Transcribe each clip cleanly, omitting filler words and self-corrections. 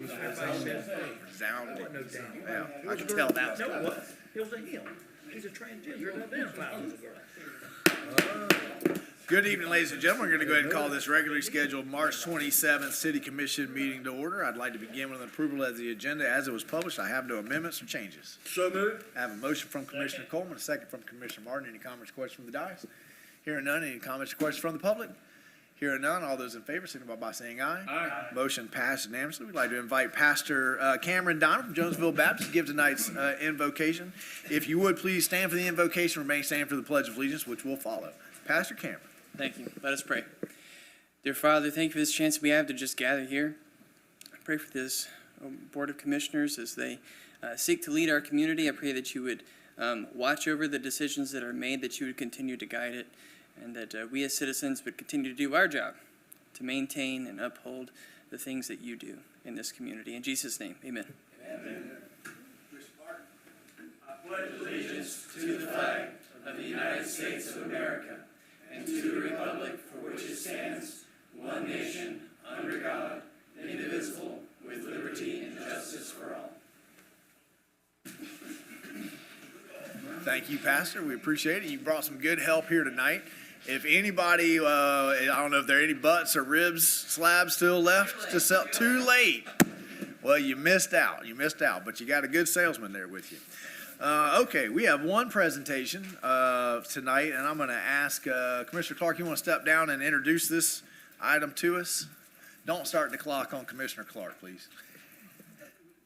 Resounding. Yeah, I can tell that. No, it was. It was a him. He's a transgender. Identified as a girl. Good evening, ladies and gentlemen. We're going to go ahead and call this regularly scheduled March 27th City Commission meeting to order. I'd like to begin with an approval of the agenda as it was published. I have no amendments or changes. So moved. I have a motion from Commissioner Coleman, a second from Commissioner Martin. Any comments or questions from the dais? Hearing none. Any comments or questions from the public? Hearing none. All those in favor signify by saying aye. Aye. Motion passed unanimously. We'd like to invite Pastor Cameron Donner from Jonesville Baptist to give tonight's invocation. If you would please stand for the invocation, remain standing for the Pledge of Allegiance, which will follow. Pastor Cameron. Thank you. Let us pray. Dear Father, thank you for this chance we have to just gather here. I pray for this Board of Commissioners as they seek to lead our community. I pray that you would watch over the decisions that are made, that you would continue to guide it, and that we as citizens would continue to do our job to maintain and uphold the things that you do in this community. In Jesus' name, amen. Amen. I pledge allegiance to the flag of the United States of America and to the republic for which it stands, one nation, under God, indivisible, with liberty and justice for all. Thank you, Pastor. We appreciate it. You brought some good help here tonight. If anybody, I don't know if there are any butts or ribs slabs still left to sell. Too late. Well, you missed out. You missed out, but you got a good salesman there with you. Okay, we have one presentation tonight, and I'm going to ask Commissioner Clark, you want to step down and introduce this item to us? Don't start the clock on Commissioner Clark, please.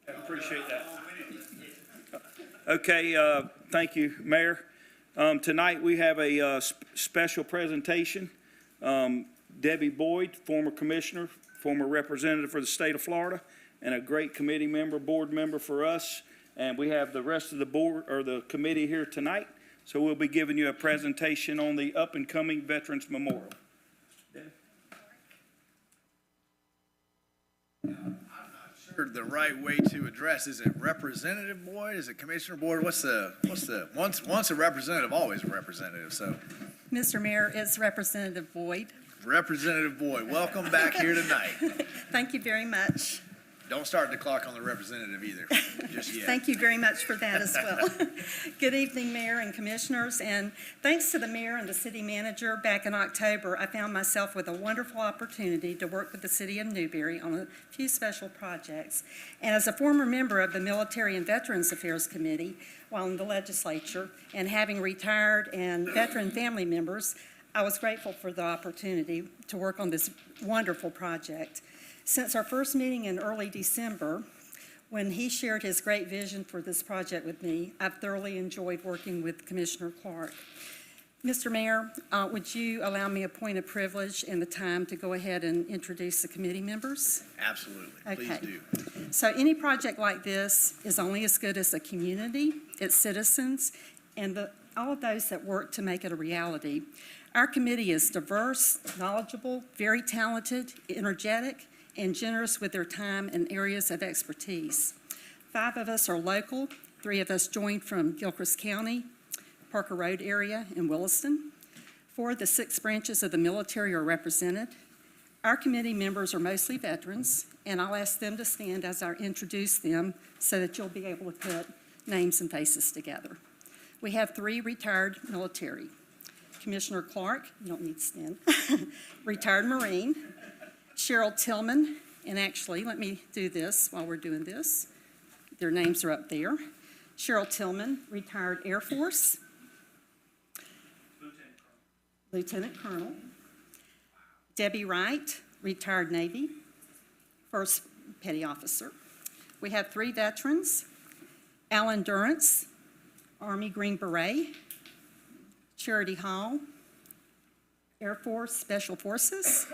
I appreciate that. Okay, thank you, Mayor. Tonight we have a special presentation. Debbie Boyd, former commissioner, former representative for the state of Florida, and a great committee member, board member for us. And we have the rest of the board or the committee here tonight. So we'll be giving you a presentation on the up and coming Veterans Memorial. I'm not sure the right way to address. Is it Representative Boyd? Is it Commissioner Boyd? What's the once a representative, always a representative. So, Mr. Mayor, it's Representative Boyd. Representative Boyd, welcome back here tonight. Thank you very much. Don't start the clock on the representative either, just yet. Thank you very much for that as well. Good evening, Mayor and Commissioners, and thanks to the Mayor and the City Manager, back in October, I found myself with a wonderful opportunity to work with the City of Newberry on a few special projects. And as a former member of the Military and Veterans Affairs Committee while in the legislature, and having retired and veteran family members, I was grateful for the opportunity to work on this wonderful project. Since our first meeting in early December, when he shared his great vision for this project with me, I've thoroughly enjoyed working with Commissioner Clark. Mr. Mayor, would you allow me a point of privilege and the time to go ahead and introduce the committee members? Absolutely, Okay. Please do. So any project like this is only as good as the community, its citizens, and all of those that work to make it a reality. Our committee is diverse, knowledgeable, very talented, energetic, and generous with their time and areas of expertise. 5 of us are local, 3 of us joined from Gilchrist County, Parker Road area, and Williston. 4 of the 6 branches of the military are represented. Our committee members are mostly veterans, and I'll ask them to stand as I introduce them so that you'll be able to put names and faces together. We have 3 retired military. Commissioner Clark, you don't need to stand, retired Marine. Cheryl Tillman, and actually, let me do this while we're doing this. Their names are up there. Cheryl Tillman, retired Air Force. Lieutenant Colonel. Debbie Wright, retired Navy, first petty officer. We have 3 veterans. Alan Durrance, Army Green Beret. Charity Hall, Air Force Special Forces.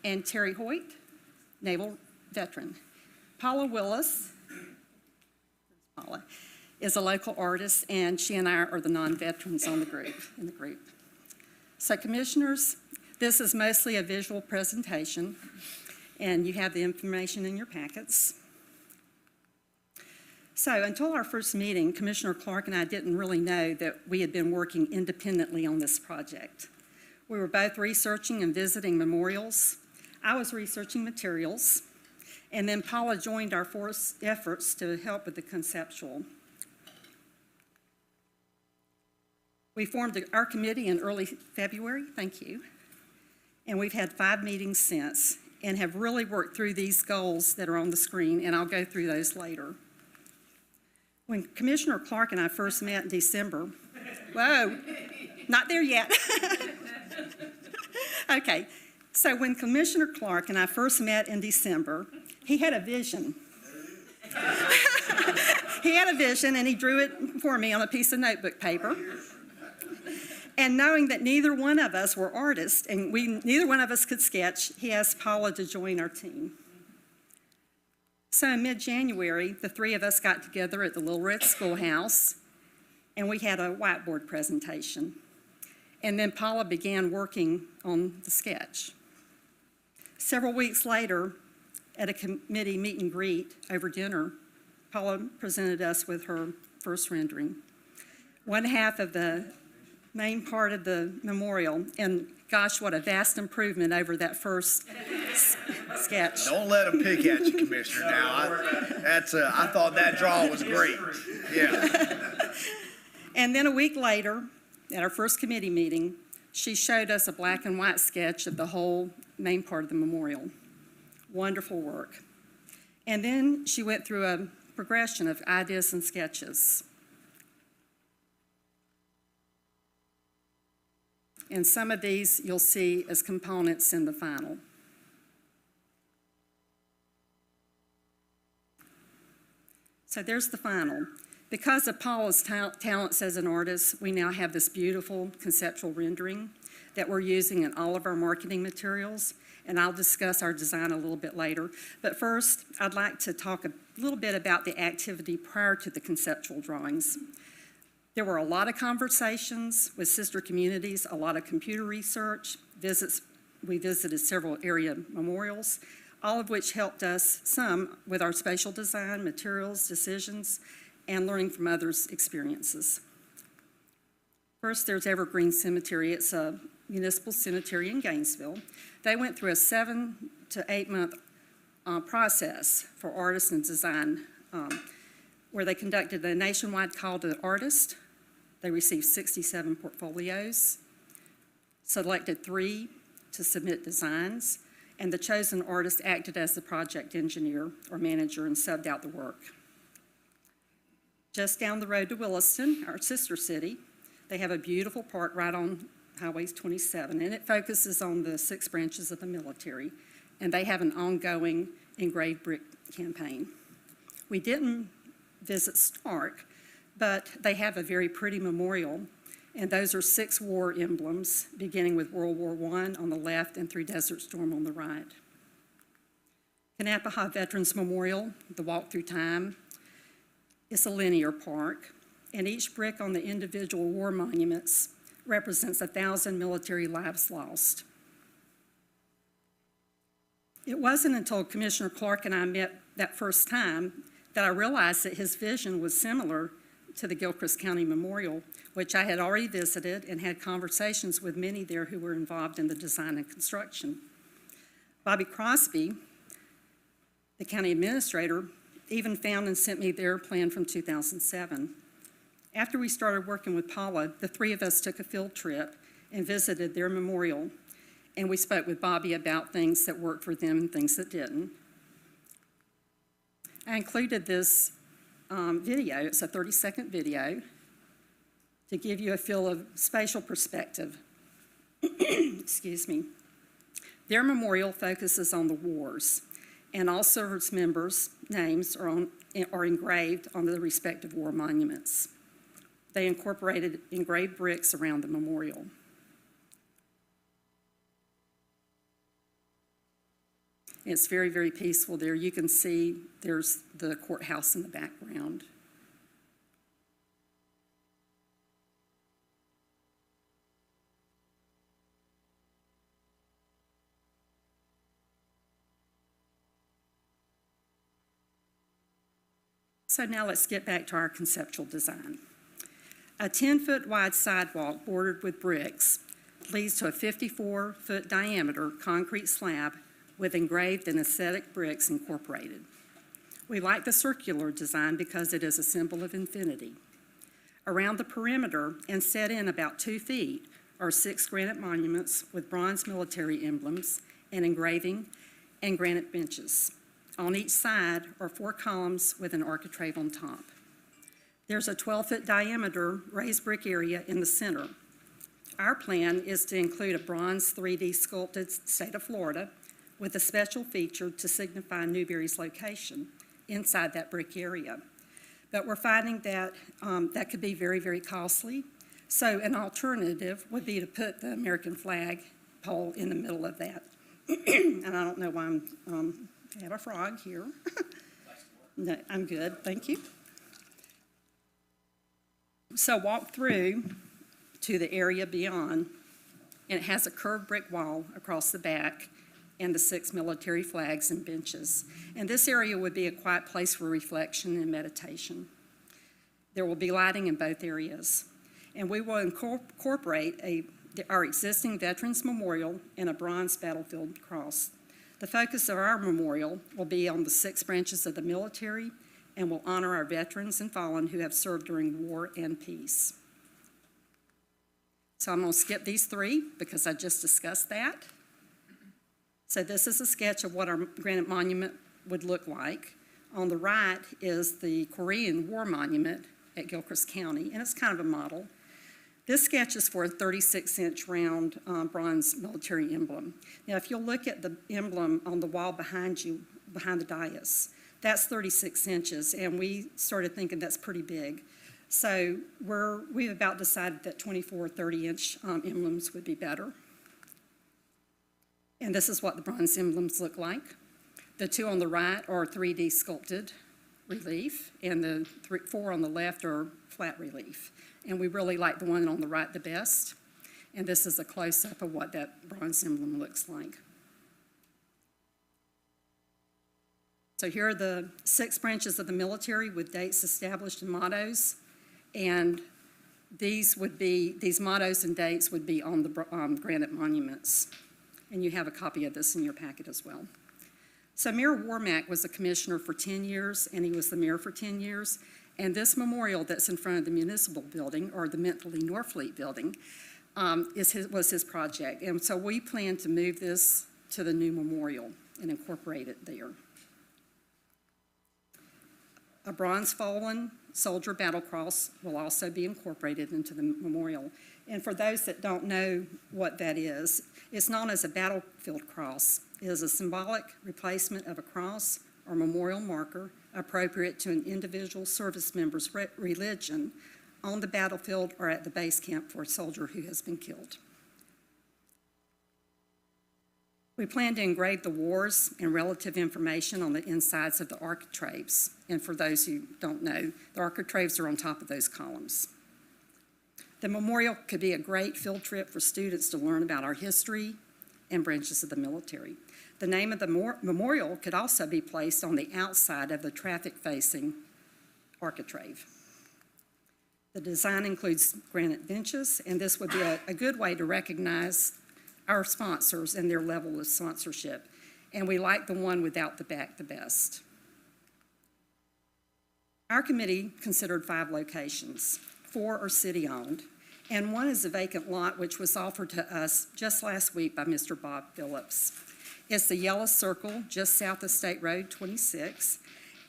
And Terry Hoyt, naval veteran. Paula Willis, Paula, is a local artist, and she and I are the non-veterans in the group. So, Commissioners, this is mostly a visual presentation, and you have the information in your packets. So, until our first meeting, Commissioner Clark and I didn't really know that we had been working independently on this project. We were both researching and visiting memorials. I was researching materials, And then Paula joined our efforts to help with the conceptual. We formed our committee in early February, thank you. And we've had 5 meetings since and have really worked through these goals that are on the screen, and I'll go through those later. When Commissioner Clark and I first met in December, whoa, not there yet. Okay, so when Commissioner Clark and I first met in December, he had a vision. He had a vision, and he drew it for me on a piece of notebook paper. And knowing that neither one of us were artists and neither one of us could sketch, he asked Paula to join our team. So in mid-January, the 3 of us got together at the Little Red Schoolhouse, and we had a whiteboard presentation. And then Paula began working on the sketch. Several weeks later, at a committee meet and greet over dinner, Paula presented us with her first rendering. One half of the main part of the memorial, and gosh, what a vast improvement over that first sketch. Don't let them pick at you, Commissioner, now. I thought that draw was great. Yeah. And then a week later, at our first committee meeting, she showed us a black and white sketch of the whole main part of the memorial. Wonderful work. And then she went through a progression of ideas and sketches. And some of these you'll see as components in the final. So there's the final. Because of Paula's talents as an artist, we now have this beautiful conceptual rendering that we're using in all of our marketing materials, and I'll discuss our design a little bit later. But first, I'd like to talk a little bit about the activity prior to the conceptual drawings. There were a lot of conversations with sister communities, a lot of computer research, visits. We visited several area memorials, all of which helped us some with our spatial design, materials, decisions, and learning from others' experiences. First, there's Evergreen Cemetery. It's a municipal cemetery in Gainesville. They went through a 7 to 8 month process for artists and design, where they conducted a nationwide call to artists. They received 67 portfolios, selected 3 to submit designs, and the chosen artist acted as the project engineer or manager and subbed out the work. Just down the road to Williston, our sister city, they have a beautiful park right on Highway 27, and it focuses on the 6 branches of the military, and they have an ongoing engraved brick campaign. We didn't visit Stark, but they have a very pretty memorial, and those are 6 war emblems, beginning with World War I on the left and through Desert Storm on the right. Kanappaha Veterans Memorial, the Walk Through Time, is a linear park, and each brick on the individual war monuments represents 1,000 military lives lost. It wasn't until Commissioner Clark and I met that first time that I realized that his vision was similar to the Gilchrist County Memorial, which I had already visited and had conversations with many there who were involved in the design and construction. Bobby Crosby, the county administrator, even found and sent me their plan from 2007. After we started working with Paula, the 3 of us took a field trip and visited their memorial, and we spoke with Bobby about things that worked for them and things that didn't. I included this video. It's a 30-second video to give you a feel of spatial perspective. Excuse me. Their memorial focuses on the wars, and all service members' names are engraved on the respective war monuments. They incorporated engraved bricks around the memorial. It's very, very peaceful there. You can see there's the courthouse in the background. So now let's get back to our conceptual design. A 10-foot wide sidewalk bordered with bricks leads to a 54-foot diameter concrete slab with engraved and aesthetic bricks incorporated. We like the circular design because it is a symbol of infinity. Around the perimeter and set in about 2 feet are 6 granite monuments with bronze military emblems and engraving and granite benches. On each side are 4 columns with an architrave on top. There's a 12-foot diameter raised brick area in the center. Our plan is to include a bronze 3D sculpted state of Florida with a special feature to signify Newberry's location inside that brick area. But we're finding that that could be very, very costly. So an alternative would be to put the American flag pole in the middle of that. And I don't know why I have a frog here. No, I'm good, thank you. So walk through to the area beyond, and it has a curved brick wall across the back and the 6 military flags and benches. And this area would be a quiet place for reflection and meditation. There will be lighting in both areas. And we will incorporate our existing Veterans Memorial and a bronze battlefield cross. The focus of our memorial will be on the 6 branches of the military and will honor our veterans and fallen who have served during war and peace. So I'm going to skip these 3 because I just discussed that. So this is a sketch of what our granite monument would look like. On the right is the Korean War Monument at Gilchrist County, and it's kind of a model. This sketch is for a 36-inch round bronze military emblem. Now, if you'll look at the emblem on the wall behind you, behind the dais, that's 36 inches, and we started thinking that's pretty big. So we've about decided that 24 or 30-inch emblems would be better. And this is what the bronze emblems look like. The 2 on the right are 3D sculpted relief, and the 4 on the left are flat relief. And we really like the one on the right the best. And this is a close-up of what that bronze emblem looks like. So here are the 6 branches of the military with dates established and mottos. And these mottos and dates would be on the granite monuments. And you have a copy of this in your packet as well. So Mayor Warmack was a commissioner for 10 years, and he was the mayor for 10 years. And this memorial that's in front of the municipal building, or the Mentally Norfleet building, was his project. And so we plan to move this to the new memorial and incorporate it there. A bronze fallen soldier battle cross will also be incorporated into the memorial. And for those that don't know what that is, it's known as a battlefield cross. It is a symbolic replacement of a cross or memorial marker appropriate to an individual service member's religion on the battlefield or at the base camp for a soldier who has been killed. We plan to engrave the wars and relative information on the insides of the architraves. And for those who don't know, the architraves are on top of those columns. The memorial could be a great field trip for students to learn about our history and branches of the military. The name of the memorial could also be placed on the outside of the traffic-facing architrave. The design includes granite benches, and this would be a good way to recognize our sponsors and their level of sponsorship. And we like the one without the back the best. Our committee considered 5 locations. 4 are city-owned, and 1 is a vacant lot which was offered to us just last week by Mr. Bob Phillips. It's the yellow circle just south of State Road 26,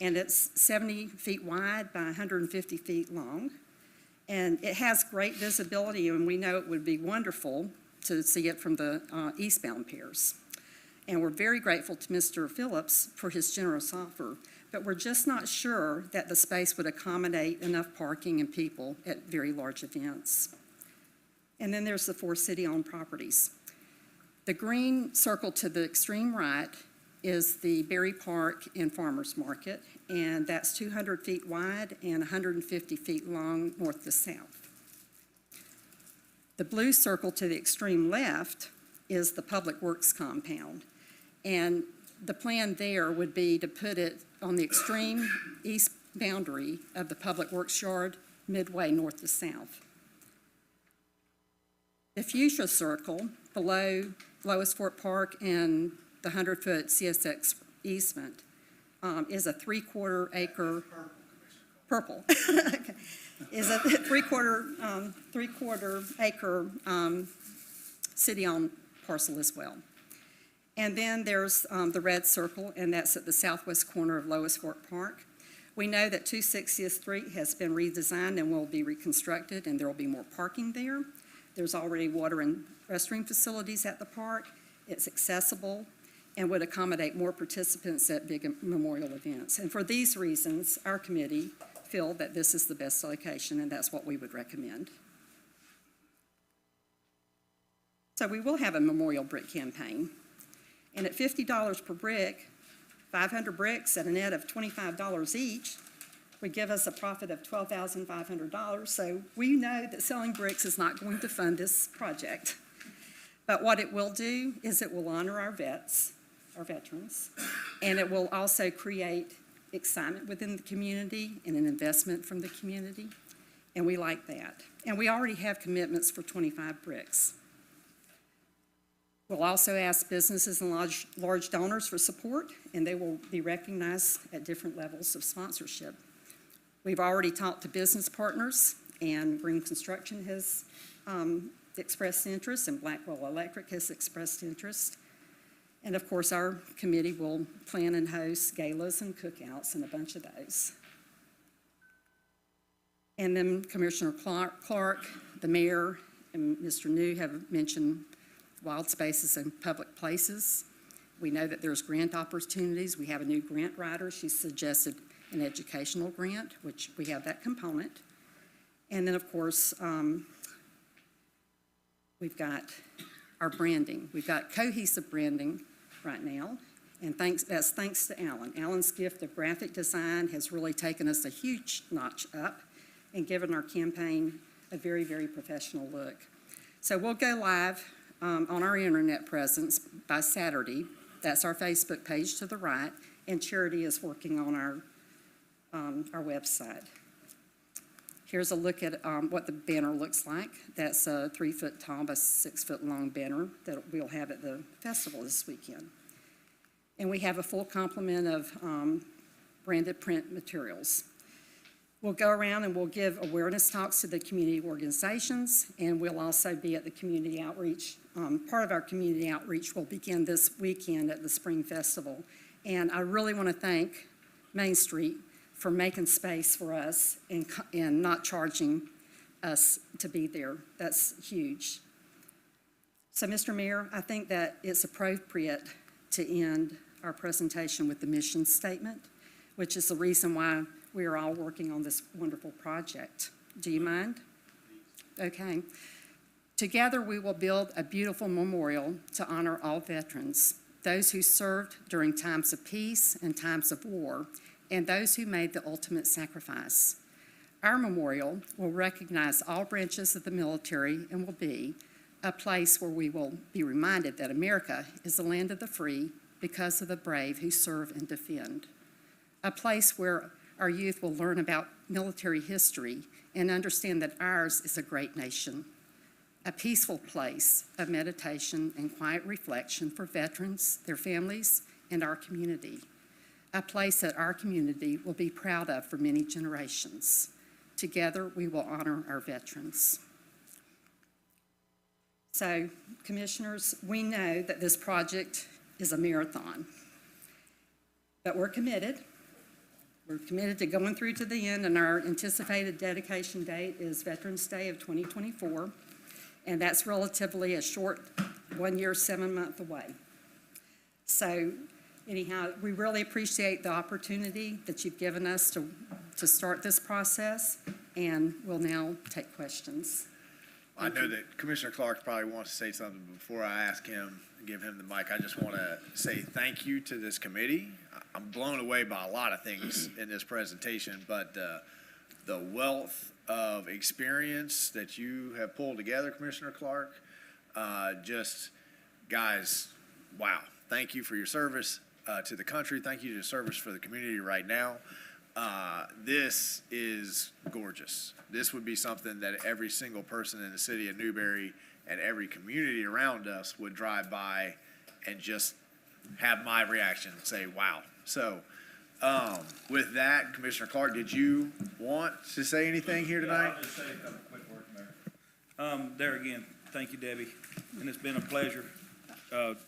and it's 70 feet wide by 150 feet long. And it has great visibility, and we know it would be wonderful to see it from the eastbound piers. And we're very grateful to Mr. Phillips for his generous offer, but we're just not sure that the space would accommodate enough parking and people at very large events. And then there's the 4 city-owned properties. The green circle to the extreme right is the Berry Park and Farmers Market, and that's 200 feet wide and 150 feet long north to south. The blue circle to the extreme left is the Public Works compound, and the plan there would be to put it on the extreme east boundary of the Public Works yard, midway north to south. The fuchsia circle below Lois Fort Park and the 100-foot CSX easement, is a three-quarter acre, purple, okay, is a three-quarter acre city-owned parcel as well. And then there's the red circle, and that's at the southwest corner of Lois Fort Park. We know that 260th Street has been redesigned and will be reconstructed, and there will be more parking there. There's already water and restroom facilities at the park. It's accessible and would accommodate more participants at big memorial events. And for these reasons, our committee feel that this is the best location, and that's what we would recommend. So we will have a memorial brick campaign. And at $50 per brick, 500 bricks at a net of $25 each would give us a profit of $12,500. So we know that selling bricks is not going to fund this project. But what it will do is it will honor our veterans, and it will also create excitement within the community and an investment from the community, and we like that. And we already have commitments for 25 bricks. We'll also ask businesses and large donors for support, and they will be recognized at different levels of sponsorship. We've already talked to business partners, and Green Construction has expressed interest, and Blackwell Electric has expressed interest. And of course, our committee will plan and host galas and cookouts and a bunch of those. And then Commissioner Clark, the mayor, and Mr. New have mentioned wild spaces and public places. We know that there's grant opportunities. We have a new grant writer. She suggested an educational grant, which we have that component. And then, of course, we've got our branding. We've got cohesive branding right now, and that's thanks to Alan. Alan's gift of graphic design has really taken us a huge notch up and given our campaign a very, very professional look. So we'll go live on our internet presence by Saturday. That's our Facebook page to the right, and Charity is working on our website. Here's a look at what the banner looks like. That's a 3-foot tall by 6-foot long banner that we'll have at the festival this weekend. And we have a full complement of branded print materials. We'll go around and we'll give awareness talks to the community organizations, and we'll also be at the community outreach. Part of our community outreach will begin this weekend at the Spring Festival. And I really want to thank Main Street for making space for us and not charging us to be there. That's huge. So, Mr. Mayor, I think that it's appropriate to end our presentation with the mission statement, which is the reason why we are all working on this wonderful project. Do you mind? Okay. Together, we will build a beautiful memorial to honor all veterans, those who served during times of peace and times of war, and those who made the ultimate sacrifice. Our memorial will recognize all branches of the military and will be a place where we will be reminded that America is the land of the free because of the brave who serve and defend. A place where our youth will learn about military history and understand that ours is a great nation. A peaceful place of meditation and quiet reflection for veterans, their families, and our community. A place that our community will be proud of for many generations. Together, we will honor our veterans. So, commissioners, we know that this project is a marathon, but we're committed. We're committed to going through to the end, and our anticipated dedication date is Veterans Day of 2024, and that's relatively a short 1 year, 7 month away. So anyhow, we really appreciate the opportunity that you've given us to start this process, and we'll now take questions. I know that Commissioner Clark probably wants to say something before I ask him and give him the mic. I just want to say thank you to this committee. I'm blown away by a lot of things in this presentation, but the wealth of experience that you have pulled together, Commissioner Clark, guys, wow. Thank you for your service to the country. Thank you for your service for the community right now. This is gorgeous. This would be something that every single person in the city of Newberry and every community around us would drive by and just have my reaction and say, wow. So, with that, Commissioner Clark, did you want to say anything here tonight? I'll just say a couple quick words, Mayor. There again, thank you, Debbie, and it's been a pleasure.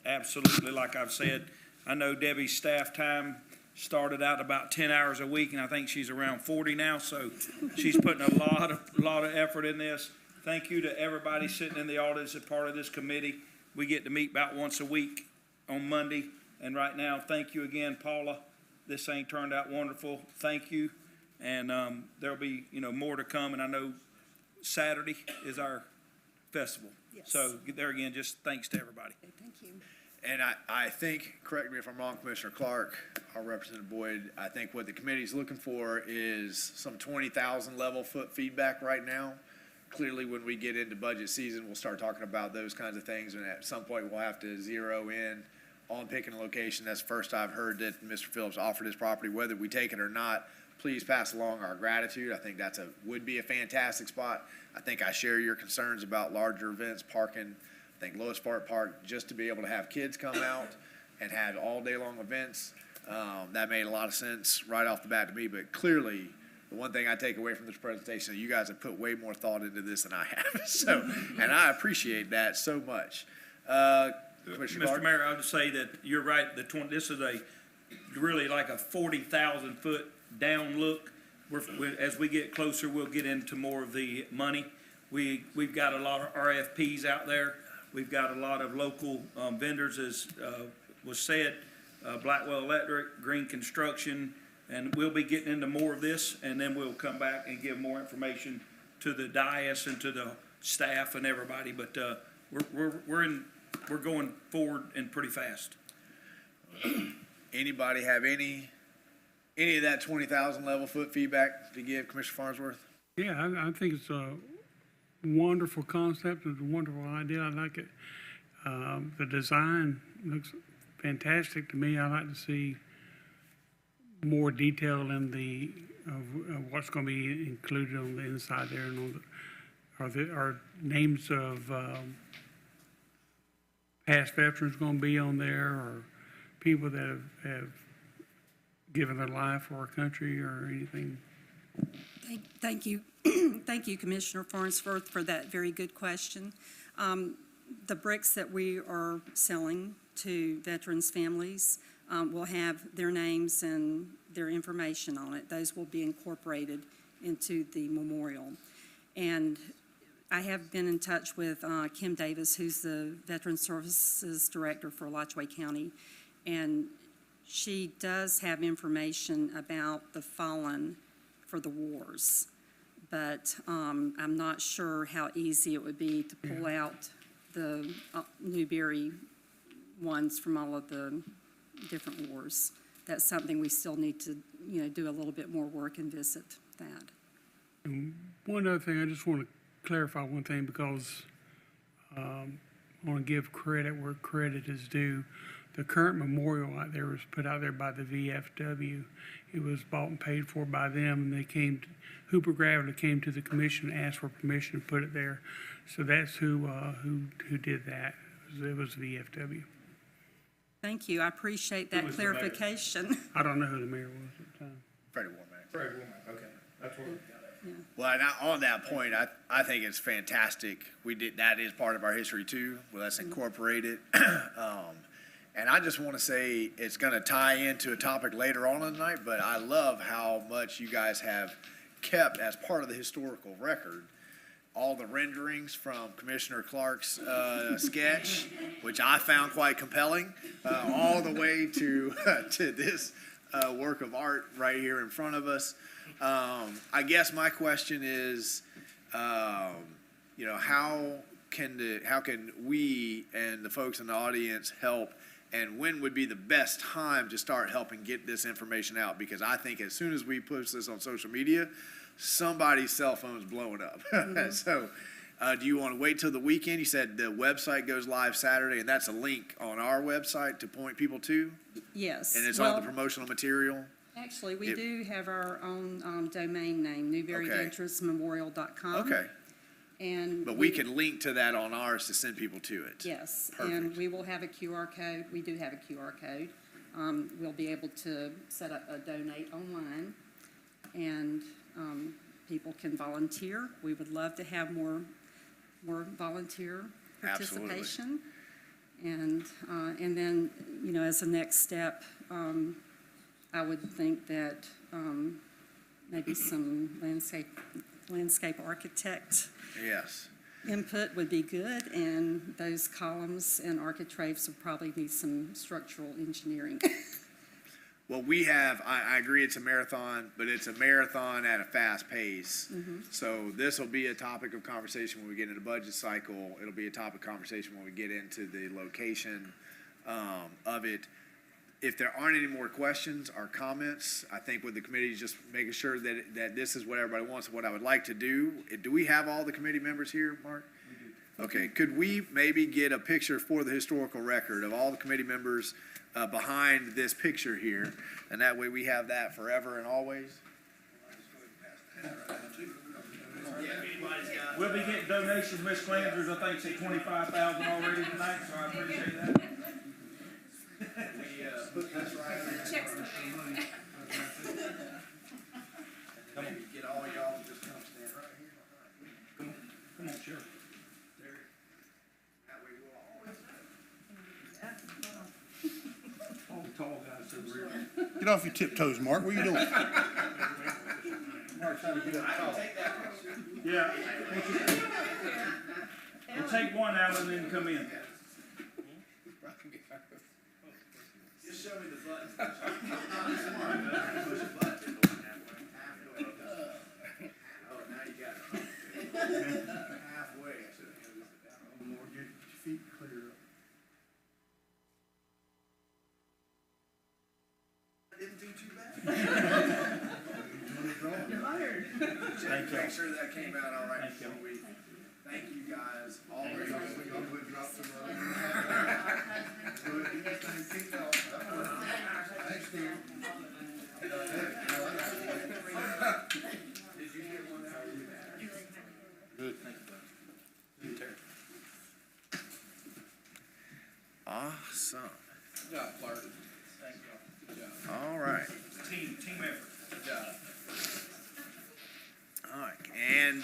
Absolutely, like I've said, I know Debbie's staff time started out about 10 hours a week, and I think she's around 40 now, so she's putting a lot of effort in this. Thank you to everybody sitting in the audience as part of this committee. We get to meet about once a week on Monday, and right now, thank you again, Paula. This thing turned out wonderful. Thank you, and there'll be more to come, and I know Saturday is our festival. Yes. So there again, just thanks to everybody. Okay, thank you. And I think, correct me if I'm wrong, Commissioner Clark, our Representative Boyd, I think what the committee's looking for is some 20,000 level foot feedback right now. Clearly, when we get into budget season, we'll start talking about those kinds of things, and at some point, we'll have to zero in on picking a location. That's the first I've heard that Mr. Phillips offered his property. Whether we take it or not, please pass along our gratitude. I think that's would be a fantastic spot. I think I share your concerns about larger events, parking. I think Lois Park, just to be able to have kids come out and have all day long events, that made a lot of sense right off the bat to me. But clearly, the one thing I take away from this presentation is you guys have put way more thought into this than I have. So, and I appreciate that so much. Commissioner Mr. Clark? Mayor, I'll just say that you're right. This is really like a 40,000 foot down look. As we get closer, we'll get into more of the money. We've got a lot of RFPs out there. We've got a lot of local vendors, as was said, Blackwell Electric, Green Construction, and we'll be getting into more of this, and then we'll come back and give more information to the dais and to the staff and everybody. But we're going forward and pretty fast. Anybody have any of that 20,000 level foot feedback to give Commissioner Farnsworth? Yeah, I think it's a wonderful concept. It's a wonderful idea. I like it. The design looks fantastic to me. I like to see more detail in of what's going to be included on the inside there, and are names of past veterans going to be on there, or people that have given their life for our country, or anything? Thank you. Thank you, Commissioner Farnsworth, for that very good question. The bricks that we are selling to veterans' families will have their names and their information on it. Those will be incorporated into the memorial. And I have been in touch with Kim Davis, who's the Veteran Services Director for Alachua County, and she does have information about the fallen for the wars, but I'm not sure how easy it would be to pull out the Newberry ones from all of the different wars. That's something we still need to, do a little bit more work and visit that. And one other thing, I just want to clarify one thing, because I want to give credit where credit is due. The current memorial out there was put out there by the VFW. It was bought and paid for by them, and they came, Hooper Gravely came to the commission and asked for permission to put it there. So that's who did that. It was VFW. Thank you. I appreciate that clarification. I don't know who the mayor was at the time. Freddie Warmack. Freddie Warmack, okay. That's what we got. Well, and on that point, I think it's fantastic. That is part of our history too. Well, let's incorporate it. And I just want to say it's going to tie into a topic later on in the night, but I love how much you guys have kept as part of the historical record all the renderings from Commissioner Clark's sketch, which I found quite compelling, all the way to this work of art right here in front of us. I guess my question is, how can we and the folks in the audience help, and when would be the best time to start helping get this information out? Because I think as soon as we push this on social media, somebody's cell phone's blowing up. Mm-hmm. So do you want to wait till the weekend? You said the website goes live Saturday, and that's a link on our website to point people to? Yes. And it's all the promotional material? Actually, we do have our own domain name, NewberryVeteranMemorial.com. Okay. And But we can link to that on ours to send people to it. Yes, Perfect. and we will have a QR code. We do have a QR code. We'll be able to set up a donate online, and people can volunteer. We would love to have more volunteer Absolutely. participation. And then, you know, as a next step, I would think that maybe some landscape architect Yes. input would be good, and those columns and architraves would probably need some structural engineering. Well, I agree it's a marathon, but it's a marathon at a fast pace. So this will be a topic of conversation when we get into the budget cycle. It'll be a topic of conversation when we get into the location of it. If there aren't any more questions or comments, I think with the committee, just making sure that this is what everybody wants. What I would like to do we have all the committee members here, Mark? We do. Okay, could we maybe get a picture for the historical record of all the committee members behind this picture here? And that way we have that forever and always. We'll be getting donations, Ms. Flanders, I think, said 25,000 already tonight, so I appreciate that. Get all y'all to just come stand right here. Come on, Sheriff. That way we'll always. All the tall guys to the rear. Get off your tiptoes, Mark. What are you doing? Mark's trying to get up tall. Yeah. We'll take one out and then come in. Just show me the button. Push a button. Oh, now you got it. Halfway. More, get your feet clear up. Didn't do too bad. Thank you. Make sure that came out all right. Thank you. Thank you guys. All Thank very you. Good. Awesome. Good job, Clark. All right. Team effort. Good job. All right. And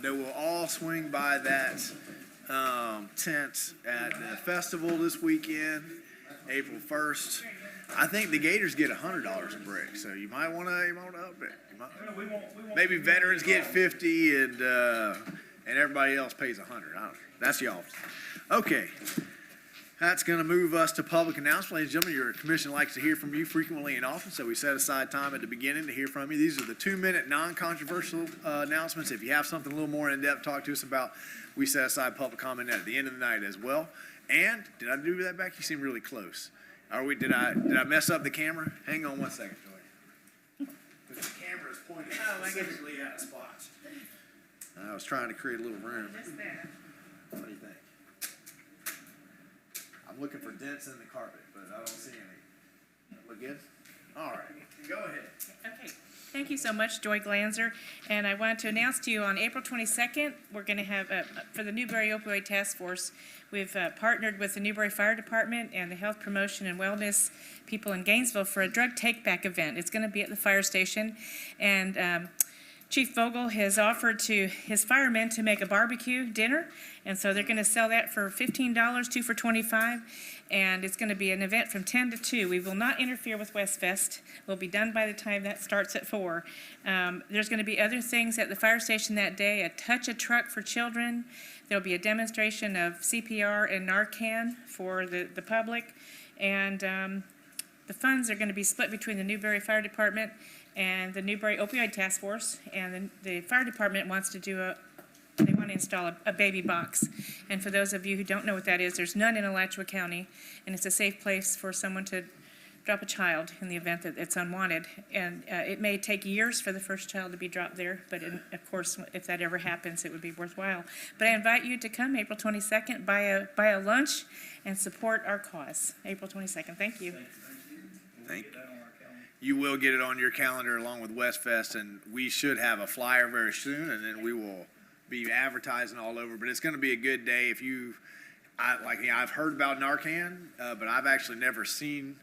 they will all swing by that tent at the festival this weekend, April 1st. I think the Gators get $100 a brick, so you might want to up it. We won't. Maybe veterans get 50 and everybody else pays 100. I don't know. That's y'all. Okay. That's going to move us to public announcements. Ladies and gentlemen, your commission likes to hear from you frequently and often, so we set aside time at the beginning to hear from you. These are the 2-minute non-controversial announcements. If you have something a little more in-depth to talk to us about, we set aside public comment at the end of the night as well. And did I do that back? You seem really close. Did I mess up the camera? Hang on one second, Joy. Because the camera is pointing specifically at a spot. I was trying to create a little room. What do you think? I'm looking for dents in the carpet, but I don't see any. Look good? All right, go ahead. Okay, thank you so much, Joy Glanzer. And I wanted to announce to you on April 22nd, we're going to have, for the Newberry Opioid Task Force, we've partnered with the Newberry Fire Department and the Health Promotion and Wellness people in Gainesville for a drug take-back event. It's going to be at the fire station, and Chief Vogel has offered to his firemen to make a barbecue dinner, and so they're going to sell that for $15, 2 for $25, and it's going to be an event from 10 to 2. We will not interfere with Westfest. We'll be done by the time that starts at 4. There's going to be other things at the fire station that day, a touch-a-truck for children. There'll be a demonstration of CPR and Narcan for the public, and the funds are going to be split between the Newberry Fire Department and the Newberry Opioid Task Force, and the fire department wants to they want to install a baby box. And for those of you who don't know what that is, there's none in Alachua County, and it's a safe place for someone to drop a child in the event that it's unwanted. And it may take years for the first child to be dropped there, but of course, if that ever happens, it would be worthwhile. But I invite you to come April 22nd, buy a lunch, and support our cause. April 22nd. Thank you. Thank you. You will get it on your calendar along with Westfest, and we should have a flyer very soon, and then we will be advertising all over, but it's going to be a good day. If you, I've heard about Narcan, but I've actually never seen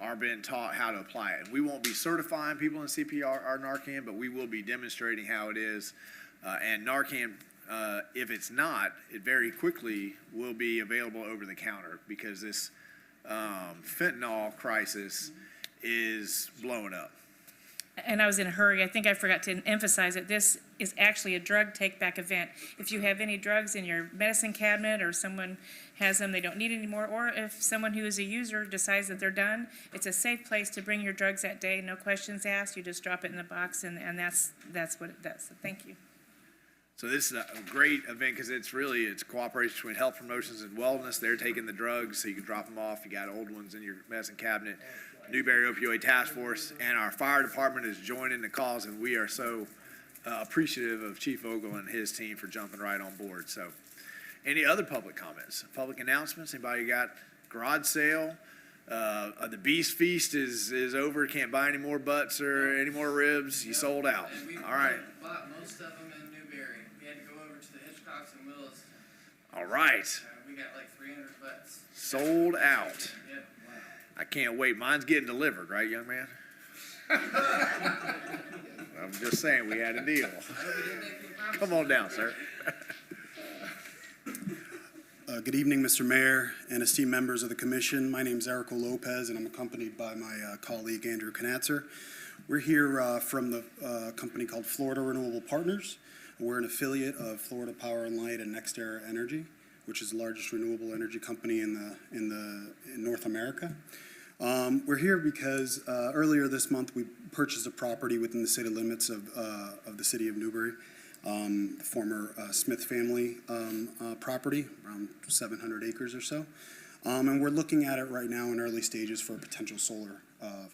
or been taught how to apply it. We won't be certifying people in CPR or Narcan, but we will be demonstrating how it is. And Narcan, if it's not, it very quickly will be available over the counter because this fentanyl crisis is blowing up. And I was in a hurry. I think I forgot to emphasize that this is actually a drug take-back event. If you have any drugs in your medicine cabinet or someone has them, they don't need anymore, or if someone who is a user decides that they're done, it's a safe place to bring your drugs that day, no questions asked. You just drop it in the box, and that's what it does. So thank you. So this is a great event because it's cooperation between health promotions and wellness. They're taking the drugs, so you can drop them off. You got old ones in your medicine cabinet. Newberry Opioid Task Force and our fire department is joining the cause, and we are so appreciative of Chief Ogle and his team for jumping right on board. So, any other public comments, public announcements? Anybody got garage sale? The Beast Feast is over. Can't buy any more butts or any more ribs. You sold out. And we All right. bought most of them in Newberry. We had to go over to the Hitchcocks and Willis. All right. We got like 300 butts. Sold out. Yep. I can't wait. Mine's getting delivered, right, young man? I'm just saying we had a deal. Come on down, sir. Good evening, Mr. Mayor and esteemed members of the commission. My name is Erico Lopez, and I'm accompanied by my colleague, Andrew Knatzer. We're here from the company called Florida Renewable Partners. We're an affiliate of Florida Power and Light and NextEra Energy, which is the largest renewable energy company in North America. We're here because earlier this month we purchased a property within the city limits of the city of Newberry, the former Smith family property, around 700 acres or so. And we're looking at it right now in early stages for a potential solar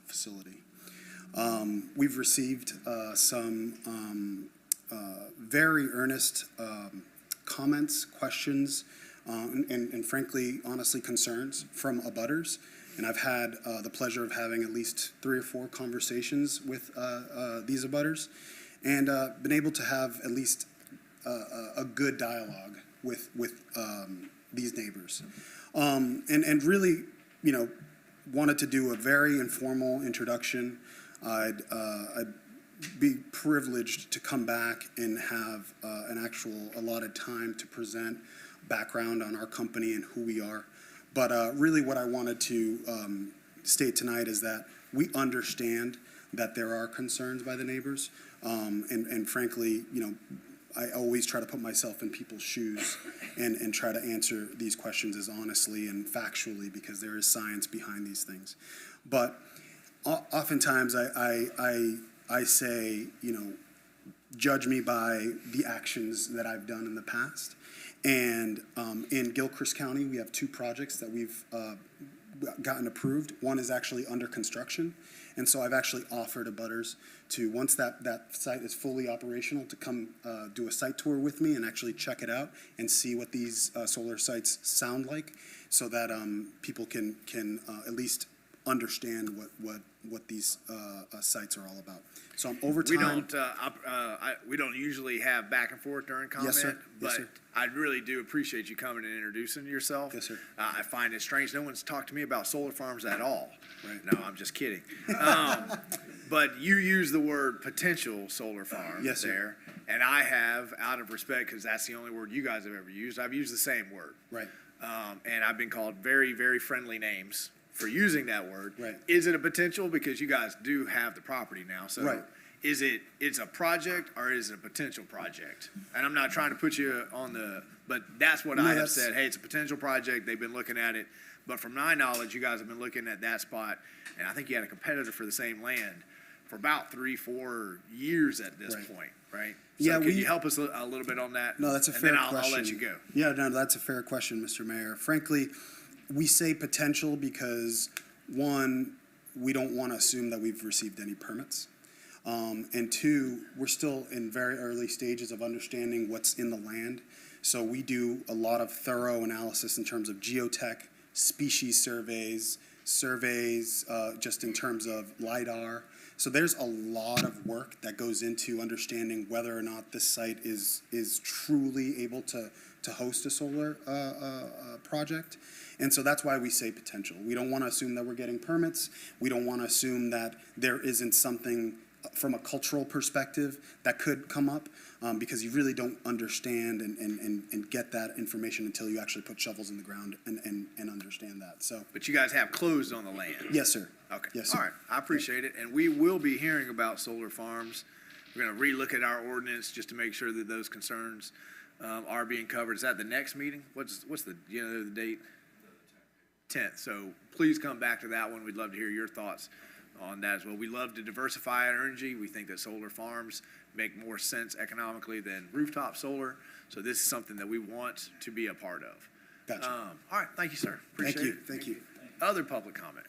facility. We've received some very earnest comments, questions, and frankly, honestly, concerns from abutters. And I've had the pleasure of having at least 3 or 4 conversations with these abutters, and been able to have at least a good dialogue with these neighbors. And really, wanted to do a very informal introduction. I'd be privileged to come back and have an actual allotted time to present background on our company and who we are. But really what I wanted to state tonight is that we understand that there are concerns by the neighbors. And frankly, I always try to put myself in people's shoes and try to answer these questions as honestly and factually because there is science behind these things. But oftentimes I say, judge me by the actions that I've done in the past. And in Gilchrist County, we have 2 projects that we've gotten approved. One is actually under construction. And so I've actually offered abutters to, once that site is fully operational, to come do a site tour with me and actually check it out and see what these solar sites sound like so that people can at least understand what these sites are all about. So I'm over time. We don't usually have back and forth during comment, Yes, sir. but Yes, sir. I really do appreciate you coming and introducing yourself. Yes, sir. I find it strange. No one's talked to me about solar farms at all. Right. No, I'm just kidding. But you use the word potential solar farm Yes, sir. there, and I have, out of respect, because that's the only word you guys have ever used, I've used the same word. Right. And I've been called very, very friendly names for using that word. Right. Is it a potential? Because you guys do have the property now. So Right. it's a project or is it a potential project? And I'm not trying to put you on but that's what I have said. Hey, it's a potential project. They've been looking at it. But from my knowledge, you guys have been looking at that spot. And I think you had a competitor for the same land for about 3-4 years at this Right. point, right? Yeah, So can you help us a little bit on that? No, that's a and fair then I'll question. let you go. Yeah, no, that's a fair question, Mr. Mayor. Frankly, we say potential because, one, we don't want to assume that we've received any permits. And 2, we're still in very early stages of understanding what's in the land. So we do a lot of thorough analysis in terms of geotech, species surveys, surveys, just in terms of LiDAR. So there's a lot of work that goes into understanding whether or not this site is truly able to host a solar project. And so that's why we say potential. We don't want to assume that we're getting permits. We don't want to assume that there isn't something from a cultural perspective that could come up, because you really don't understand and get that information until you actually put shovels in the ground and understand that. So, But you guys have closed on the land? yes, sir. Okay. Yes, sir. All right, I appreciate it, and we will be hearing about solar farms. We're gonna relook at our ordinance just to make sure that those concerns are being covered. Is that the next meeting? What's the, the date? 10th. So please come back to that one. We'd love to hear your thoughts on that as well. We love to diversify our energy. We think that solar farms make more sense economically than rooftop solar. So this is something that we want to be a part of. Gotcha. All right, thank you, sir. Appreciate Thank you. it. Thank you. Other public comment?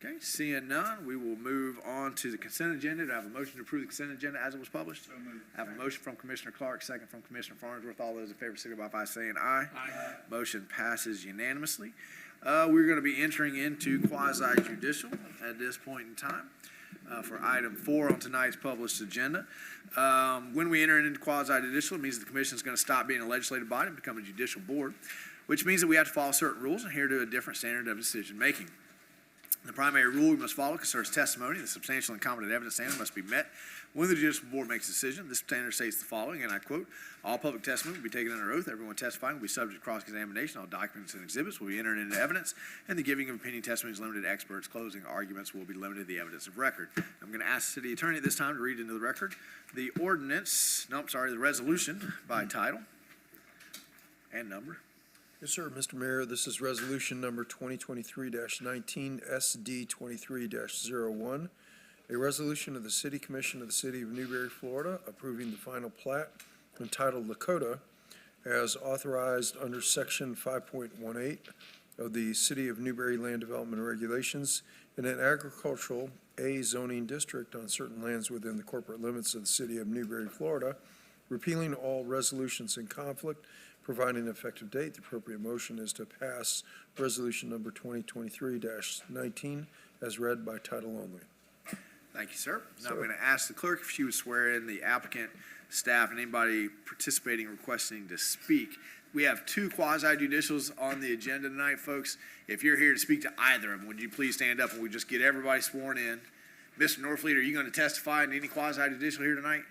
Okay, seeing none, we will move on to the consent agenda. Do I have a motion to approve the consent agenda as it was published? I have a motion from Commissioner Clark, second from Commissioner Farnsworth. All those in favor signify by saying aye. Aye. Motion passes unanimously. We're going to be entering into quasi-judicial at this point in time for item 4 on tonight's published agenda. When we enter into quasi-judicial, it means the commission is going to stop being a legislative body and become a judicial board, which means that we have to follow certain rules and adhere to a different standard of decision-making. The primary rule we must follow concerns testimony. The substantial and competent evidence standard must be met when the judicial board makes a decision. This standard states the following, and I quote, all public testimony will be taken under oath. Everyone testifying will be subject to cross-examination. All documents and exhibits will be entered into evidence, and the giving of opinion testimony is limited to experts. Closing arguments will be limited to the evidence of record. I'm going to ask the city attorney at this time to read into the record the the resolution by title and number. Yes, sir, Mr. Mayor, this is resolution number 2023-19 SD 23-01, a resolution of the City Commission of the City of Newberry, Florida, approving the final plat entitled Lakota as authorized under section 5.18 of the City of Newberry Land Development Regulations in an agricultural A zoning district on certain lands within the corporate limits of the City of Newberry, Florida, repealing all resolutions in conflict, providing an effective date. The appropriate motion is to pass resolution number 2023-19 as read by title only. Thank you, sir. Now I'm going to ask the clerk if she would swear in the applicant, staff, and anybody participating requesting to speak. We have 2 quasi-judicials on the agenda tonight, folks. If you're here to speak to either of them, would you please stand up and we just get everybody sworn in? Mr. Norfleet, are you going to testify in any quasi-judicial here tonight?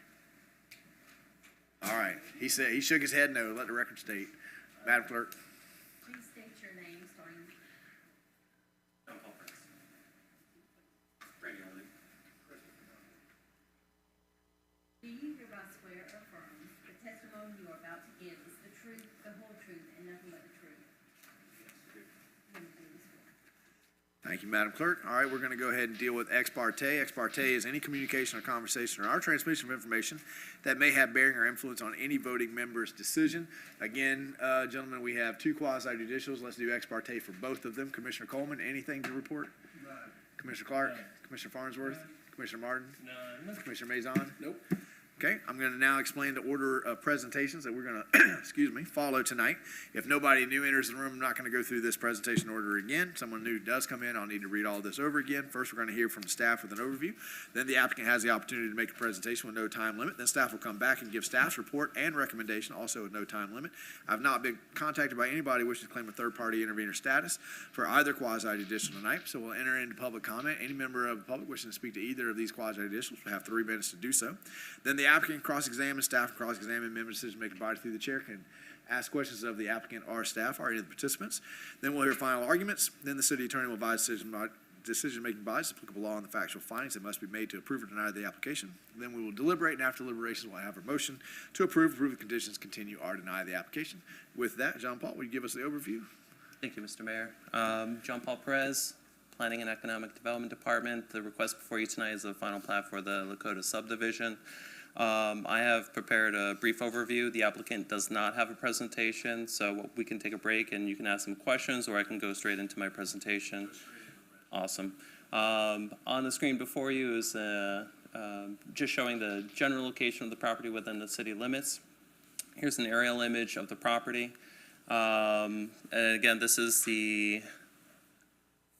All right. He said, he shook his head no. Let the record state. Madam Clerk. Please state your name, starting. Do you hereby swear or affirm the testimony you are about to give is the truth, the whole truth, and nothing but the truth? Thank you, Madam Clerk. All right, we're going to go ahead and deal with ex parte. Ex parte is any communication or conversation or transmission of information that may have bearing or influence on any voting member's decision. Again, gentlemen, we have 2 quasi-judicials. Let's do ex parte for both of them. Commissioner Coleman, anything to report? None. Commissioner Clark? None. Commissioner Farnsworth? Commissioner Martin? None. Commissioner Mazon? Nope. Okay, I'm going to now explain the order of presentations that we're going to, follow tonight. If nobody new enters the room, I'm not going to go through this presentation order again. Someone new does come in, I'll need to read all this over again. First, we're going to hear from the staff with an overview. Then the applicant has the opportunity to make a presentation with no time limit. Then staff will come back and give staff's report and recommendation, also with no time limit. I've not been contacted by anybody wishing to claim a third-party intervener status for either quasi-judicial tonight, so we'll enter into public comment. Any member of the public wishing to speak to either of these quasi-judicials will have 3 minutes to do so. Then the applicant cross-examine, staff cross-examine, member decision-making body through the chair can ask questions of the applicant or staff or any of the participants. Then we'll hear final arguments. Then the city attorney will advise decision-making bodies, applicable law, and the factual findings that must be made to approve or deny the application. Then we will deliberate, and after deliberations, we'll have a motion to approve the conditions, continue, or deny the application. With that, John Paul, will you give us the overview? Thank you, Mr. Mayor. John Paul Perez, Planning and Economic Development Department. The request before you tonight is the final plat for the Lakota subdivision. I have prepared a brief overview. The applicant does not have a presentation, so we can take a break and you can ask some questions, or I can go straight into my presentation. Awesome. On the screen before you is just showing the general location of the property within the city limits. Here's an aerial image of the property. And again, this is the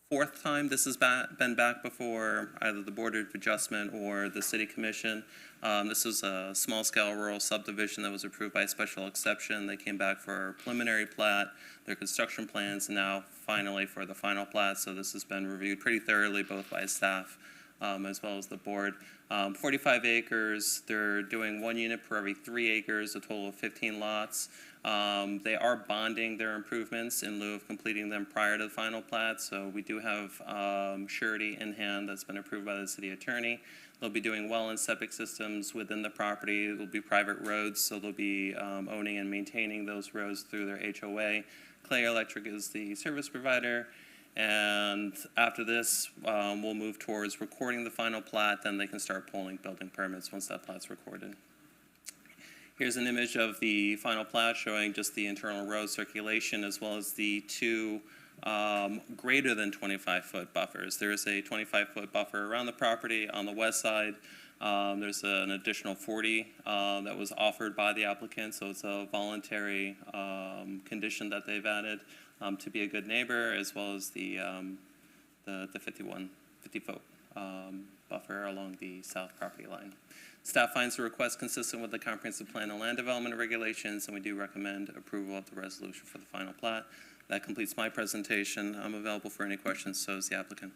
fourth time this has been back before either the Board of Adjustment or the City Commission. This was a small-scale rural subdivision that was approved by special exception. They came back for a preliminary plat, their construction plans, and now finally for the final plat. So this has been reviewed pretty thoroughly, both by staff as well as the board. 45 acres, they're doing 1 unit per every 3 acres, a total of 15 lots. They are bonding their improvements in lieu of completing them prior to the final plat, so we do have surety in hand that's been approved by the city attorney. They'll be doing well and septic systems within the property. It will be private roads, so they'll be owning and maintaining those roads through their HOA. Clay Electric is the service provider. And after this, we'll move towards recording the final plat, then they can start pulling building permits once that plat's recorded. Here's an image of the final plat showing just the internal road circulation as well as the two greater than 25-foot buffers. There is a 25-foot buffer around the property on the west side. There's an additional 40 that was offered by the applicant, so it's a voluntary condition that they've added to be a good neighbor, as well as the 50-foot buffer along the south property line. Staff finds the request consistent with the comprehensive plan and land development regulations, and we do recommend approval of the resolution for the final plat. That completes my presentation. I'm available for any questions, so is the applicant.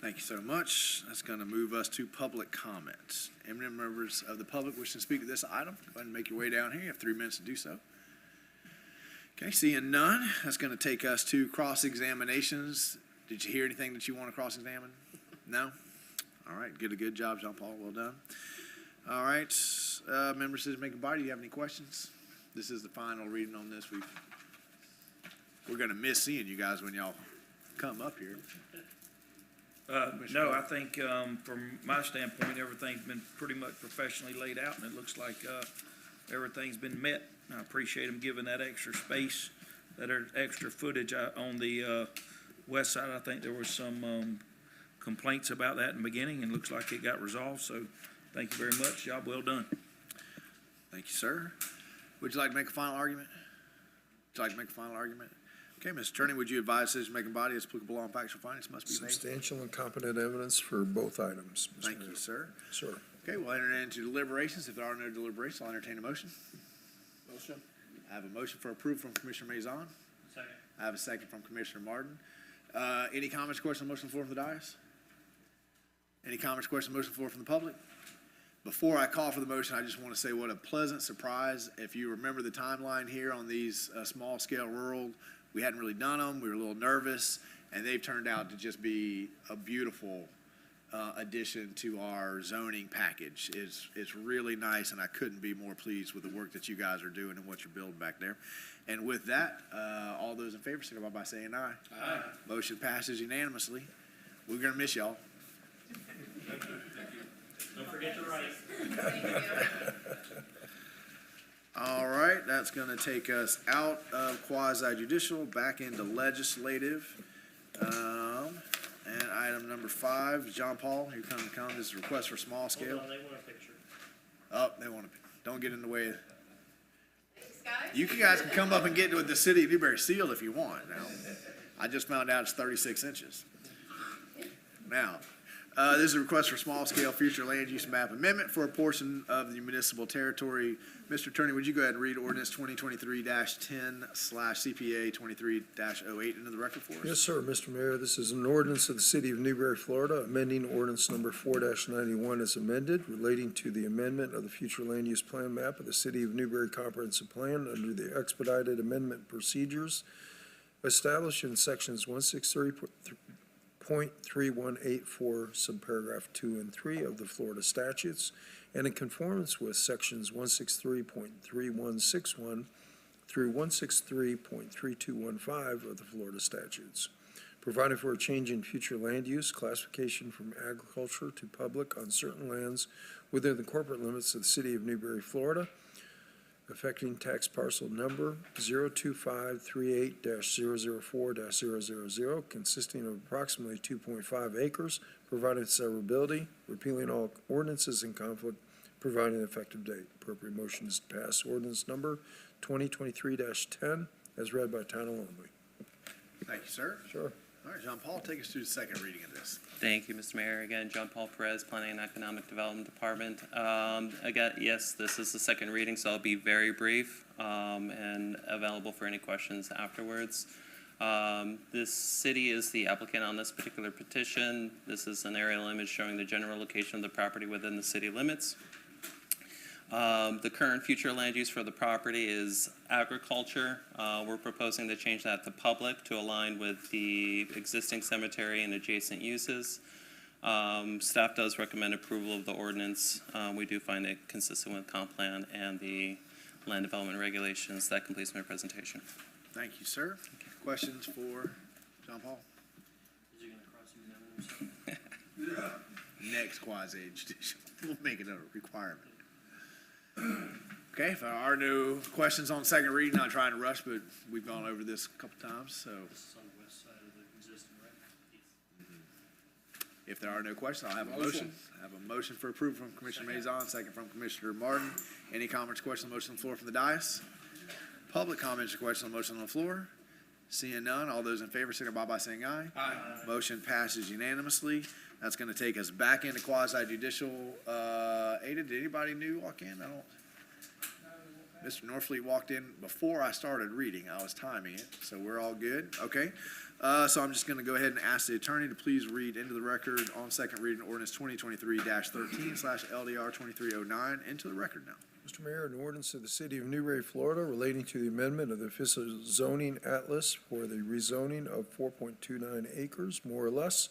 Thank you so much. That's going to move us to public comments. Any members of the public wishing to speak to this item, go ahead and make your way down here. You have 3 minutes to do so. Okay, seeing none, that's going to take us to cross-examinations. Did you hear anything that you want to cross-examine? No? All right, did a good job, John Paul. Well done. All right, members of the making body, do you have any questions? This is the final reading on this. We're going to miss seeing you guys when y'all come up here. No, I think from my standpoint, everything's been pretty much professionally laid out, and it looks like everything's been met. I appreciate them giving that extra space, that extra footage on the west side. I think there was some complaints about that in the beginning, and looks like it got resolved, so thank you very much. Job well done. Thank you, sir. Would you like to make a final argument? Would you like to make a final argument? Okay, Mr. Attorney, would you advise decision-making body as applicable on factual findings must be made? Substantial and competent evidence for both items, Mr. Thank Mayor. you, sir. Sir. Okay, we'll enter into deliberations. If there are no deliberations, I'll entertain a motion. Motion. I have a motion for approval from Commissioner Maison. Second. I have a second from Commissioner Martin. Any comments, questions, motion on the floor from the dais? Any comments, questions, motion on the floor from the public? Before I call for the motion, I just want to say what a pleasant surprise. If you remember the timeline here on these small-scale rural, we hadn't really done them. We were a little nervous, and they've turned out to just be a beautiful addition to our zoning package. It's really nice, and I couldn't be more pleased with the work that you guys are doing and what you're building back there. And with that, all those in favor, signify by saying aye. Aye. Motion passes unanimously. We're going to miss y'all. Don't forget to write. All right, that's going to take us out of quasi-judicial, back into legislative. And item number 5, John Paul, here come. This is a request for small scale. Hold on, they want a picture. Oh, they want to, don't get in the way. You guys can come up and get with the city of Newberry seal if you want. Now, I just found out it's 36 inches. Now, this is a request for small-scale future land use map amendment for a portion of the municipal territory. Mr. Attorney, would you go ahead and read ordinance 2023-10/CPA 23-08 into the record for us? Yes, sir, Mr. Mayor. This is an ordinance of the city of Newberry, Florida, amending ordinance number 4-91 as amended, relating to the amendment of the future land use plan map of the city of Newberry comprehensive plan under the expedited amendment procedures established in sections 163.3184, subparagraph 2 and 3 of the Florida statutes, and in conformance with sections 163.3161 through 163.3215 of the Florida statutes, providing for a change in future land use classification from agriculture to public on certain lands within the corporate limits of the city of Newberry, Florida, affecting tax parcel number 02538-004-000, consisting of approximately 2.5 acres, providing severability, repealing all ordinances in conflict, providing an effective date. Appropriate motion is to pass ordinance number 2023-10, as read by title only. Thank you, sir. Sure. All right, John Paul, take us through the second reading of this. Thank you, Mr. Mayor. Again, John Paul Perez, Planning and Economic Development Department. Again, yes, this is the second reading, so I'll be very brief and available for any questions afterwards. This city is the applicant on this particular petition. This is an aerial image showing the general location of the property within the city limits. The current future land use for the property is agriculture. We're proposing to change that to public to align with the existing cemetery and adjacent uses. Staff does recommend approval of the ordinance. We do find it consistent with comp plan and the land development regulations. That completes my presentation. Thank you, sir. Questions for John Paul? Next quasi judicial. We'll make it a requirement. Okay, if there are no questions on second reading, not trying to rush, but we've gone over this a couple times, so. This is on the west side of the existing, right? If there are no questions, I'll have a motion. I have a motion for approval from Commissioner Mazon, second from Commissioner Martin. Any comments, questions on the motion on the floor from the dais? Public comments or questions on the motion on the floor? Seeing none, all those in favor signify by saying aye. Aye. Motion passes unanimously. That's going to take us back into quasi judicial. Ada, did anybody new walk in? I don't. Mr. Norfleet walked in before I started reading. I was timing it, so we're all good. Okay. So I'm just going to go ahead and ask the attorney to please read into the record on second reading ordinance 2023-13/LDR 2309 into the record now. Mr. Mayor, an ordinance of the City of Newberry, Florida, relating to the amendment of the official zoning atlas for the rezoning of 4.29 acres, more or less,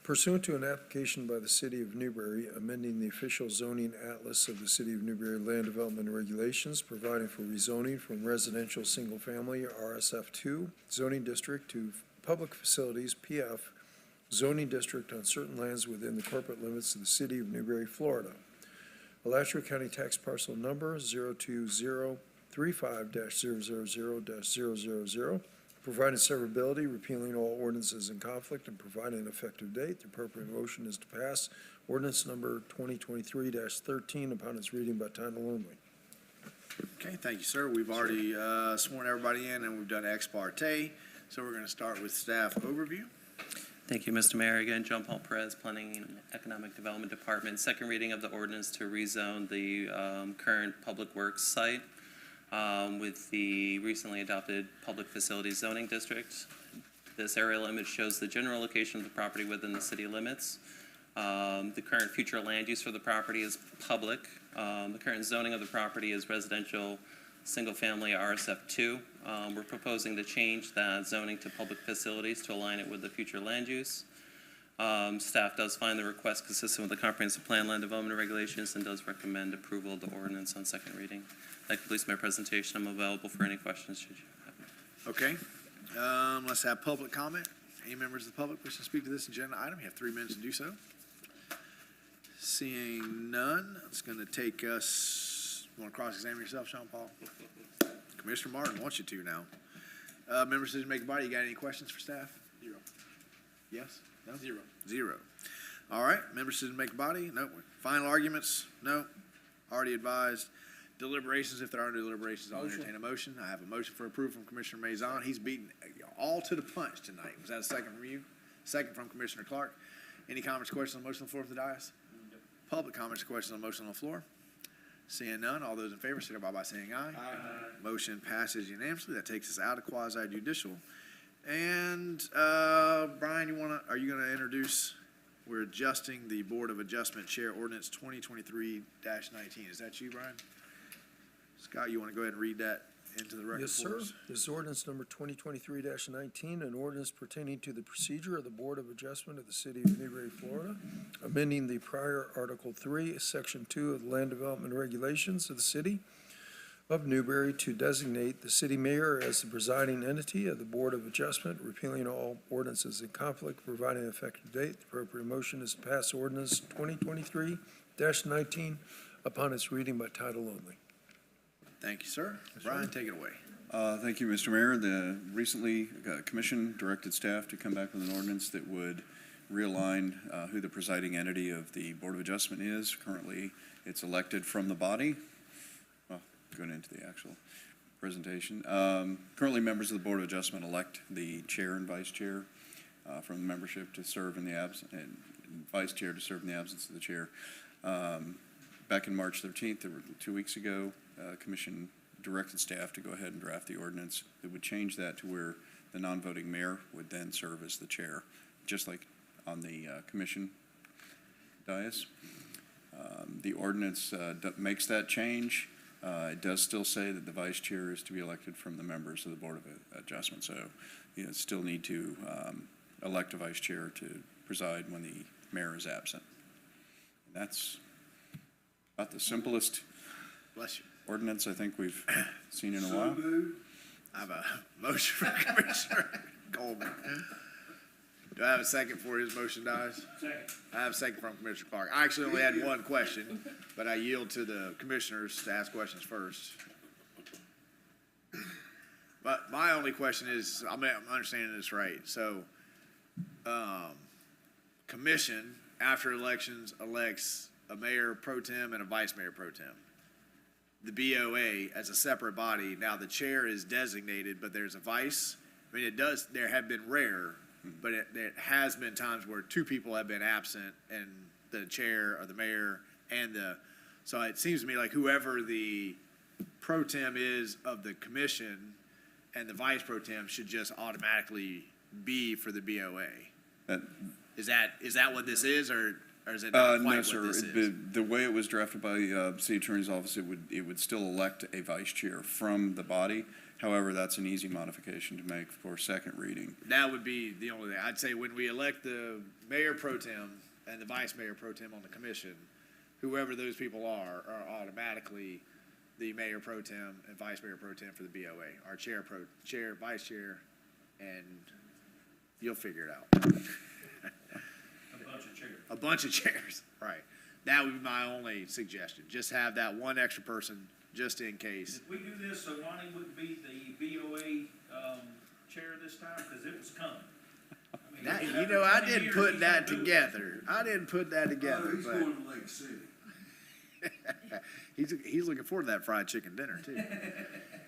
pursuant to an application by the City of Newberry, amending the official zoning atlas of the City of Newberry Land Development Regulations, providing for rezoning from residential single-family RSF2 zoning district to public facilities PF zoning district on certain lands within the corporate limits of the City of Newberry, Florida. Alachua County Tax Parcel Number 02035-000-000, providing severability, repealing all ordinances in conflict, and providing an effective date. The appropriate motion is to pass ordinance number 2023-13 upon its reading by title only. Okay, thank you, sir. We've already sworn everybody in, and we've done ex parte. So we're going to start with staff overview. Thank you, Mr. Mayor. Again, John Paul Perez, Planning and Economic Development Department. Second reading of the ordinance to rezone the current Public Works site with the recently adopted Public Facilities Zoning District. This aerial image shows the general location of the property within the city limits. The current future land use for the property is public. The current zoning of the property is residential single-family RSF2. We're proposing to change that zoning to public facilities to align it with the future land use. Staff does find the request consistent with the comprehensive plan land development regulations and does recommend approval of the ordinance on second reading. That completes my presentation. I'm available for any questions should you have. Okay. Let's have public comment. Any members of the public wish to speak to this agenda item? You have 3 minutes to do so. Seeing none, it's going to take us. You want to cross-examine yourself, Sean Paul? Commissioner Martin wants you to now. Members of the Make Body, you got any questions for staff? Zero. Yes? No? Zero. All right. Members of the Make Body? No. Final arguments? No. Already advised. Deliberations, if there are no deliberations, I'll entertain a motion. I have a motion for approval from Commissioner Mazon. He's beaten all to the punch tonight. Was that a second from you? Second from Commissioner Clark. Any comments, questions on the motion on the floor from the dais? Public comments, questions on the motion on the floor? Seeing none, all those in favor signify by saying aye. Aye. Motion passes unanimously. That takes us out of quasi judicial. And Brian, are you gonna introduce? We're adjusting the Board of Adjustment Chair Ordinance 2023-19. Is that you, Brian? Scott, you want to go ahead and read that into the record Yes, for sir. us? This is ordinance number 2023-19, an ordinance pertaining to the procedure of the Board of Adjustment of the City of Newberry, Florida, amending the prior Article 3, Section 2 of the Land Development Regulations of the City of Newberry to designate the city mayor as the presiding entity of the Board of Adjustment, repealing all ordinances in conflict, providing an effective date. The appropriate motion is to pass ordinance 2023-19 upon its reading by title only. Thank you, sir. Brian, take it away. Thank you, Mr. Mayor. The recently commission directed staff to come back with an ordinance that would realign who the presiding entity of the Board of Adjustment is. Currently, it's elected from the body. Well, going into the actual presentation. Currently, members of the Board of Adjustment elect the chair and vice chair from the membership to serve in the absence, and vice chair to serve in the absence of the chair. Back in March 13th, 2 weeks ago, Commission directed staff to go ahead and draft the ordinance that would change that to where the non-voting mayor would then serve as the chair, just like on the commission dais. The ordinance makes that change. It does still say that the vice chair is to be elected from the members of the Board of Adjustment, so you still need to elect a vice chair to preside when the mayor is absent. And that's about the simplest Bless you. ordinance I think we've seen in a while. I have a motion from Commissioner Coleman. Do I have a second before his motion dies? Second. I have a second from Commissioner Clark. I actually only had one question, but I yield to the commissioners to ask questions first. But my only question is, I'm understanding this right. So, commission, after elections, elects a mayor pro tem and a vice mayor pro tem. The BOA as a separate body, now the chair is designated, but there's a vice. I mean, there have been rare, but it has been times where two people have been absent, and the chair or the mayor so it seems to me like whoever the pro tem is of the commission and the vice pro tem should just automatically be for the BOA. Is that what this is, or is it not quite No, what sir. this is? The way it was drafted by the city attorney's office, it would still elect a vice chair from the body. However, that's an easy modification to make for second reading. That would be the only thing. I'd say when we elect the mayor pro tem and the vice mayor pro tem on the commission, whoever those people are automatically the mayor pro tem and vice mayor pro tem for the BOA. Our chair, vice chair, and you'll figure it out. A bunch of chairs, right. That would be my only suggestion. Just have that one extra person just in case. Did we do this so Lonnie wouldn't be the BOA chair this time? Because it was coming. I mean, I didn't put that together. I didn't put that together. He's but going to Lake City. he's looking forward to that fried chicken dinner, too.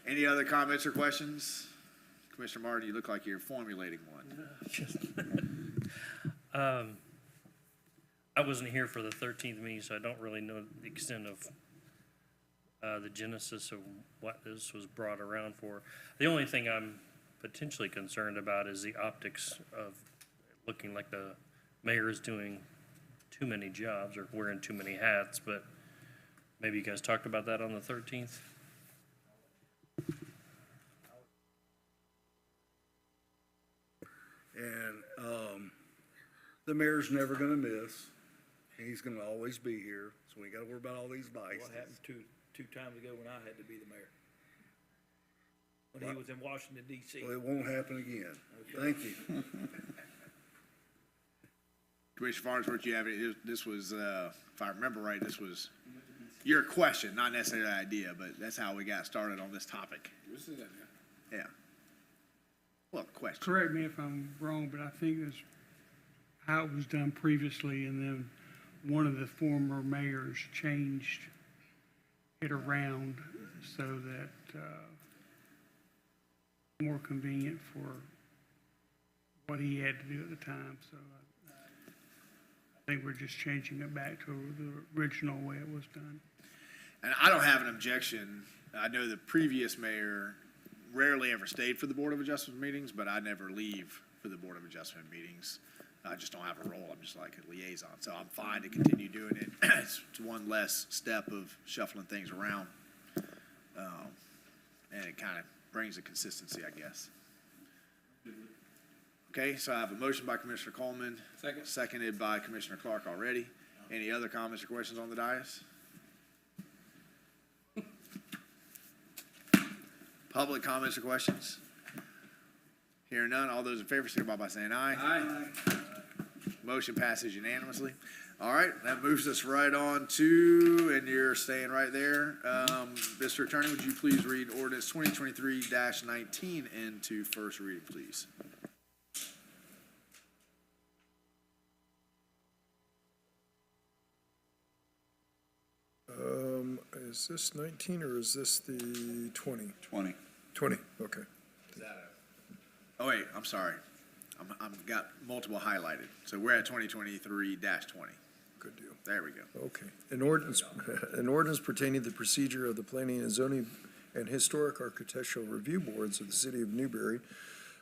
Any other comments or questions? Commissioner Martin, you look like you're formulating one. I wasn't here for the 13th meeting, so I don't really know the extent of the genesis of what this was brought around for. The only thing I'm potentially concerned about is the optics of looking like the mayor is doing too many jobs or wearing too many hats, but maybe you guys talked about that on the 13th? And the mayor's never gonna miss. He's gonna always be here, so we gotta worry about all these vices. What happened two times ago when I had to be the mayor? When he was in Washington DC. Well, it won't happen again. Thank you. Commissioner Farnsworth, you have it. This was, if I remember right, this was your question, not necessarily the idea, but that's how we got started on this topic. Yeah. Well, question. Correct me if I'm wrong, but I think that's how it was done previously, and then one of the former mayors changed it around so that more convenient for what he had to do at the time. So I think we're just changing it back to the original way it was done. And I don't have an objection. I know the previous mayor rarely ever stayed for the Board of Adjustment meetings, but I never leave for the Board of Adjustment meetings. I just don't have a role. I'm just like a liaison. So I'm fine to continue doing it. It's one less step of shuffling things around. And it kind of brings a consistency, I guess. Okay, so I have a motion by Commissioner Coleman. Second. Seconded by Commissioner Clark already. Any other comments or questions on the dais? Public comments or questions? Hearing none, all those in favor signify by saying aye. Aye. Motion passes unanimously. All right, that moves us right on to, and you're staying right there. Mr. Attorney, would you please read ordinance 2023-19 into first reading, please? Is this 19 or is this the 20? 20. 20, okay. Oh, wait, I'm sorry. I'm got multiple highlighted. So we're at 2023-20. Good deal. There we go. Okay. An ordinance pertaining to the procedure of the Planning and Zoning and Historic Architectural Review Boards of the City of Newberry,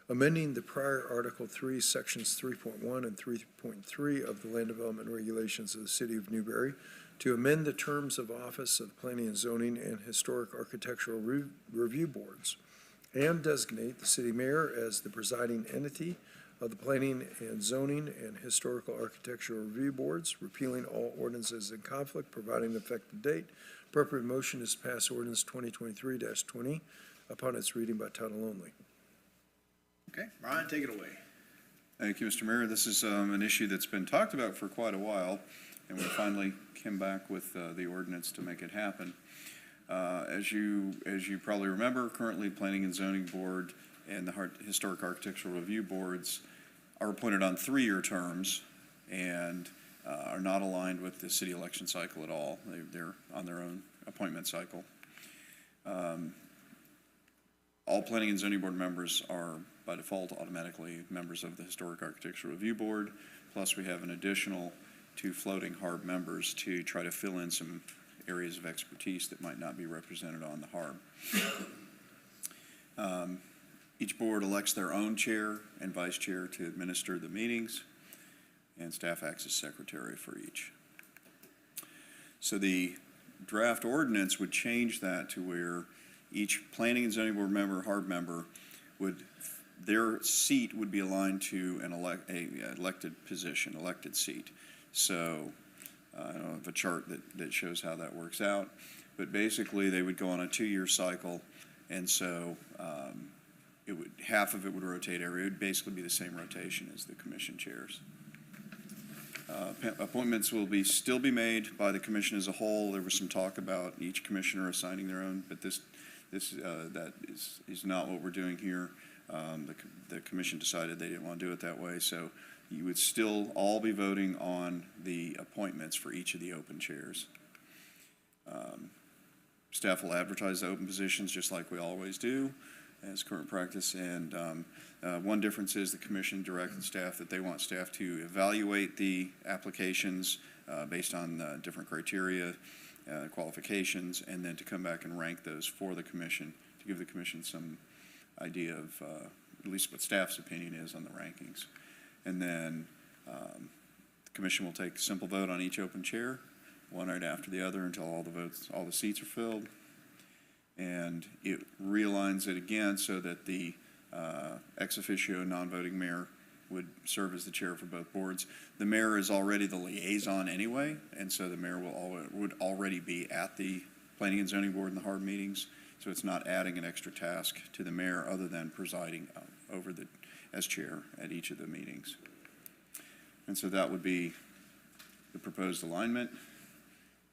amending the prior Article 3, Sections 3.1 and 3.3 of the Land Development Regulations of the City of Newberry to amend the terms of office of Planning and Zoning and Historic Architectural Review Boards, and designate the city mayor as the presiding entity of the Planning and Zoning and Historical Architectural Review Boards, repealing all ordinances in conflict, providing an effective date. Appropriate motion is to pass ordinance 2023-20 upon its reading by title only. Okay, Brian, take it away. Thank you, Mr. Mayor. This is an issue that's been talked about for quite a while, and we finally came back with the ordinance to make it happen. As you probably remember, currently Planning and Zoning Board and the Historic Architectural Review Boards are appointed on 3-year terms and are not aligned with the city election cycle at all. They're on their own appointment cycle. All Planning and Zoning Board members are by default automatically members of the Historic Architectural Review Board, plus we have an additional 2 floating HARB members to try to fill in some areas of expertise that might not be represented on the HARB. Each board elects their own chair and vice chair to administer the meetings, and staff acts as secretary for each. So the draft ordinance would change that to where each Planning and Zoning Board member, HARB member, their seat would be aligned to an elected position, elected seat. So I don't have a chart that shows how that works out, but basically they would go on a 2-year cycle, and so half of it would rotate it would basically be the same rotation as the commission chairs. Appointments will still be made by the commission as a whole. There was some talk about each commissioner assigning their own, but that is not what we're doing here. The commission decided they didn't want to do it that way, so you would still all be voting on the appointments for each of the open chairs. Staff will advertise the open positions just like we always do as current practice, and one difference is the commission directed staff that they want staff to evaluate the applications based on different criteria, qualifications, and then to come back and rank those for the commission to give the commission some idea of at least what staff's opinion is on the rankings. And then the commission will take a simple vote on each open chair, one right after the other until all the seats are filled. And it realigns it again so that the ex officio non-voting mayor would serve as the chair for both boards. The mayor is already the liaison anyway, and so the mayor would already be at the Planning and Zoning Board and the HARB meetings, so it's not adding an extra task to the mayor other than presiding as chair at each of the meetings. And so that would be the proposed alignment.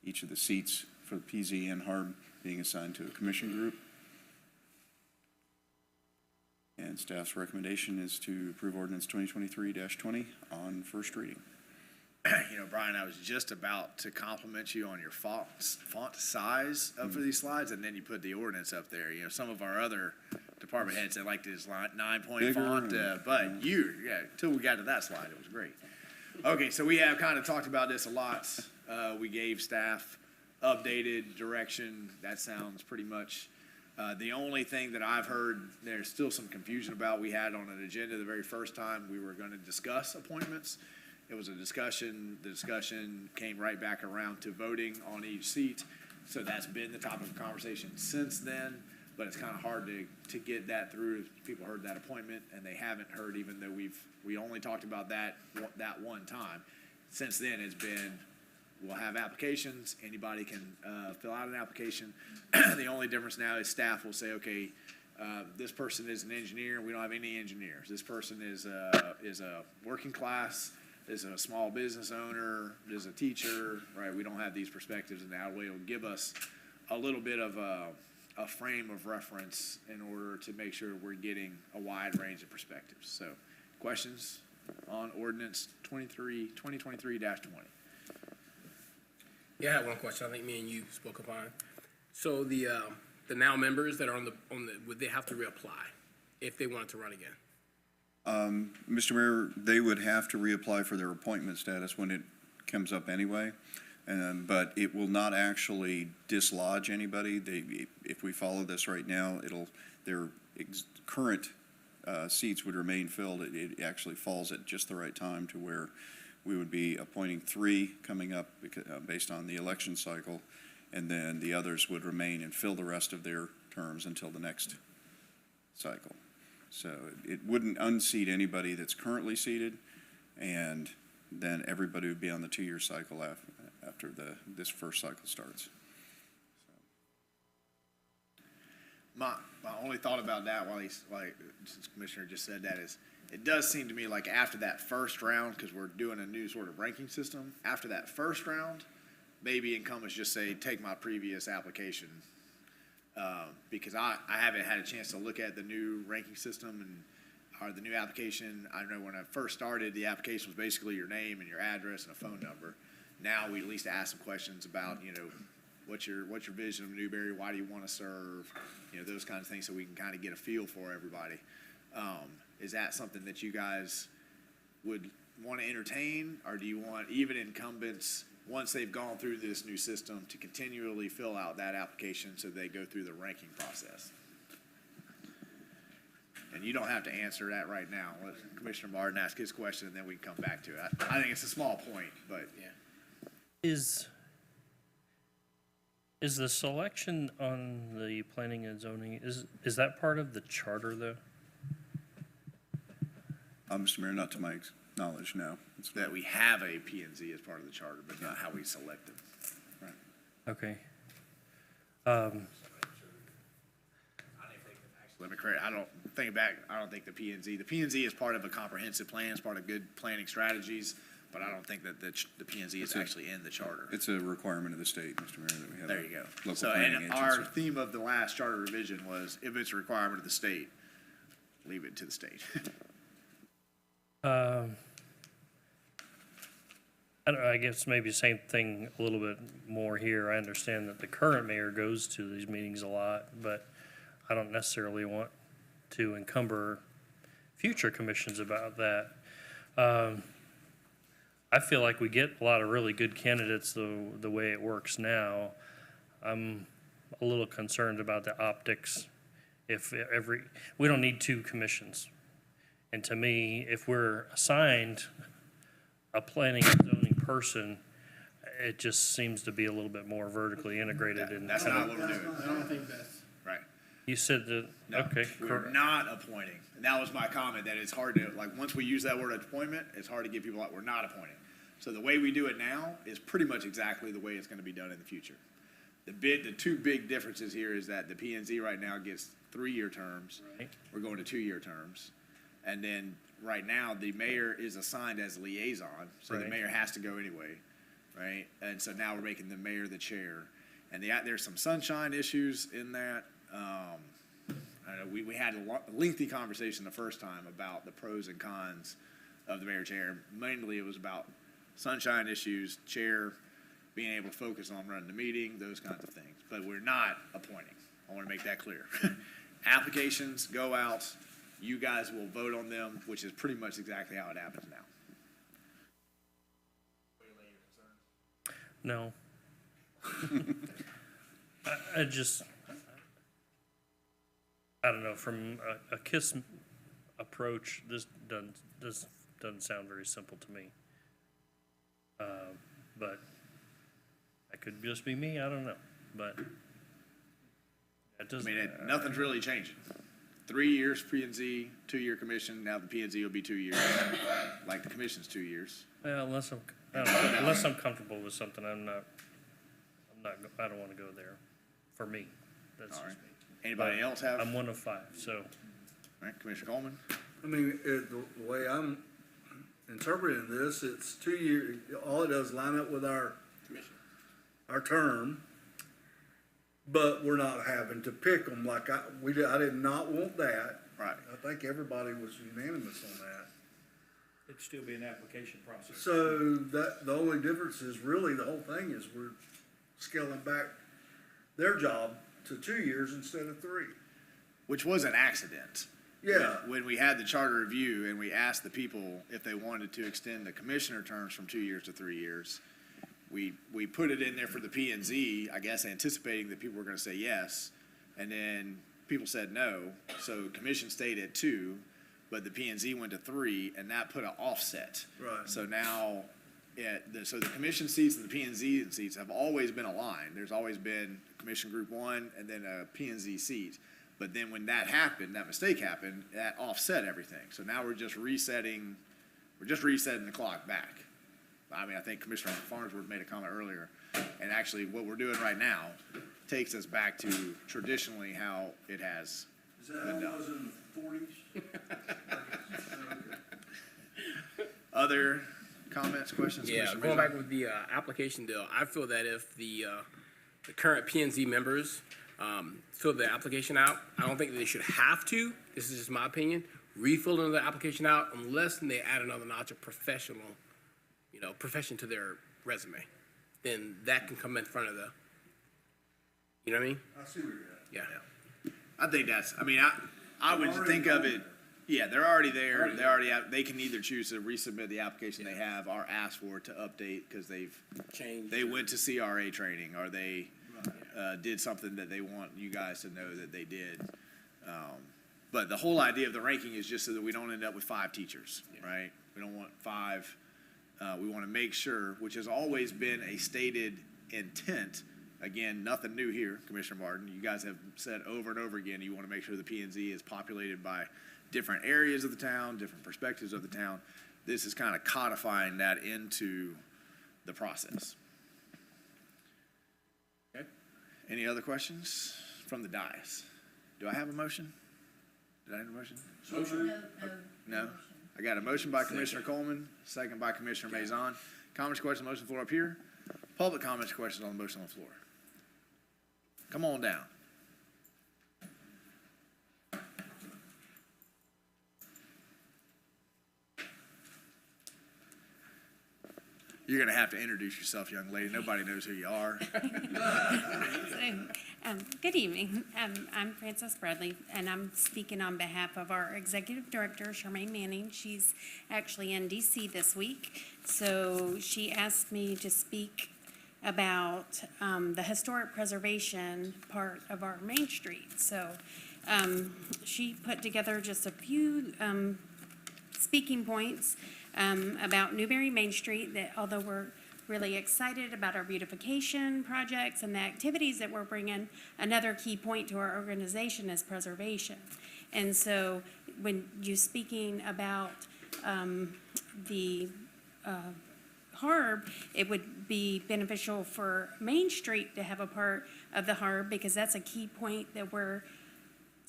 Each of the seats for the PZ and HARB being assigned to a commission group. And staff's recommendation is to approve ordinance 2023-20 on first reading. You know, Brian, I was just about to compliment you on your font size for these slides, and then you put the ordinance up there. You know, some of our other department heads, they like this 9-point font, but until we got to that slide, it was great. Okay, so we have kind of talked about this a lot. We gave staff updated direction. That sounds pretty much the only thing that I've heard there's still some confusion about. We had on an agenda the very first time we were going to discuss appointments. It was a discussion. The discussion came right back around to voting on each seat. So that's been the topic of conversation since then, but it's kind of hard to get that through. People heard that appointment and they haven't heard, even though we only talked about that one time. Since then, it's been, we'll have applications. Anybody can fill out an application. The only difference now is staff will say, okay, this person is an engineer. We don't have any engineers. This person is a working class, is a small business owner, is a teacher, right? We don't have these perspectives, and that way it'll give us a little bit of a frame of reference in order to make sure we're getting a wide range of perspectives. So, questions on ordinance 2023-20? Yeah, I had one question. I think me and you spoke upon. So the now members that are on the, would they have to reapply if they wanted to run again? Mr. Mayor, they would have to reapply for their appointment status when it comes up anyway. But it will not actually dislodge anybody. If we follow this right now, their current seats would remain filled. It actually falls at just the right time to where we would be appointing 3 coming up based on the election cycle, and then the others would remain and fill the rest of their terms until the next cycle. So it wouldn't unseat anybody that's currently seated, and then everybody would be on the 2-year cycle after this first cycle starts. My only thought about that since the Commissioner just said that is, it does seem to me like after that first round, because we're doing a new sort of ranking system, after that first round, maybe incumbents just say, take my previous application. Because I haven't had a chance to look at the new ranking system or the new application. I know when I first started, the application was basically your name and your address and a phone number. Now we at least ask some questions about, what's your vision of Newberry? Why do you want to serve? Those kinds of things, so we can kind of get a feel for everybody. Is that something that you guys would want to entertain, or do you want even incumbents, once they've gone through this new system, to continually fill out that application so they go through the ranking process? And you don't have to answer that right now. Let Commissioner Martin ask his question, and then we can come back to it. I think it's a small point, but yeah. Is the selection on the planning and zoning, is that part of the charter, though? Mr. Mayor, not to my knowledge, no. It's that we have a P&Z as part of the charter, but not how we select them. Right. Okay. Let me correct. I don't think the P&Z is part of a comprehensive plan, it's part of good planning strategies, but I don't think that the P&Z is actually in the charter. It's a requirement of the state, Mr. Mayor, that we have. There you go. Local So, planning and agency. our theme of the last charter revision was, if it's a requirement of the state, leave it to the state. I guess maybe same thing a little bit more here. I understand that the current mayor goes to these meetings a lot, but I don't necessarily want to encumber future commissions about that. I feel like we get a lot of really good candidates the way it works now. I'm a little concerned about the optics. We don't need 2 commissions. And to me, if we're assigned a planning and zoning person, it just seems to be a little bit more vertically integrated. That's not what we're doing. I don't think that's. Right. You said that, No, okay. we're not appointing. And that was my comment, that it's hard to, once we use that word appointment, it's hard to get people we're not appointing. So the way we do it now is pretty much exactly the way it's going to be done in the future. The 2 big differences here is that the P&Z right now gets 3-year terms. Right. We're going to 2-year terms. And then right now, the mayor is assigned as liaison, so the Right. mayor has to go anyway, right? And so now we're making the mayor the chair. And there's some sunshine issues in that. I know we had a lengthy conversation the first time about the pros and cons of the mayor chair. Mainly it was about sunshine issues, chair being able to focus on running the meeting, those kinds of things. But we're not appointing. I want to make that clear. Applications go out. You guys will vote on them, which is pretty much exactly how it happens now. No. I don't know, from a KISS approach, this doesn't sound very simple to me. But that could just be me, I don't know, but it doesn't. Nothing's really changing. 3 years P&Z, 2-year commission. Now the P&Z will be 2 years, like the commission's 2 years. Well, unless I'm comfortable with something, I don't want to go there. For me, that's All right. just me. Anybody else have? I'm 1 of 5, so. All right, Commissioner Coleman? I mean, the way I'm interpreting this, it's 2 years, all it does is line up with our term, but we're not having to pick them like I did not want that. Right. I think everybody was unanimous on that. It'd still be an application process. So the only difference is really the whole thing is we're scaling back their job to 2 years instead of 3. Which was an accident. Yeah. When we had the charter review and we asked the people if they wanted to extend the commissioner terms from 2 years to 3 years, we put it in there for the P and Z, I guess anticipating that people were gonna say yes, and then people said no, so commission stayed at 2, but the P and Z went to 3, and that put an offset. Right. So now, so the commission seats and the P and Z seats have always been aligned. There's always been Commission Group 1 and then a P and Z seat. But then when that happened, that mistake happened, that offset everything. So now we're just resetting the clock back. I mean, I think Commissioner Farnsworth made a comment earlier, and actually what we're doing right now takes us back to traditionally how it has been done. in the 40s? Other comments, questions? Yeah, Commissioner going Mason? back with the application deal, I feel that if the current P and Z members fill the application out, I don't think they should have to, this is just my opinion, refill another application out unless they add another notch of profession to their resume. Then that can come in front of the, you know what I mean? I see where you're at. Yeah. I think that's, I mean, I would think of it, yeah, they're already there, they're already out, they can either choose to resubmit the application they have or ask for it to update because they went to CRA training or they did something that they want you guys to know that they did. But the whole idea of the ranking is just so that we don't end up with 5 teachers, right? We don't want 5. We want to make sure, which has always been a stated intent. Again, nothing new here, Commissioner Martin. You guys have said over and over again, you want to make sure the P and Z is populated by different areas of the town, different perspectives of the town. This is kind of codifying that into the process. Okay. Any other questions from the dais? Do I have a motion? Did I have a motion? No? I got a motion by Commissioner Coleman, second by Commissioner Maison. Comments, questions, motion floor up here. Public comments, questions on the motion on the floor. Come on down. You're going to have to introduce yourself, young lady. Nobody knows who you are. Good evening. I'm Frances Bradley, and I'm speaking on behalf of our Executive Director, Charmaine Manning. She's actually in D.C. this week, so she asked me to speak about the historic preservation part of our Main Street. So she put together just a few speaking points about Newberry Main Street, that although we're really excited about our beautification projects and the activities that we're bringing, another key point to our organization is preservation. And so when you're speaking about the HARB, it would be beneficial for Main Street to have a part of the HARB because that's a key point that we're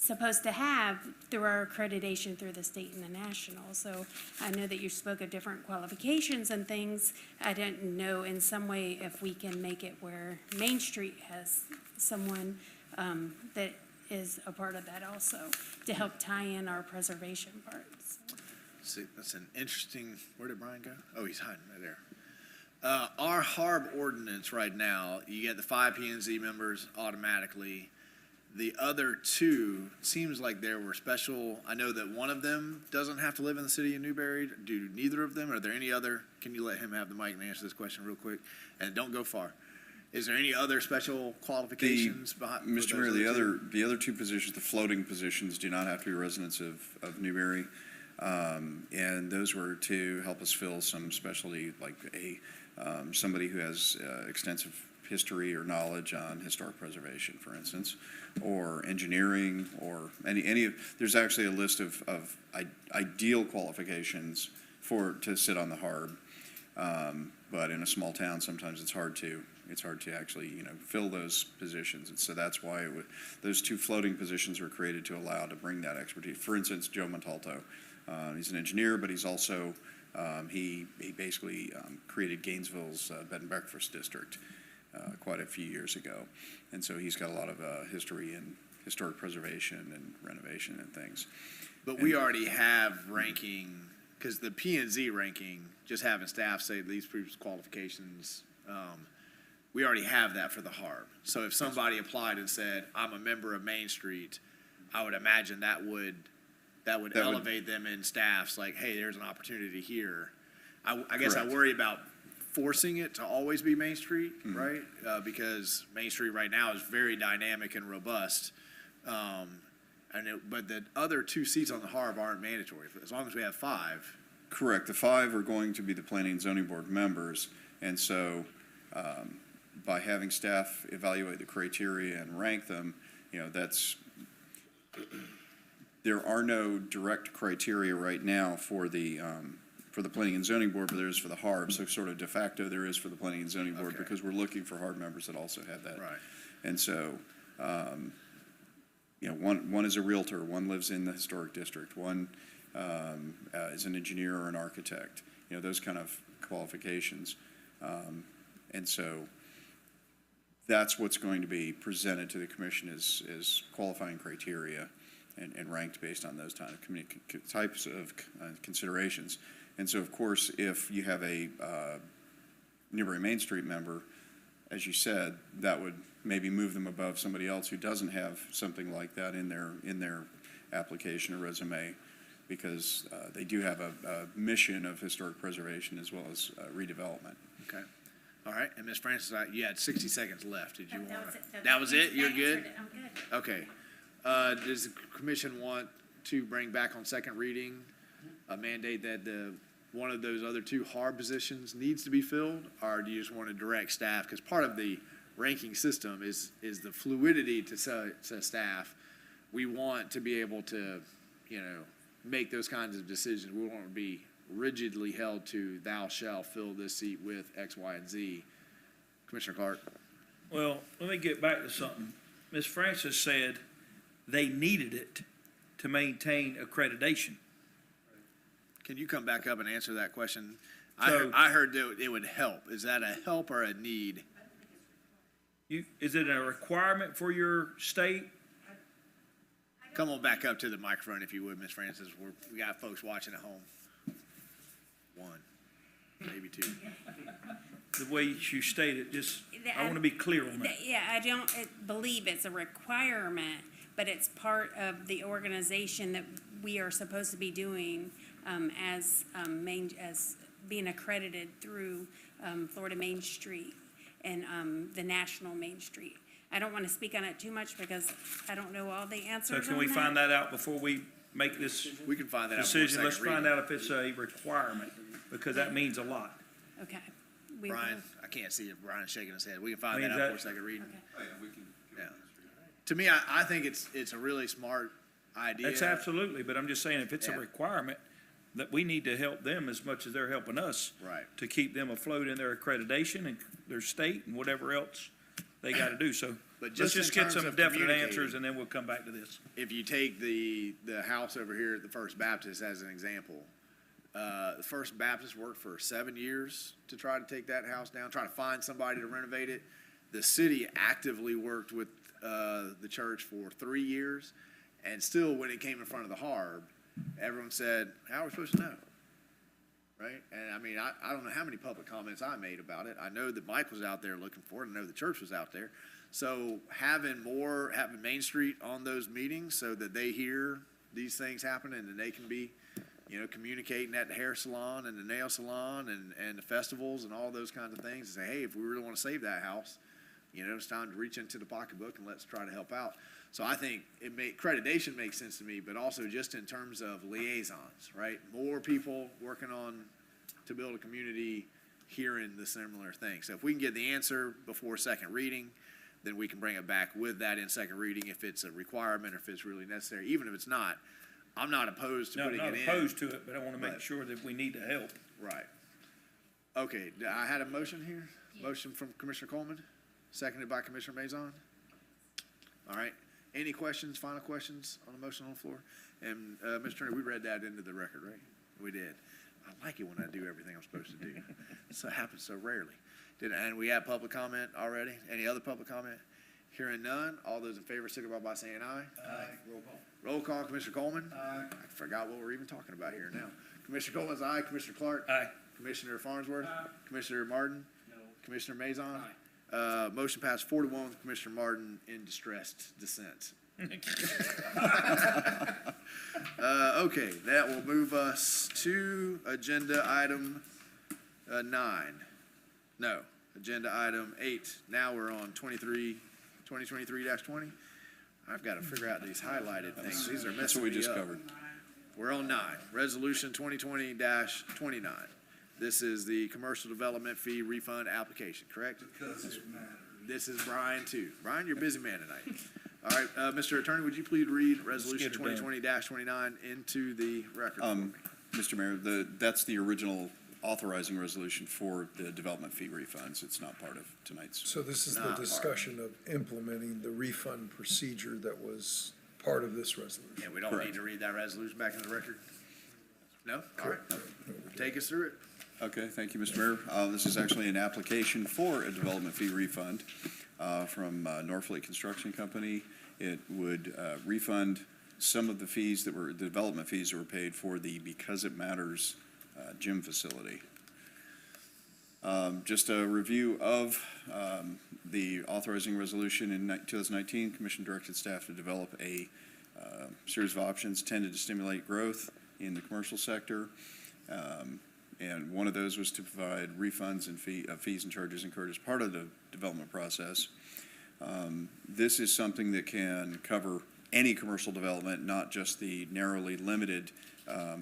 supposed to have through our accreditation through the state and the national. So I know that you spoke of different qualifications and things. I didn't know in some way if we can make it where Main Street has someone that is a part of that also to help tie in our preservation parts. See, that's an interesting, where did Brian go? Oh, he's hiding right there. Our HARB ordinance right now, you get the 5 P&Z members automatically. The other 2, seems like there were special, I know that one of them doesn't have to live in the city of Newberry. Do neither of them? Are there any other, can you let him have the mic and answer this question real quick? And don't go far. Is there any other special qualifications behind? Mr. Mayor, the other 2 positions, the floating positions, do not have to be residents of Newberry. And those were to help us fill some specialty, like somebody who has extensive history or knowledge on historic preservation, for instance, or engineering, or any of, there's actually a list of ideal qualifications to sit on the HARB. But in a small town, sometimes it's hard to actually, fill those positions. And so that's why those 2 floating positions were created to allow to bring that expertise. For instance, Joe Montalto, he's an engineer, but he's also, he basically created Gainesville's bed and breakfast district quite a few years ago. And so he's got a lot of history in historic preservation and renovation and things. But we already have ranking, because the P&Z ranking, just having staff say these previous qualifications, we already have that for the HARB. So if somebody applied and said, I'm a member of Main Street, I would imagine that would elevate them in staffs, like, hey, there's an opportunity here. I guess I Correct. worry about forcing it to always be Main Street, right? Because Main Street right now is very dynamic and robust. But the other 2 seats on the HARB aren't mandatory, as long as we have 5. Correct. The 5 are going to be the Planning and Zoning Board members, and so by having staff evaluate the criteria and rank them, there are no direct criteria right now for the Planning and Zoning Board, but there is for the HARB. So sort of de facto there is for the Planning and Zoning Board, because we're looking for HARB members that also have that. Right. And so, one is a realtor, one lives in the historic district, one is an engineer or an architect, those kind of qualifications. And so that's what's going to be presented to the commission is qualifying criteria and ranked based on those types of considerations. And so, of course, if you have a Newberry Main Street member, as you said, that would maybe move them above somebody else who doesn't have something like that in their application or resume, because they do have a mission of historic preservation as well as redevelopment. Okay. All right. And Ms. Francis, you had 60 seconds left. Did you want That was to? it. That was it? You're good? I'm good. Okay. Does the commission want to bring back on second reading a mandate that one of those other 2 HARB positions needs to be filled? Or do you just want to direct staff? Because part of the ranking system is the fluidity to staff. We want to be able to, make those kinds of decisions. We want to be rigidly held to thou shalt fill this seat with X, Y, and Z. Commissioner Clark? Well, let me get back to something. Ms. Francis said they needed it to maintain accreditation. Can you come back up and answer that question? So- I heard that it would help. Is that a help or a need? Is it a requirement for your state? Come on back up to the microphone if you would, Ms. Francis. We got folks watching at home. 1, maybe 2. The way you stated, I want to be clear on that. Yeah, I don't believe it's a requirement, but it's part of the organization that we are supposed to be doing as being accredited through Florida Main Street and the National Main Street. I don't want to speak on it too much because I don't know all the answers. So can we find that out before we make this We can find that out. decision? Let's find out if it's a requirement, because that means a lot. Okay. Brian, I can't see if Brian's shaking his head. We can find Means that out that- before second reading. Okay. Yeah. To me, I think it's a really smart idea. That's absolutely, but I'm just saying, if it's a Yeah. requirement, that we need to help them as much as they're helping us. Right. To keep them afloat in their accreditation and their state and whatever else they got to do. So But let's just in just get terms some of definite communicating- answers and then we'll come back to this. If you take the house over here at the First Baptist as an example, the First Baptist worked for 7 years to try to take that house down, try to find somebody to renovate it. The city actively worked with the church for 3 years, and still, when it came in front of the HARB, everyone said, how are we supposed to know? Right? And I mean, I don't know how many public comments I made about it. I know that Mike was out there looking for it. I know the church was out there. So having Main Street on those meetings so that they hear these things happen and then they can be, communicating at the hair salon and the nail salon and the festivals and all those kinds of things, and say, hey, if we really want to save that house, it's time to reach into the pocketbook and let's try to help out. So I think accreditation makes sense to me, but also just in terms of liaisons, right? More people working to build a community hearing the similar thing. So if we can get the answer before second reading, then we can bring it back with that in second reading if it's a requirement or if it's really necessary. Even if it's not, I'm not opposed to No, I'm putting not it in. opposed to it, but I want to make But- sure that we need to help. Right. Okay, I had a motion here. Motion from Commissioner Coleman, seconded by Commissioner Mazon. All right. Any questions, final questions on the motion on the floor? And, Mr. Attorney, we read that into the record, right? We did. I like it when I do everything I'm supposed to do. It happens so rarely. And we had public comment already? Any other public comment? Hearing none, all those in favor signify by saying aye. Aye. Roll call. Roll call, Commissioner Coleman. Aye. I forgot what we're even talking about here now. Commissioner Coleman's aye. Commissioner Clark. Aye. Commissioner Farnsworth. Commissioner Martin. No. Commissioner Mazon. Aye. Motion passed 4-1 with Commissioner Martin in distressed dissent. Okay, that will move us to agenda item 9. No, agenda item 8. Now we're on 2023-20. I've got to figure out these highlighted things. These are That's messing what we me just up. covered. We're on 9, Resolution 2020-29. This is the commercial development fee refund application, correct? Because it matters. This is Brian, too. Brian, you're a busy man tonight. All right, Mr. Attorney, would you please read Resolution 2020-29 into the record for me? Mr. Mayor, that's the original authorizing resolution for the development fee refunds. It's not part of tonight's. So this is the Not discussion of implementing the refund procedure that was part of this resolution. And we don't Correct. need to read that resolution back in the record? No? All right. Take us through it. Okay, thank you, Mr. Mayor. This is actually an application for a development fee refund from Norfleet Construction Company. It would refund some of the fees the development fees that were paid for the Because It Matters gym facility. Just a review of the authorizing resolution in 2019, Commission directed staff to develop a series of options intended to stimulate growth in the commercial sector. And one of those was to provide refunds and fees and charges incurred as part of the development process. This is something that can cover any commercial development, not just the narrowly limited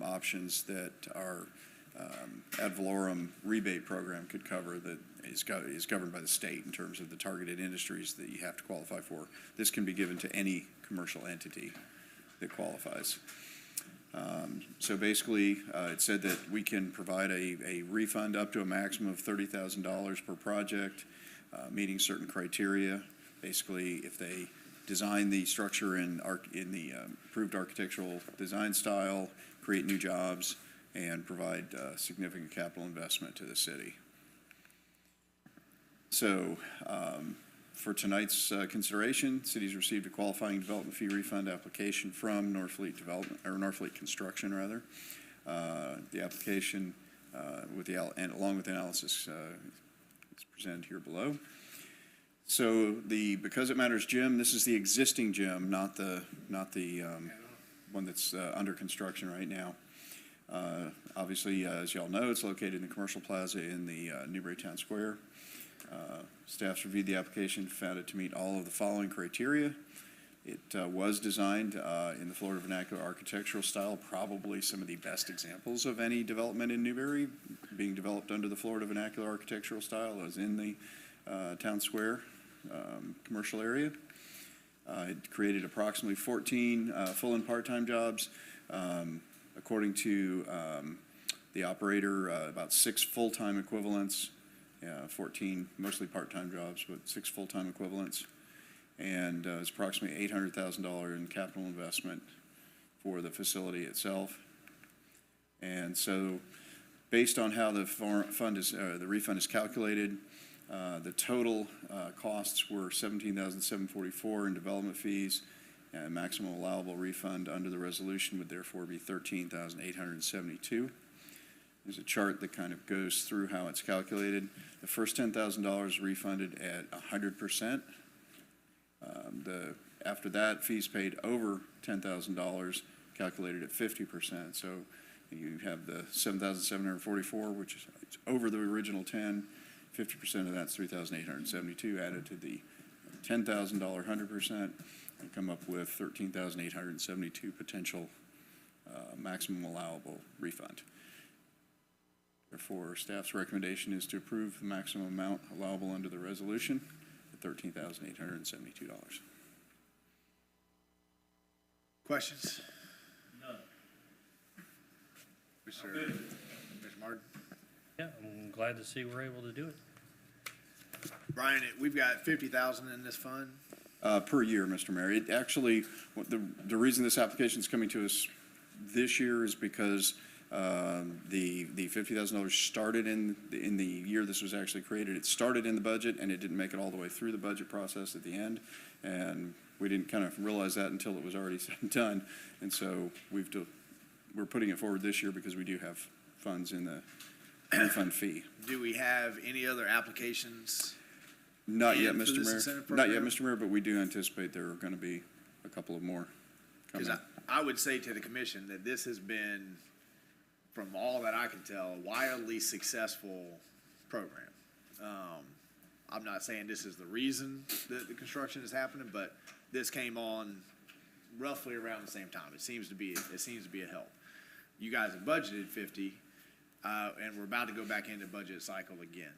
options that our ad valorem rebate program could cover, that is governed by the state in terms of the targeted industries that you have to qualify for. This can be given to any commercial entity that qualifies. So basically, it said that we can provide a refund up to a maximum of $30,000 per project, meeting certain criteria. Basically, if they design the structure in the approved architectural design style, create new jobs, and provide significant capital investment to the city. So for tonight's consideration, city's received a qualifying development fee refund application from Norfleet Norfleet Construction, rather. The application along with the analysis is presented here below. So the Because It Matters gym, this is the existing gym, not the one that's under construction right now. Obviously, as y'all know, it's located in the commercial plaza in the Newberry Town Square. Staff's reviewed the application, found it to meet all of the following criteria. It was designed in the Florida vernacular architectural style, probably some of the best examples of any development in Newberry being developed under the Florida vernacular architectural style as in the town square commercial area. It created approximately 14 full and part-time jobs. According to the operator, about 6 full-time equivalents, 14 mostly part-time jobs, but 6 full-time equivalents. And it's approximately $800,000 in capital investment for the facility itself. And so based on how the refund is calculated, the total costs were $17,744 in development fees, and maximum allowable refund under the resolution would therefore be $13,872. There's a chart that kind of goes through how it's calculated. The first $10,000 refunded at 100%. After that, fees paid over $10,000 calculated at 50%. So you have the $7,744, which is over the original 10. 50% of that's $3,872 added to the $10,000 100%, and come up with $13,872 potential maximum allowable refund. Therefore, staff's recommendation is to approve the maximum amount allowable under the resolution at $13,872. Questions? None. Mr. Martin? Yeah, I'm glad to see we're able to do it. Brian, we've got $50,000 in this fund. Per year, Mr. Mayor. It actually, the reason this application is coming to us this year is because the $50,000 started in the year this was actually created. It started in the budget, and it didn't make it all the way through the budget process at the end. And we didn't kind of realize that until it was already said and done. And so we're putting it forward this year because we do have funds in the refund fee. Do we have any other applications Not yet, and for Mr. this Mayor. incentive Not yet, program? Mr. Mayor, but we do anticipate there are going to be a couple of more Because coming. I would say to the commission that this has been, from all that I can tell, a wildly successful program. I'm not saying this is the reason that the construction is happening, but this came on roughly around the same time. It seems to be a help. You guys have budgeted 50, and we're about to go back into budget cycle again.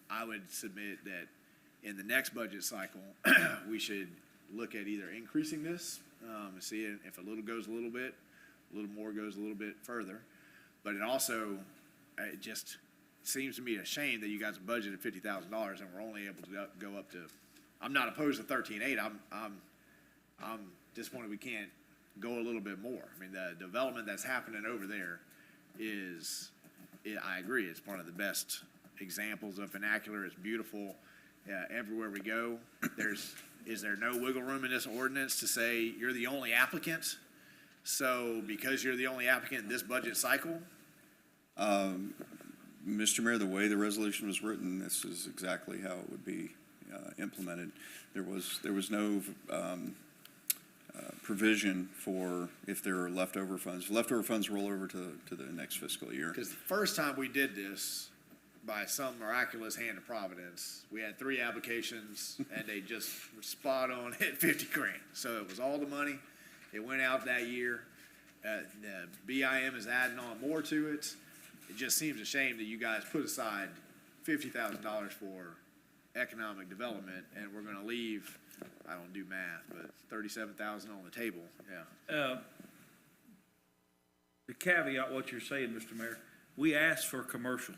I would submit that in the next budget cycle, we should look at either increasing this, and see if a little goes a little bit, a little more goes a little bit further. But it also, it just seems to me a shame that you guys have budgeted $50,000 and we're only able to go up to, I'm not opposed to 13.8. I'm disappointed we can't go a little bit more. I mean, the development that's happening over there is, I agree, it's one of the best examples of vernacular. It's beautiful everywhere we go. Is there no wiggle room in this ordinance to say you're the only applicant? So because you're the only applicant in this budget cycle? Mr. Mayor, the way the resolution was written, this is exactly how it would be implemented. There was no provision for if there are leftover funds. Leftover funds roll over to the next fiscal year. Because the first time we did this, by some miraculous hand of Providence, we had 3 applications and they just were spot on, hit 50 grand. So it was all the money. It went out that year. The BIM is adding on more to it. It just seems a shame that you guys put aside $50,000 for economic development and we're gonna leave, I don't do math, but 37,000 on the table, yeah. The caveat what you're saying, Mr. Mayor, we asked for commercial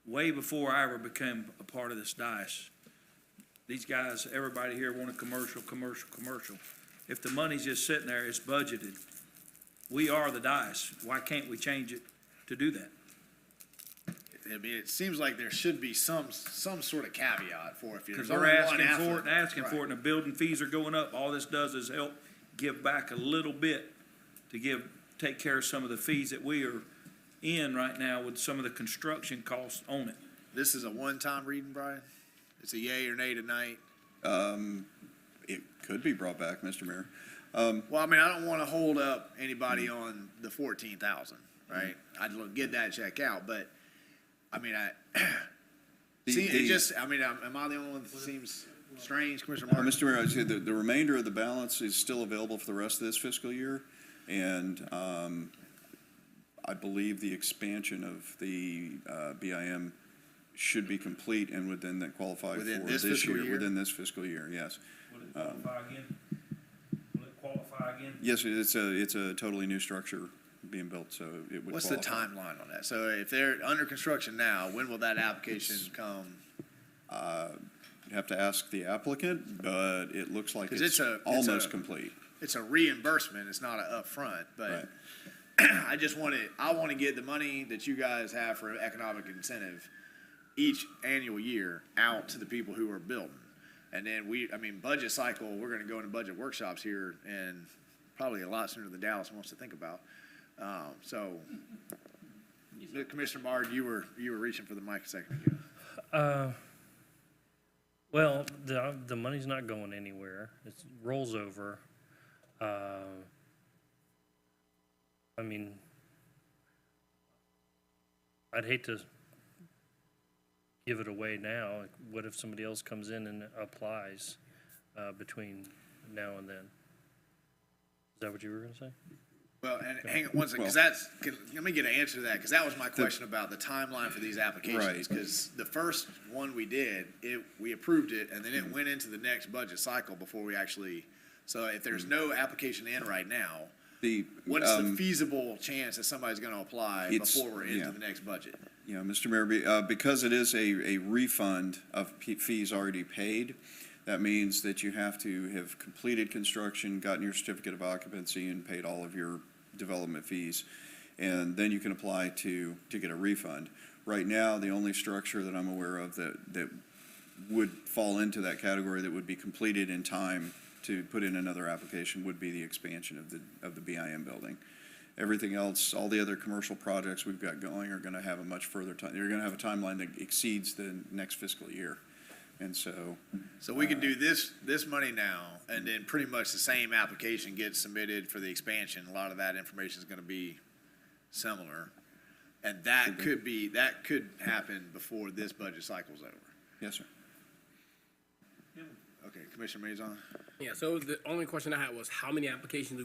way before I ever became a part of this dais. These guys, everybody here wanted commercial. If the money's just sitting there, it's budgeted. We are the dais. Why can't we change it to do that? I mean, it seems like there should be some sort of caveat for if Because there's we're only one asking for it applicant. and asking for it, and the building fees are going up. All this does is help give back a little bit to take care of some of the fees that we are in right now with some of the construction costs on it. This is a one-time reading, Brian? It's a yay or nay tonight? It could be brought back, Mr. Mayor. Well, I mean, I don't want to hold up anybody on the 14,000, right? I'd get that check out, but, I mean, am I the only one that seems strange, Commissioner Martin? Mr. Mayor, I'd say the remainder of the balance is still available for the rest of this fiscal year. And I believe the expansion of the BIM should be complete and would then qualify for this year. Within this fiscal year, yes. Will it qualify again? Yes, it's a totally new structure being built, so it would What's qualify. the timeline on that? So if they're under construction now, when will that application come? You have to ask the applicant, but it looks like 'Cause it's almost complete. It's a reimbursement, it's not an upfront, but I want to get the money that you guys have for economic incentive each annual year out to the people who are building. And then budget cycle, we're gonna go into budget workshops here and probably a lot sooner than Dallas wants to think about. So, Commissioner Mard, you were reaching for the mic a second ago. Well, the money's not going anywhere. It rolls over. I mean, I'd hate to give it away now. Like, what if somebody else comes in and applies between now and then? Is that what you were going to say? Well, and hang on one second, because let me get an answer to that, because that was my question about the timeline for these applications. Because the first one we did, we approved it, and then it went into the next budget cycle before we actually, so if there's no application in right now, what's the feasible chance that somebody's going to apply before we're into the next budget? Yeah, Mr. Mayor, because it is a refund of fees already paid, that means that you have to have completed construction, gotten your certificate of occupancy, and paid all of your development fees. And then you can apply to get a refund. Right now, the only structure that I'm aware of that would fall into that category that would be completed in time to put in another application would be the expansion of the BIM building. Everything else, all the other commercial projects we've got going are going to have a much further time. You're going to have a timeline that exceeds the next fiscal year. And so, So we can do this money now, and then pretty much the same application gets submitted for the expansion. A lot of that information is gonna be similar. And that could happen before this budget cycle's over. yes, sir. Okay, Commissioner Maison? Yeah, so the only question I had was how many applications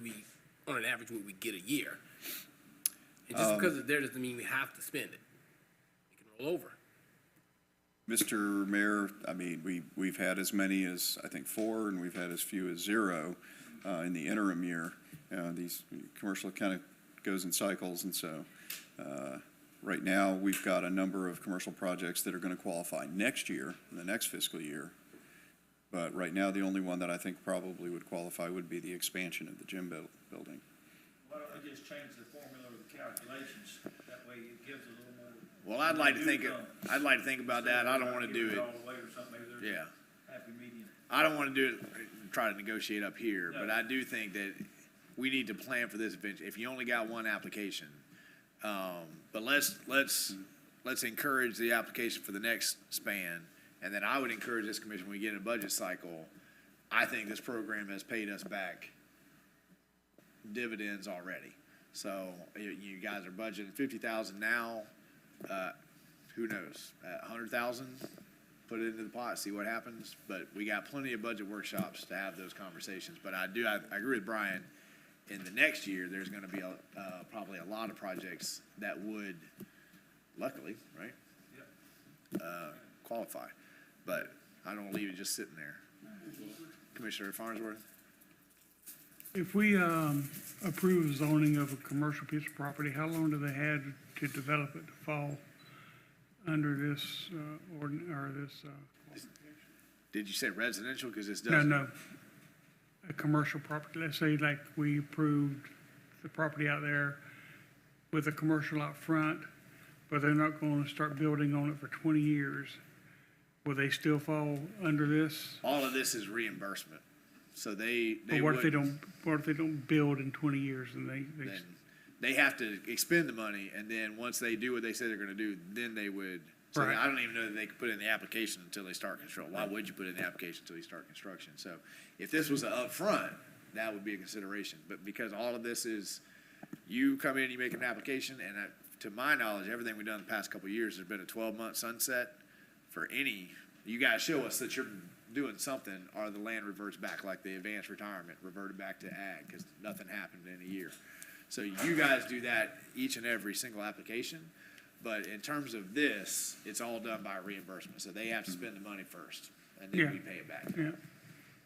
on an average, would we get a year? And just because it's there doesn't mean we have to spend it. It can roll over. Mr. Mayor, I mean, we've had as many as, I think, 4, and we've had as few as 0 in the interim year. These commercial kind of goes in cycles, and so right now, we've got a number of commercial projects that are going to qualify next year, in the next fiscal year. But right now, the only one that I think probably would qualify would be the expansion of the gym building. Why don't we just change the formula of the calculations? That way it gives a little more. Well, I'd like to think about that. I don't want to do it. All the way or something, maybe there's Yeah. a happy medium. I don't want to do it, try to negotiate up here, but I do think that we need to plan for this event. If you only got one application, but let's encourage the application for the next span. And then I would encourage this commission, when we get in a budget cycle, I think this program has paid us back dividends already. So you guys are budgeting 50,000 now, who knows, 100,000, put it into the pot, see what happens. But we got plenty of budget workshops to have those conversations. But I agree with Brian. In the next year, there's going to be probably a lot of projects that would, luckily, right, qualify. But I don't leave it just sitting there. Commissioner Farnsworth? If we approve zoning of a commercial piece of property, how long do they have to develop it to fall under this Did you say residential? Because this No, doesn't. no. A commercial property, let's say like we approved the property out there with a commercial out front, but they're not going to start building on it for 20 years. Will they still fall under this? All of this is reimbursement. So they Or what if they wouldn't- don't build in 20 years and then they have to expend the money, and then once they do what they say they're gonna do, then they would. So Right. I don't even know that they could put it in the application until they start construction. Why would you put it in the application until you start construction? So if this was upfront, that would be a consideration. But because all of this is, you come in, you make an application, and to my knowledge, everything we've done the past couple of years, there's been a 12-month sunset for any, you guys show us that you're doing something, or the land reverts back, like the advanced retirement reverted back to ag, because nothing happened in a year. So you guys do that each and every single application, but in terms of this, it's all done by reimbursement, so they have to spend the money first, and then Yeah. we pay it back. Yeah.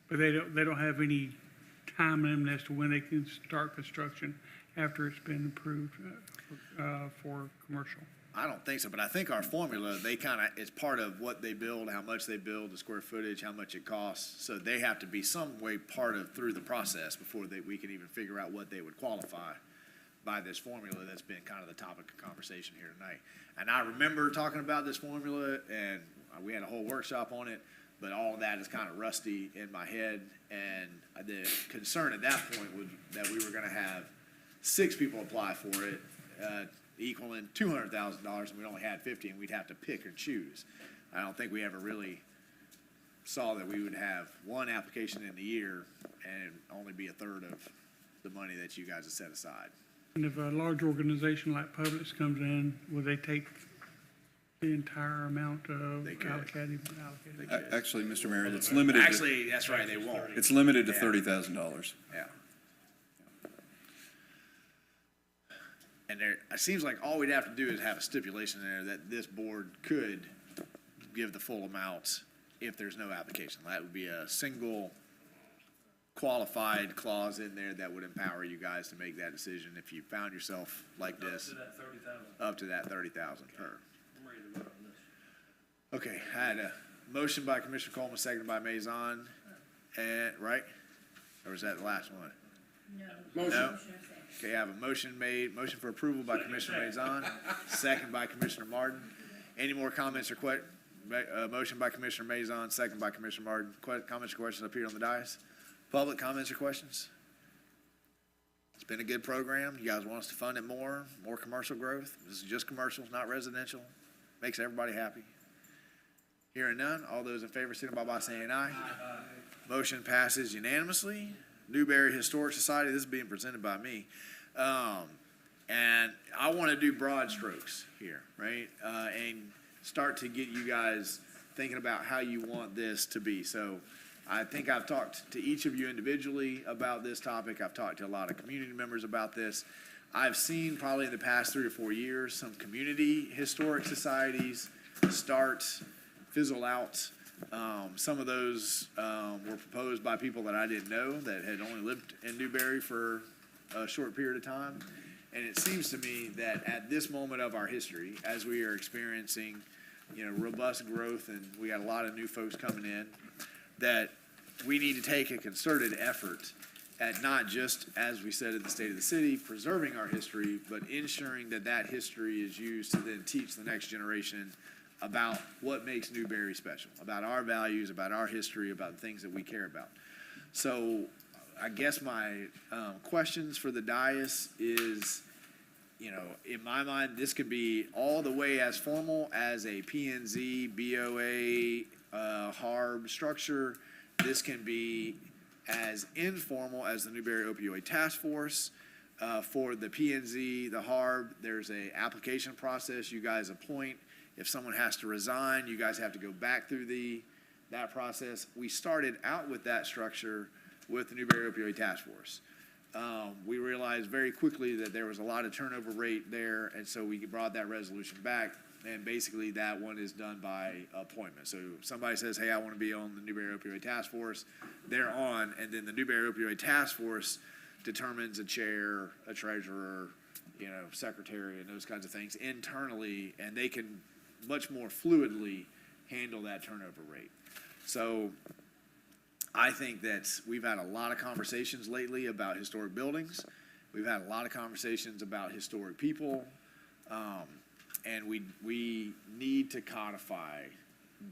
But they don't have any time limit as to when they can start construction after it's been approved for commercial. I don't think so, but I think our formula, it's part of what they build, how much they build, the square footage, how much it costs. So they have to be some way through the process before we can even figure out what they would qualify by this formula that's been kind of the topic of conversation here tonight. And I remember talking about this formula, and we had a whole workshop on it, but all of that is kind of rusty in my head. And the concern at that point was that we were gonna have 6 people apply for it, equaling $200,000, and we only had 50, and we'd have to pick or choose. I don't think we ever really saw that we would have one application in the year and only be a third of the money that you guys have set aside. And if a large organization like Publix comes in, will they take the entire amount of They could. allocated? Actually, Mr. Mayor, it's limited. Actually, that's right, they won't. It's limited to Yeah. $30,000. Yeah. And it seems like all we'd have to do is have a stipulation there that this board could give the full amount if there's no application. That would be a single qualified clause in there that would empower you guys to make that decision if you found yourself like this. Up to that 30,000. Up to that 30,000 per. I'm ready to vote on this. Okay, I had a motion by Commissioner Coleman, seconded by Maison, and, right? Or was that the last one? No. Okay, I have a motion for approval by Commissioner Maison, second by Commissioner Martin. Any more comments or motion by Commissioner Maison, second by Commissioner Martin. Comments or questions up here on the dais? Public comments or questions? It's been a good program. You guys want us to fund it more commercial growth? This is just commercials, not residential. Makes everybody happy. Hearing none, all those in favor signify by saying aye. Motion passes unanimously. Newberry Historic Society, this is being presented by me. And I want to do broad strokes here, right? And start to get you guys thinking about how you want this to be. So I think I've talked to each of you individually about this topic. I've talked to a lot of community members about this. I've seen probably in the past 3 or 4 years, some community historic societies fizzle out. Some of those were proposed by people that I didn't know that had only lived in Newberry for a short period of time. And it seems to me that at this moment of our history, as we are experiencing, robust growth and we got a lot of new folks coming in, that we need to take a concerted effort at not just, as we said at the State of the City, preserving our history, but ensuring that that history is used to then teach the next generation about what makes Newberry special, about our values, about our history, about the things that we care about. So I guess my questions for the dais is, in my mind, this could be all the way as formal as a PNZ, BOA, HARB structure. This can be as informal as the Newberry Opioid Task Force. For the PNZ, the HARB, there's a application process you guys appoint. If someone has to resign, you guys have to go back through that process. We started out with that structure with the Newberry Opioid Task Force. We realized very quickly that there was a lot of turnover rate there, and so we brought that resolution back, and basically that one is done by appointment. So somebody says, hey, I want to be on the Newberry Opioid Task Force, they're on, and then the Newberry Opioid Task Force determines a chair, a treasurer, secretary, and those kinds of things internally, and they can much more fluidly handle that turnover rate. So I think that we've had a lot of conversations lately about historic buildings. We've had a lot of conversations about historic people. And we need to codify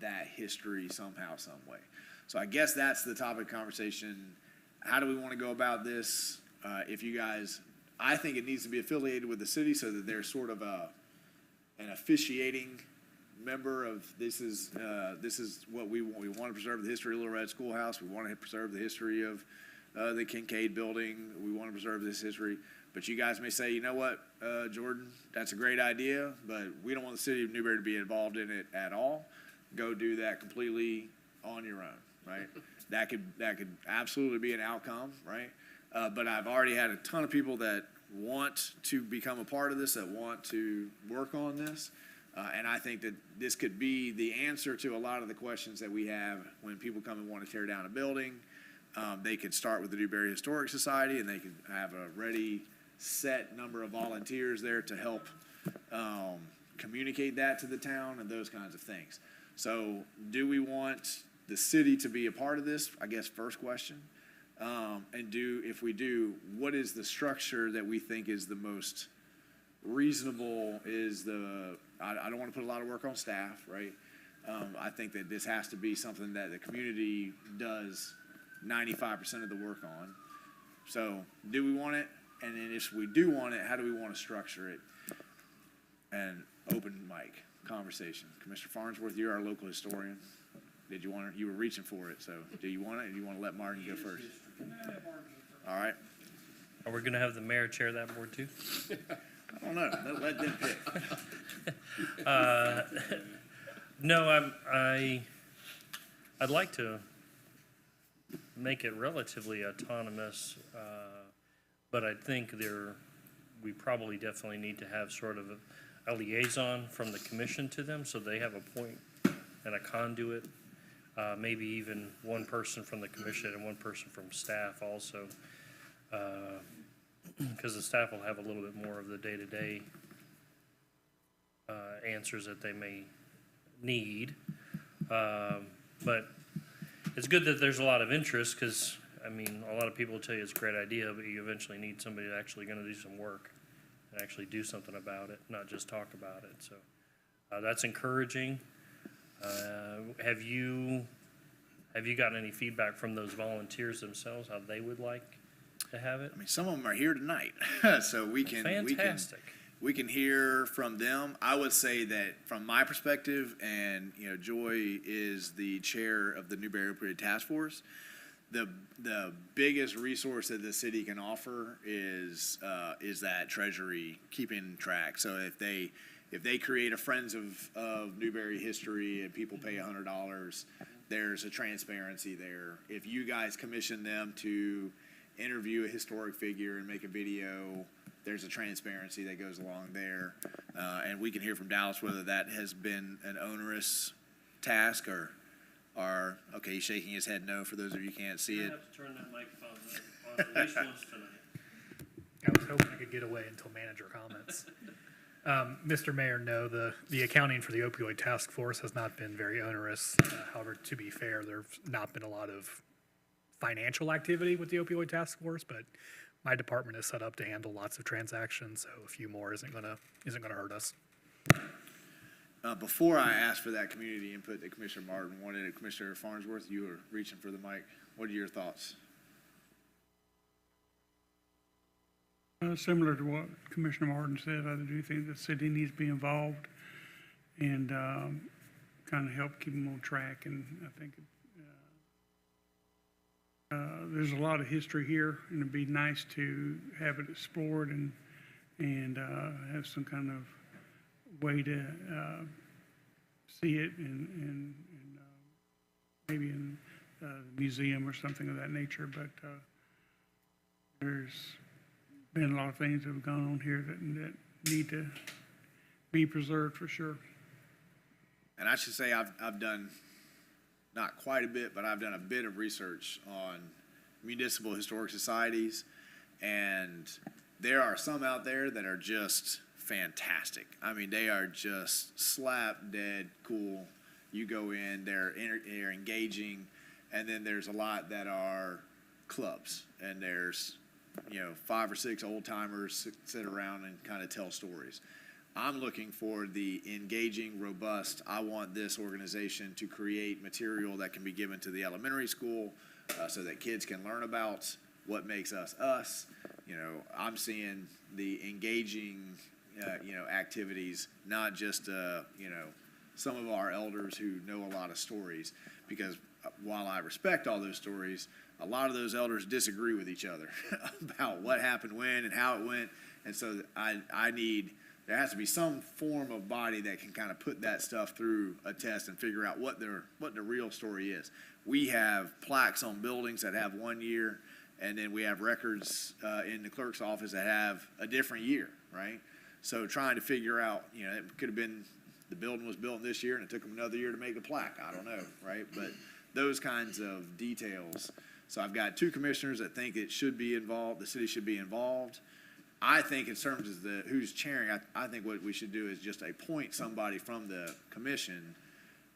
that history somehow, some way. So I guess that's the topic of conversation. How do we want to go about this? If you guys, I think it needs to be affiliated with the city so that there's sort of an officiating member of this is what we want. We want to preserve the history of Little Red Schoolhouse. We want to preserve the history of the Kincaid Building. We want to preserve this history. But you guys may say, you know what, Jordan, that's a great idea, but we don't want the city of Newberry to be involved in it at all. Go do that completely on your own, right? That could absolutely be an outcome, right? But I've already had a ton of people that want to become a part of this, that want to work on this. And I think that this could be the answer to a lot of the questions that we have when people come and want to tear down a building. They could start with the Newberry Historic Society, and they could have a ready, set number of volunteers there to help communicate that to the town and those kinds of things. So do we want the city to be a part of this? I guess first question. And if we do, what is the structure that we think is the most reasonable? I don't want to put a lot of work on staff, right? I think that this has to be something that the community does 95% of the work on. So do we want it? And then if we do want it, how do we want to structure it? And open mic conversation. Commissioner Farnsworth, you're our local historian. Did you want it? You were reaching for it. So do you want it? Or do you want to let Martin go first? All right. Are we going to have the mayor chair that board too? I don't know. Let them pick. No, I'd like to make it relatively autonomous, but I think we probably definitely need to have sort of a liaison from the commission to them, so they have a point and a conduit, maybe even one person from the commission and one person from staff also, because the staff will have a little bit more of the day-to-day answers that they may need. But it's good that there's a lot of interest, because, I mean, a lot of people will tell you it's a great idea, but you eventually need somebody that's actually going to do some work and actually do something about it, not just talk about it. So that's encouraging. Have you gotten any feedback from those volunteers themselves, how they would like to have it? I mean, some of them are here tonight, so we can. Fantastic. we can hear from them. I would say that from my perspective, and Joy is the chair of the Newberry Opioid Task Force, the biggest resource that the city can offer is that treasury keeping track. So if they create a Friends of Newberry history and people pay $100, there's a transparency there. If you guys commission them to interview a historic figure and make a video, there's a transparency that goes along there. And we can hear from Dallas whether that has been an onerous task or okay, he's shaking his head no for those of you who can't see You it. have to turn that microphone on at least once tonight. I was hoping I could get away until manager comments. Mr. Mayor, no, the accounting for the opioid task force has not been very onerous. However, to be fair, there's not been a lot of financial activity with the opioid task force, but my department is set up to handle lots of transactions, so a few more isn't gonna hurt us. Before I ask for that community input that Commissioner Martin wanted, Commissioner Farnsworth, you were reaching for the mic. What are your thoughts? Similar to what Commissioner Martin said, I do think the city needs to be involved and kind of help keep them on track. And I think there's a lot of history here, and it'd be nice to have it explored and have some kind of way to see it and maybe in a museum or something of that nature. But there's been a lot of things that have gone on here that need to be preserved for sure. And I should say I've done not quite a bit, but I've done a bit of research on municipal historic societies, and there are some out there that are just fantastic. I mean, they are just slap dead cool. You go in, they're engaging, and then there's a lot that are clubs, and there's 5 or 6 old timers sit around and kind of tell stories. I'm looking for the engaging, robust. I want this organization to create material that can be given to the elementary school so that kids can learn about what makes us us. I'm seeing the engaging, activities, not just, some of our elders who know a lot of stories, because while I respect all those stories, a lot of those elders disagree with each other about what happened when and how it went. And so there has to be some form of body that can kind of put that stuff through a test and figure out what the real story is. We have plaques on buildings that have 1 year, and then we have records in the clerk's office that have a different year, right? So trying to figure out, it could have been the building was built this year and it took them another year to make the plaque. I don't know, right? But those kinds of details. So I've got 2 commissioners that think it should be involved, the city should be involved. I think in terms of who's chairing, I think what we should do is just appoint somebody from the commission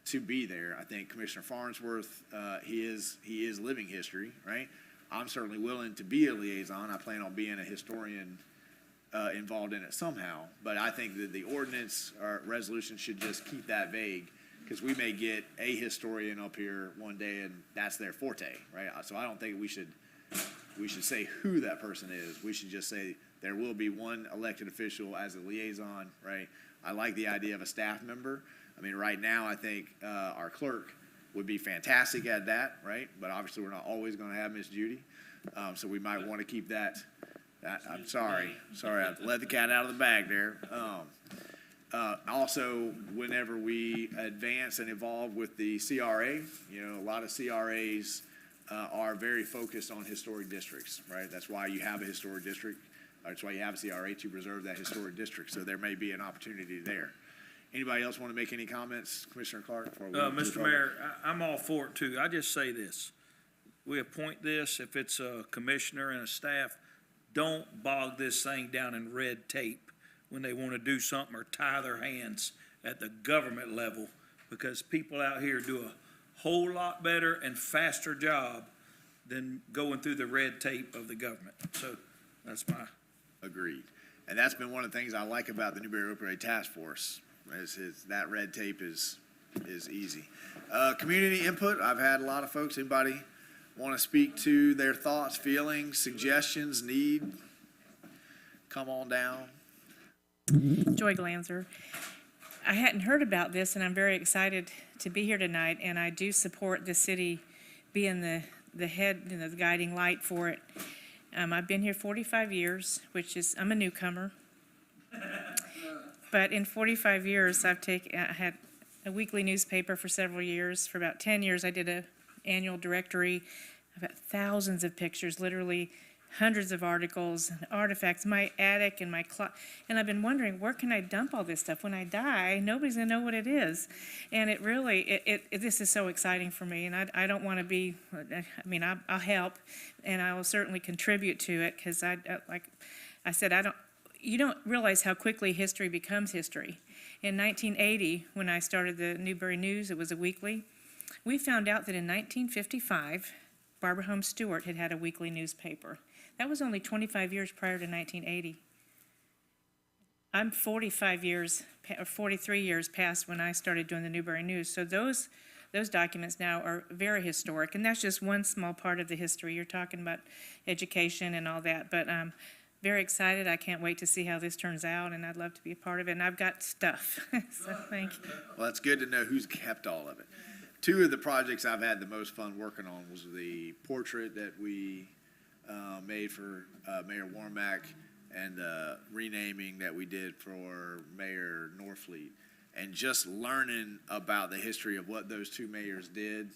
to be there. I think Commissioner Farnsworth, he is living history, right? I'm certainly willing to be a liaison. I plan on being a historian involved in it somehow. But I think that the ordinance or resolution should just keep that vague, because we may get a historian up here one day and that's their forte, right? So I don't think we should say who that person is. We should just say there will be one elected official as a liaison, right? I like the idea of a staff member. I mean, right now, I think our clerk would be fantastic at that, right? But obviously, we're not always going to have Miss Judy. So we might want to keep that. I'm sorry, I let the cat out of the bag there. Also, whenever we advance and evolve with the CRA, a lot of CRAs are very focused on historic districts, right? That's why you have a historic district. That's why you have a CRA, to preserve that historic district. So there may be an opportunity there. Anybody else want to make any comments? Commissioner Clark? Mr. Mayor, I'm all for it too. I just say this. We appoint this, if it's a commissioner and a staff, don't bog this thing down in red tape when they want to do something or tie their hands at the government level, because people out here do a whole lot better and faster job than going through the red tape of the government. So that's my... Agreed. And that's been one of the things I like about the Newberry Opioid Task Force, is that red tape is easy. Community input, I've had a lot of folks. Anybody want to speak to their thoughts, feelings, suggestions, need? Come on down. Joy Glanzer. I hadn't heard about this, and I'm very excited to be here tonight, and I do support the city being the head, the guiding light for it. I've been here 45 years, I'm a newcomer. But in 45 years, I had a weekly newspaper for several years. For about 10 years, I did an annual directory. I've got thousands of pictures, literally hundreds of articles and artifacts, my attic and and I've been wondering, where can I dump all this stuff? When I die, nobody's gonna know what it is. And it really, this is so exciting for me, and I don't wanna be, I'll help, and I will certainly contribute to it, because like I said, you don't realize how quickly history becomes history. In 1980, when I started the Newberry News, it was a weekly, we found out that in 1955, Barbara Holmes Stewart had a weekly newspaper. That was only 25 years prior to 1980. I'm 43 years past when I started doing the Newberry News. So those documents now are very historic, and that's just one small part of the history. You're talking about education and all that, but I'm very excited. I can't wait to see how this turns out, and I'd love to be a part of it, and I've got stuff, so thank you. Well, it's good to know who's kept all of it. Two of the projects I've had the most fun working on was the portrait that we made for Mayor Warmack, and the renaming that we did for Mayor Norfleet, and just learning about the history of what those two mayors did,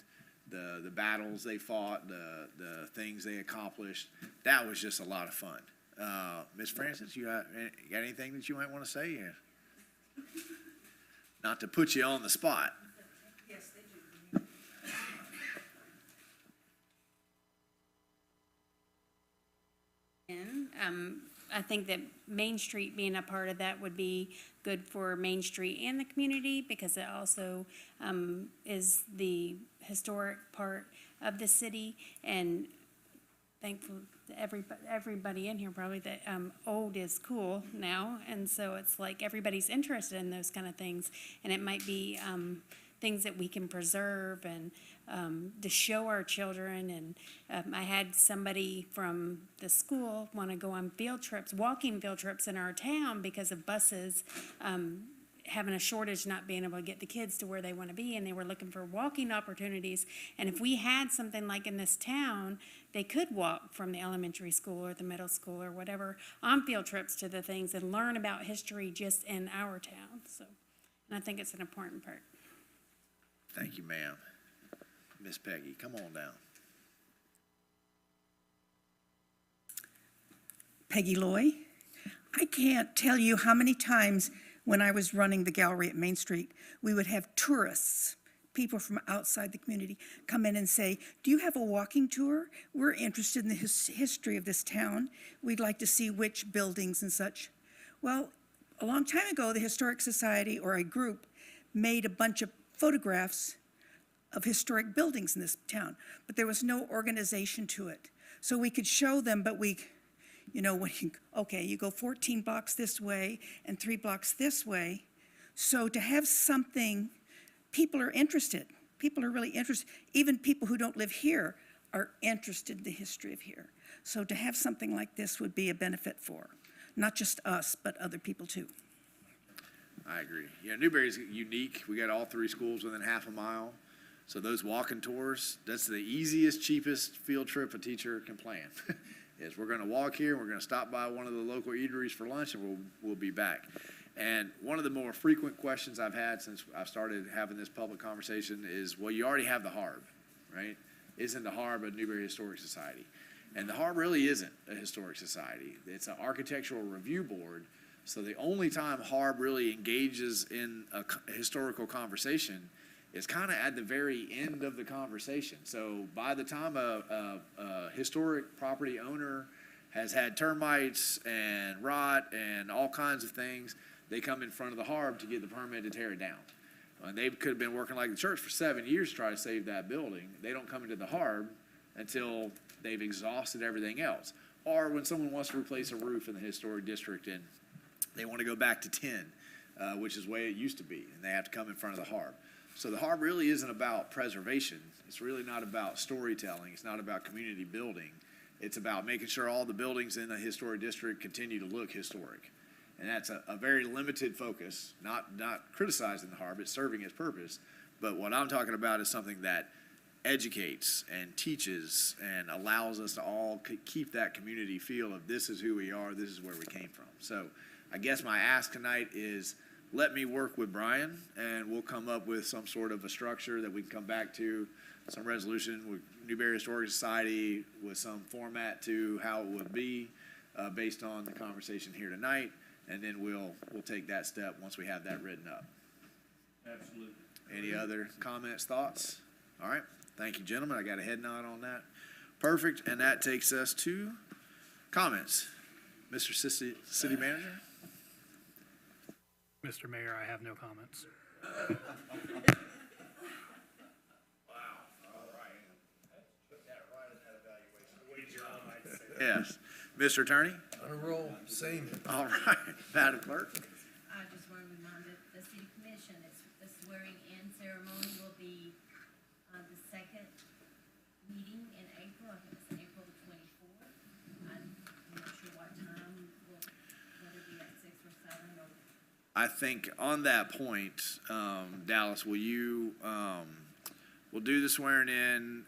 the battles they fought, the things they accomplished. That was just a lot of fun. Ms. Francis, you got anything that you might want to say here? Not to put you on the spot. I think that Main Street being a part of that would be good for Main Street and the community, because it also is the historic part of the city, and thankful to everybody in here probably that old is cool now, and so it's like everybody's interested in those kind of things, and it might be things that we can preserve and to show our children. And I had somebody from the school want to go on field trips, walking field trips in our town, because of buses having a shortage, not being able to get the kids to where they want to be, and they were looking for walking opportunities. And if we had something like in this town, they could walk from the elementary school or the middle school or whatever on field trips to the things and learn about history just in our town. So, and I think it's an important part. Thank you, ma'am. Miss Peggy, come on down. Peggy Loy. I can't tell you how many times when I was running the gallery at Main Street, we would have tourists, people from outside the community, come in and say, do you have a walking tour? We're interested in the history of this town. We'd like to see which buildings and such. Well, a long time ago, the Historic Society, or a group, made a bunch of photographs of historic buildings in this town, but there was no organization to it. So we could show them, but okay, you go 14 blocks this way and 3 blocks this way. So to have something, people are interested. People are really interested. Even people who don't live here are interested in the history of here. So to have something like this would be a benefit for not just us, but other people too. I agree. Yeah, Newberry's unique. We got all 3 schools within half a mile. So those walking tours, that's the easiest, cheapest field trip a teacher can plan. Is we're going to walk here, we're going to stop by one of the local eateries for lunch, and we'll be back. And one of the more frequent questions I've had since I started having this public conversation is, well, you already have the HARB, right? Isn't the HARB a Newberry Historic Society? And the HARB really isn't a historic society. It's an architectural review board. So the only time HARB really engages in a historical conversation is kind of at the very end of the conversation. So by the time a historic property owner has had termites and rot and all kinds of things, they come in front of the HARB to get the permit to tear it down. And they could have been working like the church for 7 years to try to save that building. They don't come into the HARB until they've exhausted everything else. Or when someone wants to replace a roof in the historic district and they want to go back to 10, which is the way it used to be, and they have to come in front of the HARB. So the HARB really isn't about preservation. It's really not about storytelling. It's not about community building. It's about making sure all the buildings in the historic district continue to look historic. And that's a very limited focus, not criticizing the harbor, it's serving its purpose. But what I'm talking about is something that educates and teaches and allows us to all keep that community feel of this is who we are, this is where we came from. So I guess my ask tonight is let me work with Brian and we'll come up with some sort of a structure that we can come back to, some resolution with Newberry Historic Society with some format to how it would be based on the conversation here tonight. And then we'll take that step once we have that written up. Absolutely. Any other comments, thoughts? All right. Thank you, gentlemen. I got a head nod on that. Perfect. And that takes us to comments. Mr. City Manager? Mr. Mayor, I have no comments. Yes. Mr. Attorney? On a roll, same. All right. Madam Clerk? I just want to remind the city commission, the swearing-in ceremony will be the second meeting in April. I think it's April the 24th. I'm not sure what time, whether it be at 6 or 7 or. I think on that point, Dallas, will you, we'll do the swearing in,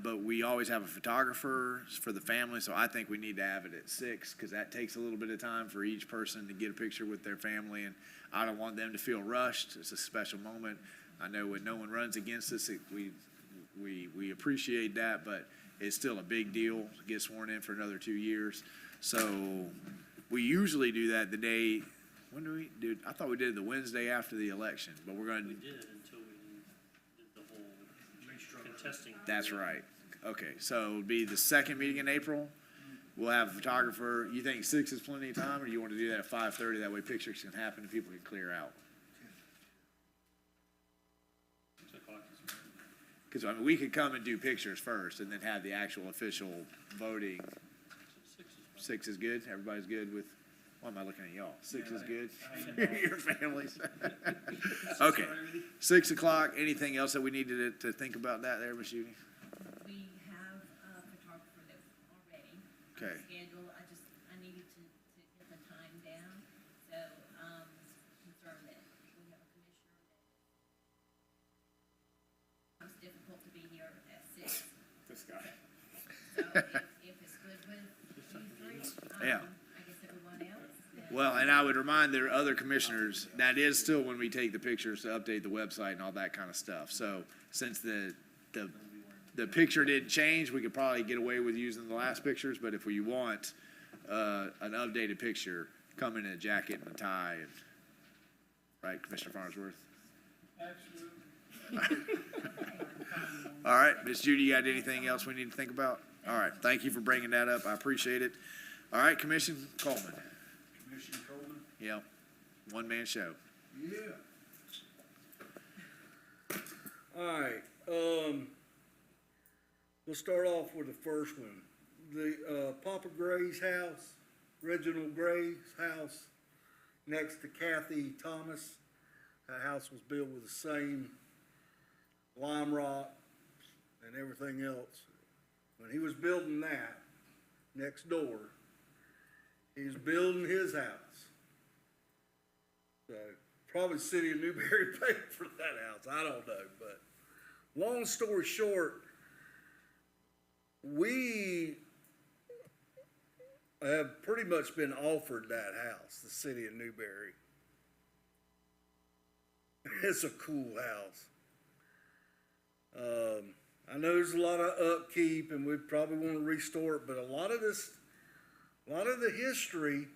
but we always have a photographer for the family, so I think we need to have it at 6, because that takes a little bit of time for each person to get a picture with their family, and I don't want them to feel rushed. It's a special moment. I know when no one runs against us, we appreciate that, but it's still a big deal to get sworn in for another 2 years. So we usually do that the day. When do we do? I thought we did it the Wednesday after the election, but we're going to. We did until we did the whole contesting. That's right. Okay, so it'll be the second meeting in April. We'll have a photographer. You think 6 is plenty of time, or you want to do that at 5:30? That way pictures can happen and people can clear out. Because I mean, we could come and do pictures first, and then have the actual official voting. 6 is good. Everybody's good with. Why am I looking at y'all? 6 is good. Your families. Okay. 6 o'clock. Anything else that we needed to think about that there, Ms. Judy? We have a photographer that's already Okay. scheduled. I needed to get the time down. So, concerned that we have a commissioner that it's difficult to be here at 6. This guy. So if it's good with you three, Yeah. I guess everyone else. Well, and I would remind the other commissioners, that is still when we take the pictures to update the website and all that kind of stuff. So since the picture didn't change, we could probably get away with using the last pictures. But if we want an updated picture, come in a jacket and a tie. And, right, Commissioner Farnsworth? Absolutely. All right, Ms. Judy, you got anything else we need to think about? All right, thank you for bringing that up. I appreciate it. All right, Commissioner Coleman. Commissioner Coleman? Yep, one-man show. Yeah. All right, we'll start off with the first one. The, Papa Gray's house, Reginald Gray's house, next to Kathy Thomas. That house was built with the same lime rock and everything else. When he was building that next door, he was building his house. So probably the city of Newberry paid for that house. I don't know, but long story short, we have pretty much been offered that house, the city of Newberry. It's a cool house. I know there's a lot of upkeep and we probably want to restore it, but a lot of the history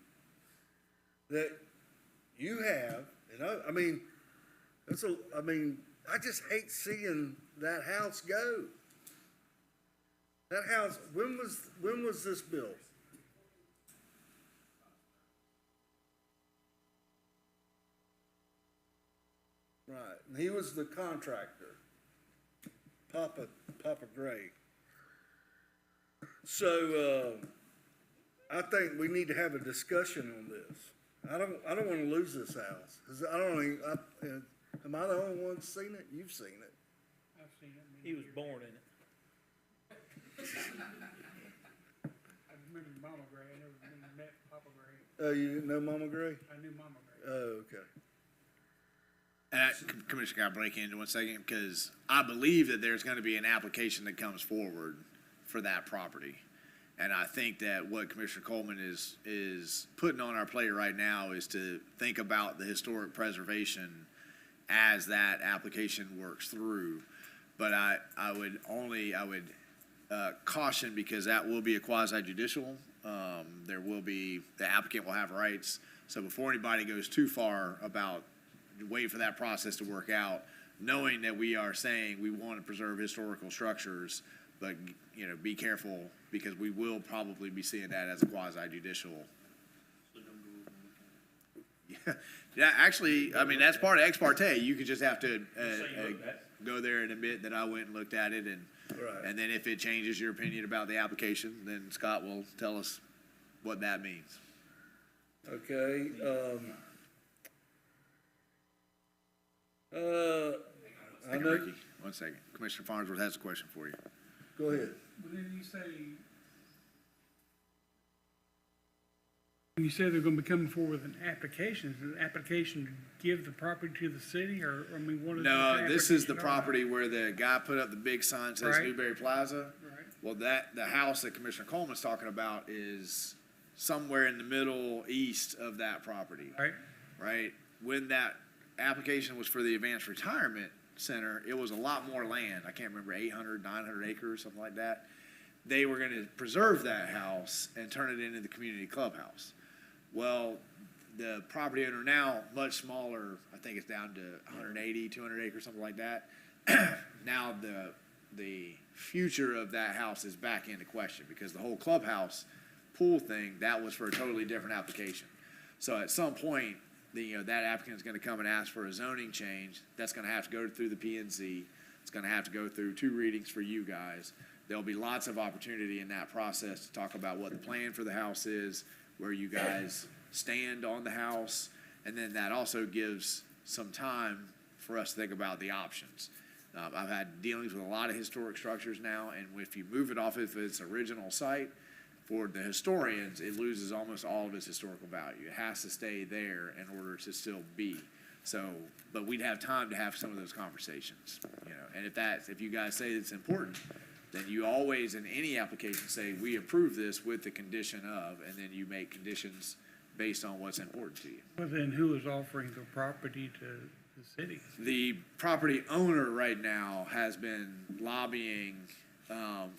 that you have, I mean, I just hate seeing that house go. That house, when was this built? Right, and he was the contractor, Papa Gray. So, I think we need to have a discussion on this. I don't want to lose this house. 'Cause am I the only one that's seen it? You've seen it. I've seen it. He was born in it. I remember Mama Gray, I never met Papa Gray. You didn't know Mama Gray? I knew Mama Gray. Oh, okay. Commissioner, can I break in 1 second? Because I believe that there's going to be an application that comes forward for that property. And I think that what Commissioner Coleman is putting on our plate right now is to think about the historic preservation as that application works through. But I would caution, because that will be a quasi-judicial. There will be, the applicant will have rights. So before anybody goes too far about waiting for that process to work out, knowing that we are saying we want to preserve historical structures, but, you know, be careful, because we will probably be seeing that as a quasi-judicial. Yeah, actually, I mean, that's part of ex parte. You could just have to go there and admit that I went and looked at it, and Right. and then if it changes your opinion about the application, then Scott will tell us what that means. Okay, I know, Ricky, 1 second. Commissioner Farnsworth has a question for you. go ahead. When you say they're gonna be coming forward with an application, is the application to give the property to the city, or, I mean, what is? No, this is the property where the guy put up the big sign that says Right. Newberry Plaza. Right. Well, the house that Commissioner Coleman's talking about is somewhere in the middle east of that property. Right. Right? When that application was for the Advanced Retirement Center, it was a lot more land. I can't remember, 800, 900 acres, something like that. They were gonna preserve that house and turn it into the community clubhouse. Well, the property owner now, much smaller, I think it's down to 180, 200 acres, something like that. Now the future of that house is back into question, because the whole clubhouse pool thing, that was for a totally different application. So at some point, that applicant is gonna come and ask for a zoning change. That's gonna have to go through the P&Z. It's gonna have to go through 2 readings for you guys. There'll be lots of opportunity in that process to talk about what the plan for the house is, where you guys stand on the house, and then that also gives some time for us to think about the options. I've had dealings with a lot of historic structures now, and if you move it off of its original site, for the historians, it loses almost all of its historical value. It has to stay there in order to still be. So, but we'd have time to have some of those conversations, and if you guys say it's important, then you always, in any application, say, we approve this with the condition of, and then you make conditions based on what's important to you. But then who is offering the property to the city? The property owner right now has been lobbying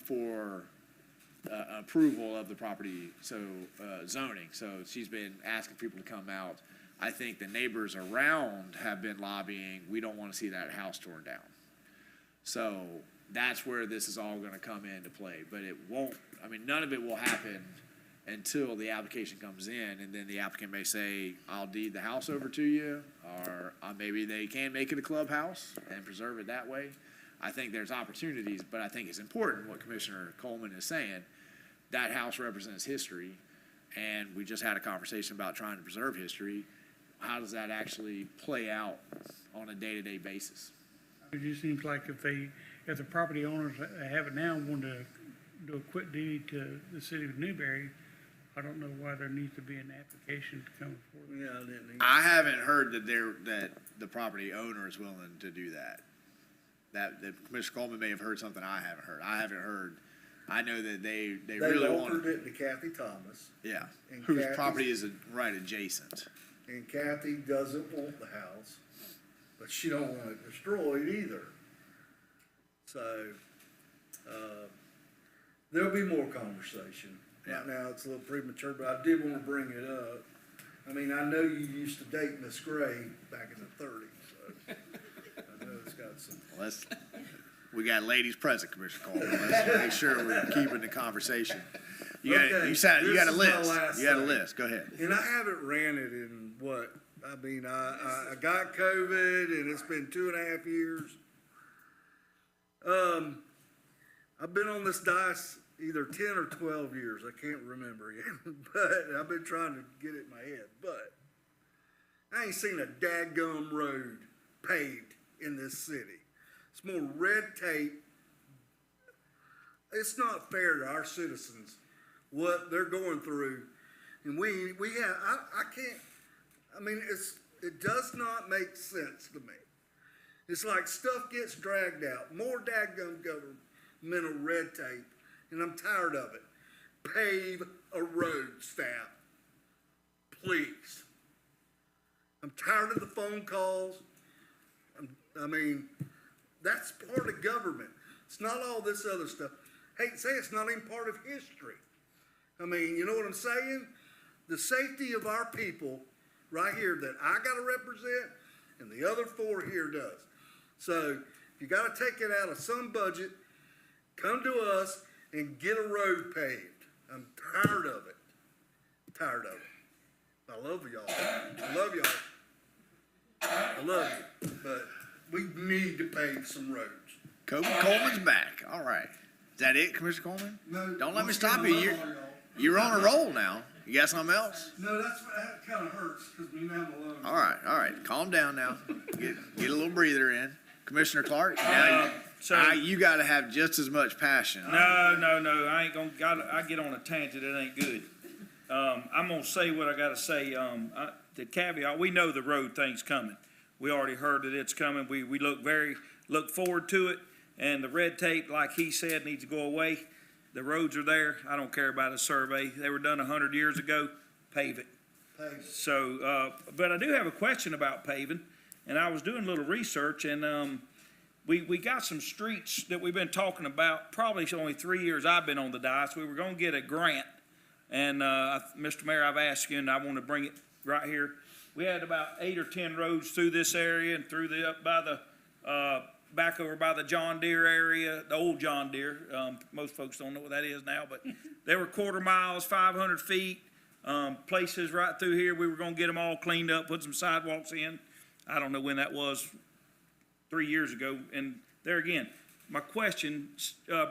for approval of the property, zoning. So she's been asking people to come out. I think the neighbors around have been lobbying, we don't want to see that house torn down. So that's where this is all gonna come into play, but it won't, none of it will happen until the application comes in, and then the applicant may say, I'll deed the house over to you, or maybe they can make it a clubhouse and preserve it that way. I think there's opportunities, but I think it's important what Commissioner Coleman is saying. That house represents history, and we just had a conversation about trying to preserve history. How does that actually play out on a day-to-day basis? It just seems like if the property owners that have it now want to do a quit deed to the city of Newberry, I don't know why there needs to be an application to come forward. Yeah, I didn't either. I haven't heard that the property owner is willing to do that. That Commissioner Coleman may have heard something I haven't heard. I haven't heard. I know that they really want. They offered it to Kathy Thomas. Yeah, And whose Kathy's- property is right adjacent. And Kathy doesn't want the house, but she don't want it destroyed either. So, there'll be more conversation. Right now, it's a little premature, but I did want to bring it up. I know you used to date Miss Gray back in the 30s, so I know it's got some. Well, we got ladies present, Commissioner Coleman. Let's make sure we're keeping the conversation. You got a list. You got a list. Go ahead. And I haven't ran it in what? I got COVID, and it's been 2.5 years. I've been on this dice either 10 or 12 years. I can't remember yet, but I've been trying to get it in my head. But I ain't seen a dadgum road paved in this city. It's more red tape. It's not fair to our citizens what they're going through And we have, I can't, I mean, it does not make sense to me. It's like stuff gets dragged out, more dadgum governmental red tape, and I'm tired of it. Pave a road, staff. Please. I'm tired of the phone calls. I mean, that's part of government. It's not all this other stuff. Hate to say it's not even part of history. I mean, you know what I'm saying? The safety of our people right here that I got to represent and the other four here does. So if you got to take it out of some budget, come to us and get a road paved. I'm tired of it. Tired of it. I love y'all. I love y'all. I love you. But we need to pave some roads. Kobe Coleman's back. All right. Is that it, Commissioner Coleman? No, Don't let me once stop again, you. I love all y'all. You're on a roll now. You got something else? No, that kind of hurts because we know I'm alone. All right. Calm down now. Get a little breather in. Commissioner Clark, now you got to have just as much passion. No, I ain't I get on a tangent, it ain't good. I'm gonna say what I gotta say. The caveat, we know the road thing's coming. We already heard that it's coming. We look forward to it. And the red tape, like he said, needs to go away. The roads are there. I don't care about a survey. They were done 100 years ago. Pave it. So, but I do have a question about paving. And I was doing a little research, and we got some streets that we've been talking about. Probably only 3 years I've been on the dais. We were going to get a grant, and Mr. Mayor, I've asked you, and I want to bring it right here. We had about 8 or 10 roads through this area and through up by the back over by the John Deere area, the old John Deere. Most folks don't know what that is now, but they were quarter miles, 500 feet, places right through here. We were going to get them all cleaned up, put some sidewalks in. I don't know when that was, 3 years ago. And there again, my question,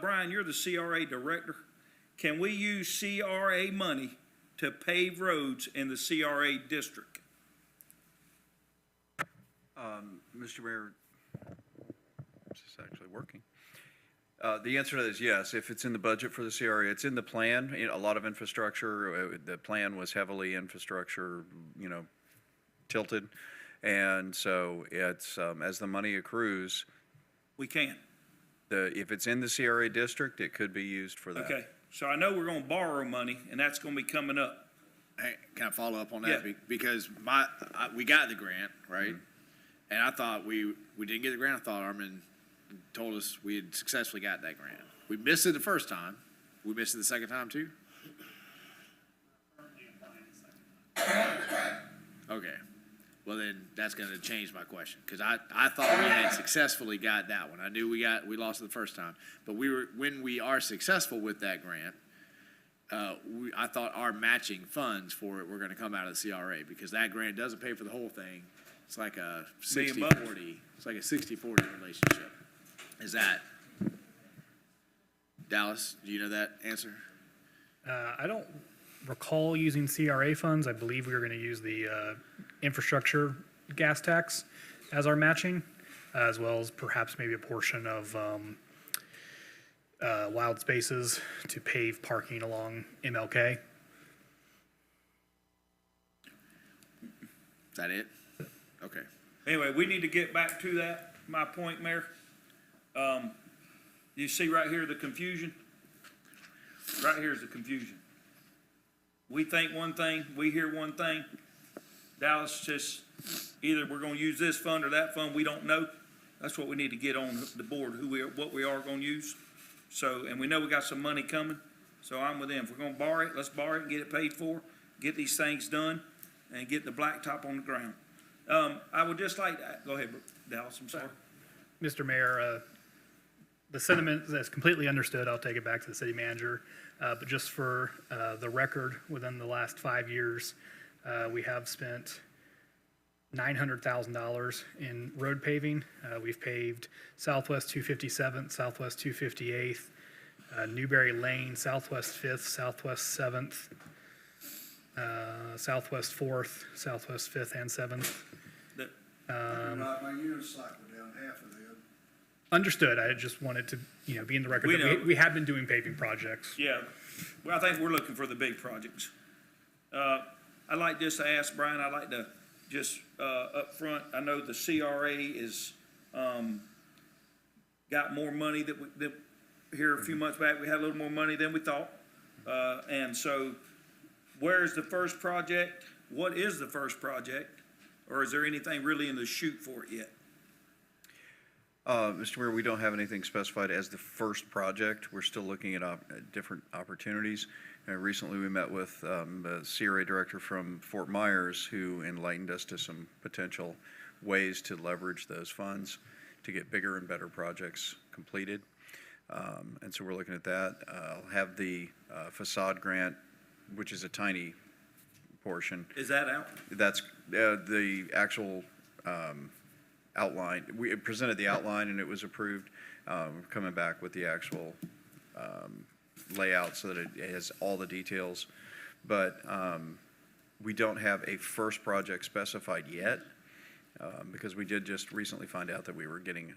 Brian, you're the CRA director. Can we use CRA money to pave roads in the CRA district? Mr. Mayor, is this actually working? The answer to that is yes. If it's in the budget for the CRA, it's in the plan. A lot of infrastructure. The plan was heavily infrastructure, tilted. And so it's, as the money accrues. We can. If it's in the CRA district, it could be used for that. Okay, so I know we're gonna borrow money, and that's gonna be coming up. Hey, can I follow up on that? Yeah. Because we got the grant, right? Mm-hmm. And I thought we didn't get the grant. I thought Armin told us we had successfully got that grant. We missed it the first time. We missed it the second time too? Okay. Well, then that's going to change my question, because I thought we had successfully got that one. I knew we lost it the first time, but when we are successful with that grant, I thought our matching funds for it were going to come out of the CRA, because that grant doesn't pay for the whole thing. It's like a 60-40. It's like a 60-40 relationship. Is that Dallas? Do you know that answer? I don't recall using CRA funds. I believe we were going to use the infrastructure gas tax as our matching, as well as perhaps maybe a portion of wild spaces to pave parking along MLK. Is that it? Okay. Anyway, we need to get back to that, my point, Mayor. You see right here the confusion? Right here is the confusion. We think one thing, we hear one thing. Dallas just, either we're gonna use this fund or that fund, we don't know. That's what we need to get on the board, what we are gonna use. So, and we know we got some money coming, so I'm with them. If we're gonna borrow it, let's borrow it and get it paid for, get these things done, and get the blacktop on the ground. I would just like to, go ahead, Dallas, I'm sorry. Mr. Mayor, the sentiment is completely understood. I'll take it back to the city manager. But just for the record, within the last 5 years, we have spent $900,000 in road paving. We've paved Southwest 257th, Southwest 258th, Newberry Lane, Southwest 5th, Southwest 7th, Southwest 4th, Southwest 5th and 7th. My unicycle down half of them. Understood. I just wanted to, be in the record. We have been doing paving projects. Yeah, well, I think we're looking for the big projects. I'd like just to ask Brian, I'd like to just, up front, I know the CRA is, got more money that here a few months back, we had a little more money than we thought. And so where's the first project? What is the first project? Or is there anything really in the chute for it yet? Mr. Mayor, we don't have anything specified as the first project. We're still looking at different opportunities. Recently, we met with the CRA director from Fort Myers, who enlightened us to some potential ways to leverage those funds to get bigger and better projects completed. And so we're looking at that. I'll have the facade grant, which is a tiny portion. Is that out? That's the actual outline. We presented the outline and it was approved. Coming back with the actual layout so that it has all the details. But we don't have a first project specified yet because we did just recently find out that we were getting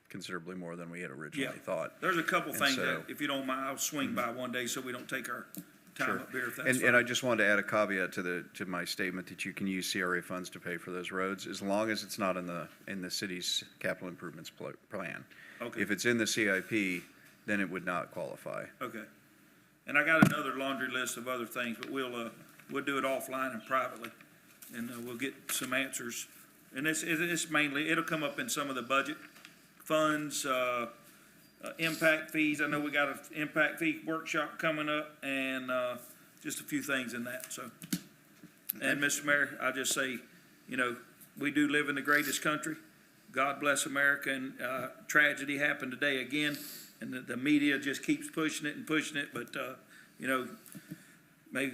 considerably more than we had originally thought. There's a couple And things so- that, if you don't mind, I'll swing by one day so we don't take our time Sure. up here, if that's And I just wanted to add a caveat to my statement that you can use CRA funds to pay for those roads as long as it's not in the city's capital improvements plan. Okay. If it's in the CIP, then it would not qualify. Okay. And I got another laundry list of other things, but we'll do it offline and privately, and we'll get some answers. And it's mainly, it'll come up in some of the budget funds, impact fees. I know we got an impact fee workshop coming up, and just a few things in that, so. And Mr. Mayor, I just say, we do live in the greatest country. God bless America, and tragedy happened today again, and the media just keeps pushing it, but, may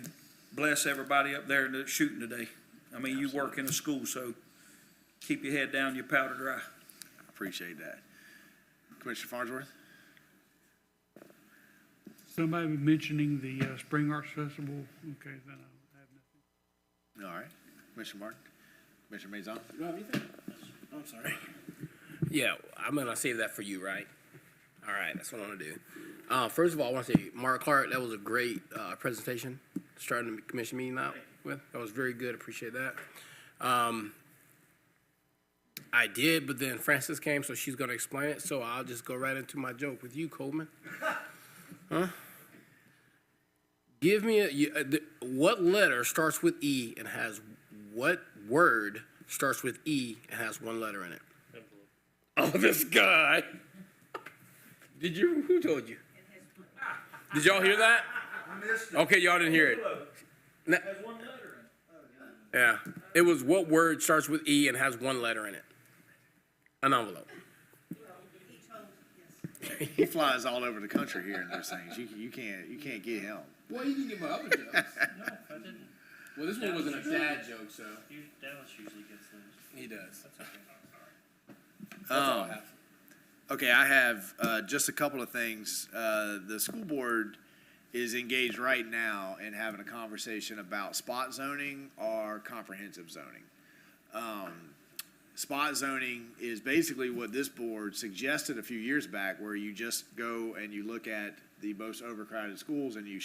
bless everybody up there that's shooting today. I mean, you work in a school, so keep your head down, your powder dry. I appreciate that. Commissioner Farnsworth? Somebody was mentioning the Spring Arts Festival. Okay, then I have nothing. All right. Commissioner Martin? Commissioner Maison? You don't have anything? I'm sorry. Yeah, I'm gonna save that for you, right? All right, that's what I want to do. First of all, I want to say, Mark Clark, that was a great presentation, starting the commission meeting out with. That was very good. Appreciate that. I did, but then Frances came, so she's going to explain it. So I'll just go right into my joke with you, Coleman. Huh? Give me what letter starts with E and has what word starts with E and has one letter in it? Oh, this guy. Who told you? Did y'all hear that? Okay, y'all didn't hear it. Yeah, it was what word starts with E and has one letter in it? An envelope. He flies all over the country hearing those things. You can't get him. Well, you can get my other jokes. No, I didn't. Well, this one wasn't a dad joke, so. Dallas usually gets those. He does. That's okay. That's all I have. Okay, I have just a couple of things. The school board is engaged right now in having a conversation about spot zoning or comprehensive zoning. Spot zoning is basically what this board suggested a few years back, where you just go and you look at the most overcrowded schools and you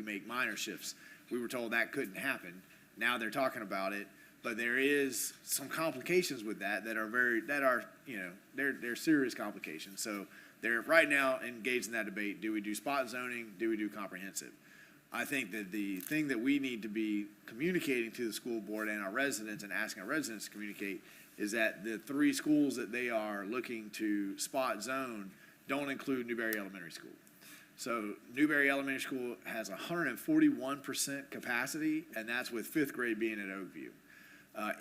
make minor shifts. We were told that couldn't happen. Now they're talking about it, but there is some complications with that they're serious complications. So they're right now engaged in that debate. Do we do spot zoning? Do we do comprehensive? I think that the thing that we need to be communicating to the school board and our residents and asking our residents to communicate is that the 3 schools that they are looking to spot zone don't include Newberry Elementary School. So Newberry Elementary School has 141% capacity, and that's with 5th grade being at Oakview.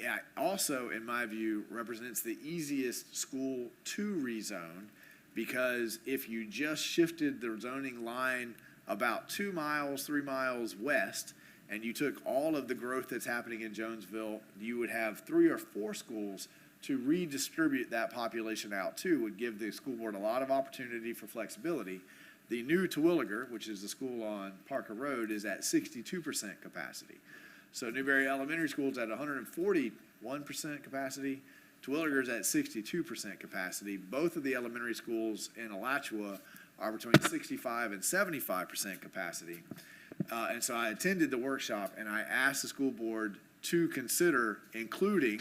It also, in my view, represents the easiest school to rezone, because if you just shifted the zoning line about 2 miles, 3 miles west, and you took all of the growth that's happening in Jonesville, you would have 3 or 4 schools to redistribute that population out to, would give the school board a lot of opportunity for flexibility. The new Terwilliger, which is the school on Parker Road, is at 62% capacity. So Newberry Elementary School is at 141% capacity. Terwilliger is at 62% capacity. Both of the elementary schools in Alachua are between 65 and 75% capacity. And so I attended the workshop, and I asked the school board to consider including,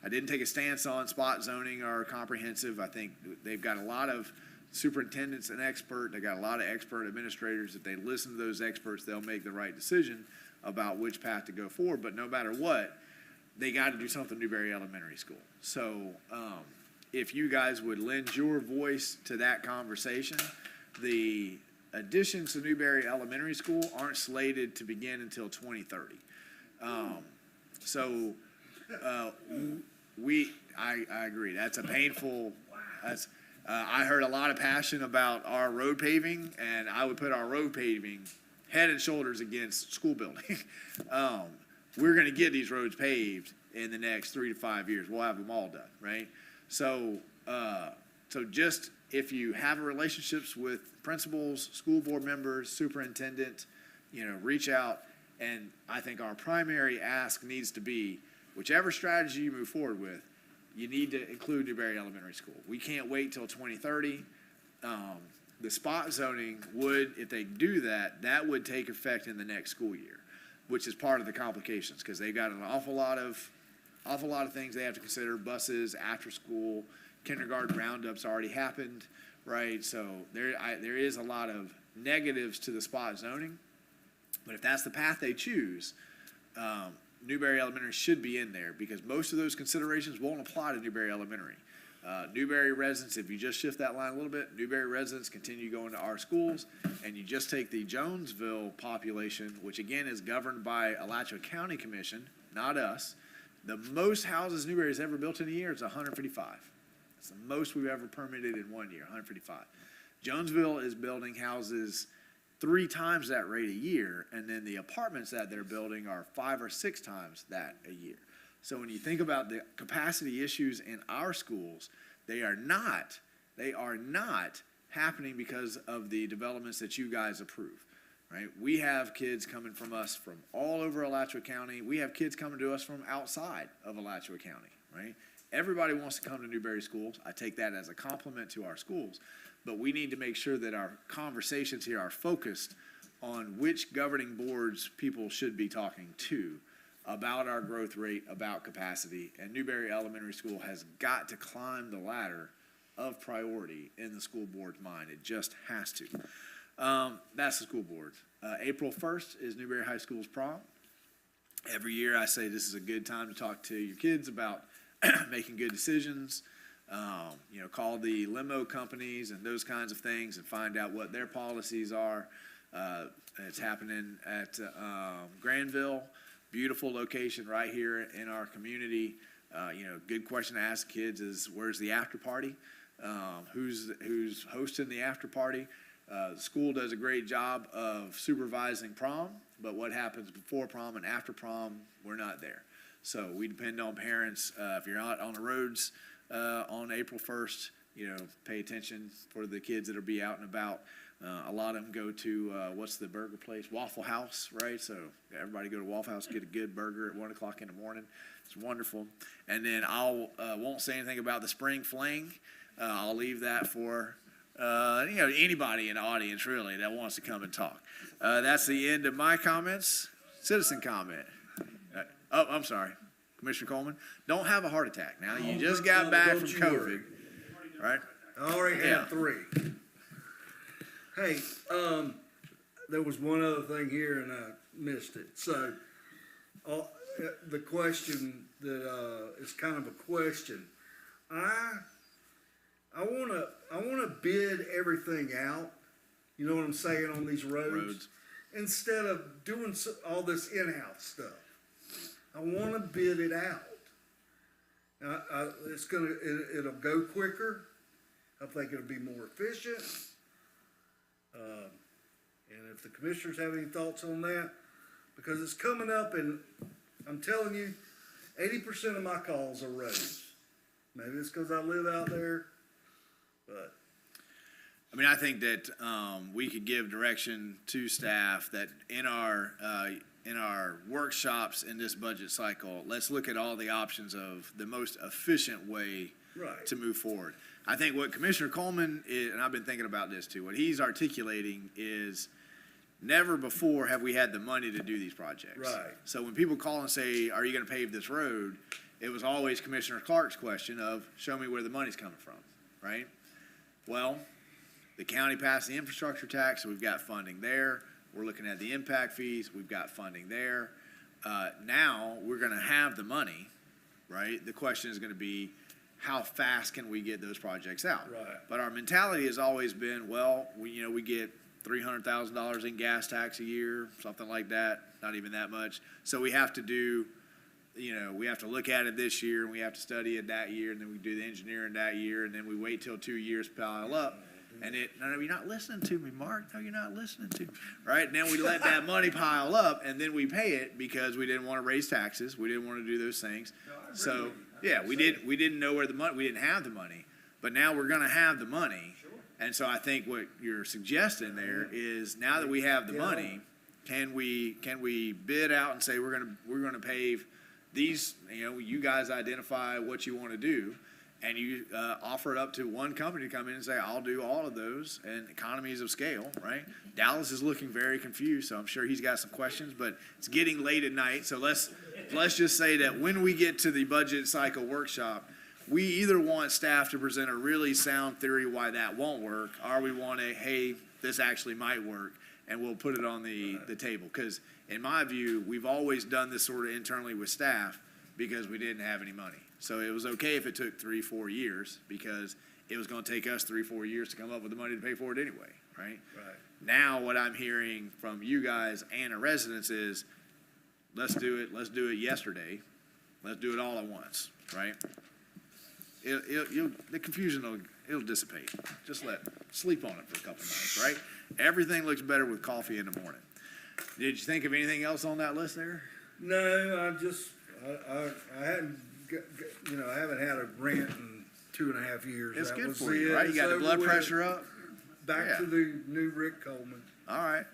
I didn't take a stance on spot zoning or comprehensive. I think they've got a lot of superintendents and expert. They got a lot of expert administrators. If they listen to those experts, they'll make the right decision about which path to go forward. But no matter what, they got to do something Newberry Elementary School. So if you guys would lend your voice to that conversation, the additions to Newberry Elementary School aren't slated to begin until 2030. I agree. That's a painful, I heard a lot of passion about our road paving, and I would put our road paving head and shoulders against school building. We're gonna get these roads paved in the next 3 to 5 years. We'll have them all done, right? So just if you have relationships with principals, school board members, superintendent, reach out. And I think our primary ask needs to be, whichever strategy you move forward with, you need to include Newberry Elementary School. We can't wait till 2030. The spot zoning would, if they do that, that would take effect in the next school year, which is part of the complications, because they've got an awful lot of things they have to consider. Buses, after school, kindergarten roundups already happened, right? So there is a lot of negatives to the spot zoning. But if that's the path they choose, Newberry Elementary should be in there, because most of those considerations won't apply to Newberry Elementary. Newberry residents, if you just shift that line a little bit, Newberry residents continue going to our schools, and you just take the Jonesville population, which again is governed by Alachua County Commission, not us. The most houses Newberry's ever built in a year is 155. It's the most we've ever permitted in 1 year, 155. Jonesville is building houses 3 times that rate a year, and then the apartments that they're building are 5 or 6 times that a year. So when you think about the capacity issues in our schools, they are not happening because of the developments that you guys approve, right? We have kids coming from us from all over Alachua County. We have kids coming to us from outside of Alachua County, right? Everybody wants to come to Newberry schools. I take that as a compliment to our schools. But we need to make sure that our conversations here are focused on which governing boards people should be talking to about our growth rate, about capacity. And Newberry Elementary School has got to climb the ladder of priority in the school board's mind. It just has to. That's the school board. April 1st is Newberry High School's prom. Every year I say this is a good time to talk to your kids about making good decisions. Call the limo companies and those kinds of things and find out what their policies are. It's happening at Granville, beautiful location right here in our community. Good question to ask kids is, where's the after party? Who's hosting the after party? The school does a great job of supervising prom, but what happens before prom and after prom, we're not there. So we depend on parents. If you're out on the roads on April 1st, pay attention for the kids that'll be out and about. A lot of them go to, what's the burger place? Waffle House, right? So everybody go to Waffle House, get a good burger at 1 o'clock in the morning. It's wonderful. And then won't say anything about the spring fling. I'll leave that for, anybody in the audience really that wants to come and talk. That's the end of my comments. Citizen comment. I'm sorry. Commissioner Coleman, don't have a heart attack now. You just got back from COVID, right? I already had 3. Hey, there was one other thing here and I missed it. So, the question that is kind of a question. I wanna bid everything out. You know what I'm saying, on these roads? Instead of doing all this in-house stuff. I want to bid it out. It'll go quicker. I think it'll be more efficient. And if the commissioners have any thoughts on that, because it's coming up, and I'm telling you, 80% of my calls are roads. Maybe it's because I live out there, but. I think that we could give direction to staff that in our workshops in this budget cycle, let's look at all the options of the most efficient way to move forward. I think what Commissioner Coleman is, and I've been thinking about this too, what he's articulating is Never before have we had the money to do these projects. Right. So when people call and say, are you gonna pave this road? It was always Commissioner Clark's question of, show me where the money's coming from, right? Well, the county passed the infrastructure tax, so we've got funding there. We're looking at the impact fees, we've got funding there. Now, we're gonna have the money, right? The question is gonna be, how fast can we get those projects out? Right. But our mentality has always been, well, we get $300,000 in gas tax a year, something like that, not even that much. So we have to do, we have to look at it this year, and we have to study it that year, and then we do the engineering that year, and then we wait till 2 years pile up. And no, you're not listening to me, Mark. No, you're not listening to me. Right? And then we let that money pile up, and then we pay it because we didn't want to raise taxes. We didn't want to do those things. So, yeah, we didn't know where the money, we didn't have the money. But now we're going to have the money. And so I think what you're suggesting there is, now that we have the money, can we bid out and say we're gonna pave these? You guys identify what you want to do, and you offer it up to one company to come in and say, I'll do all of those, and economies of scale, right? Dallas is looking very confused, so I'm sure he's got some questions. But it's getting late at night, so let's just say that when we get to the budget cycle workshop, we either want staff to present a really sound theory why that won't work, or we want hey, this actually might work, and we'll put it on the table. Because in my view, we've always done this sort of internally with staff because we didn't have any money. So it was okay if it took 3-4 years, because it was going to take us 3-4 years to come up with the money to pay for it anyway, right? Right. Now what I'm hearing from you guys and the residents is, let's do it yesterday. Let's do it all at once, right? The confusion it'll dissipate. Just sleep on it for a couple nights, right? Everything looks better with coffee in the morning. Did you think of anything else on that list there? No, I hadn't, I haven't had a grant in 2.5 years. It's That good was for you, it. right? You got the It's blood over with. pressure up. Back to the new Rick Coleman. All right.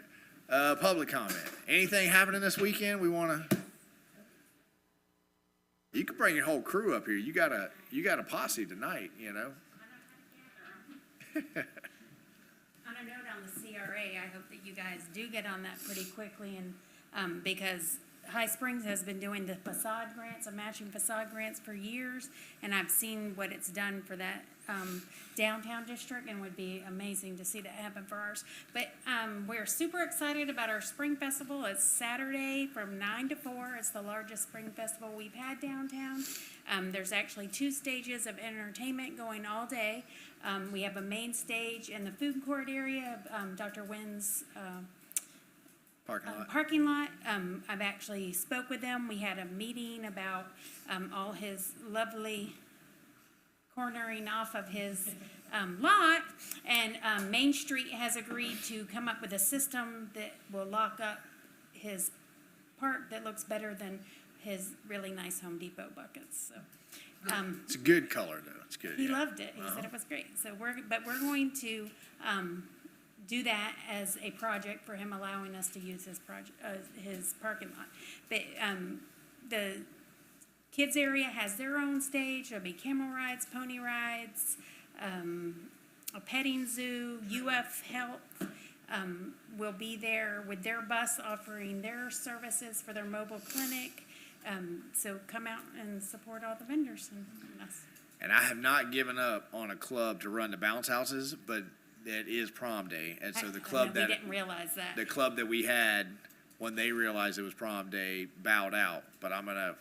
Public comment. Anything happening this weekend we want to? You can bring your whole crew up here. You got a posse tonight, On a note on the CRA, I hope that you guys do get on that pretty quickly, and because High Springs has been doing the facade grants, matching facade grants for years, and I've seen what it's done for that downtown district, and would be amazing to see that happen for ours. But we're super excited about our spring festival. It's Saturday from 9 to 4. It's the largest spring festival we've had downtown. There's actually 2 stages of entertainment going all day. We have a main stage in the food court area of Dr. Wynn's parking lot. I've actually spoke with them. We had a meeting about all his lovely cornering off of his lot, and Main Street has agreed to come up with a system that will lock up his park that looks better than his really nice Home Depot buckets. So it's a good color though. It's good. he yeah. loved it. He said it was great. So we're going to do that as a project for him, allowing us to use his parking lot. But the kids area has their own stage. There'll be camel rides, pony rides, a petting zoo. UF Health will be there with their bus offering their services for their mobile clinic. So come out and support all the vendors and us. And I have not given up on a club to run the bounce houses, but it is prom day, and so the club we didn't realize that. the club that we had when they realized it was prom day bowed out. But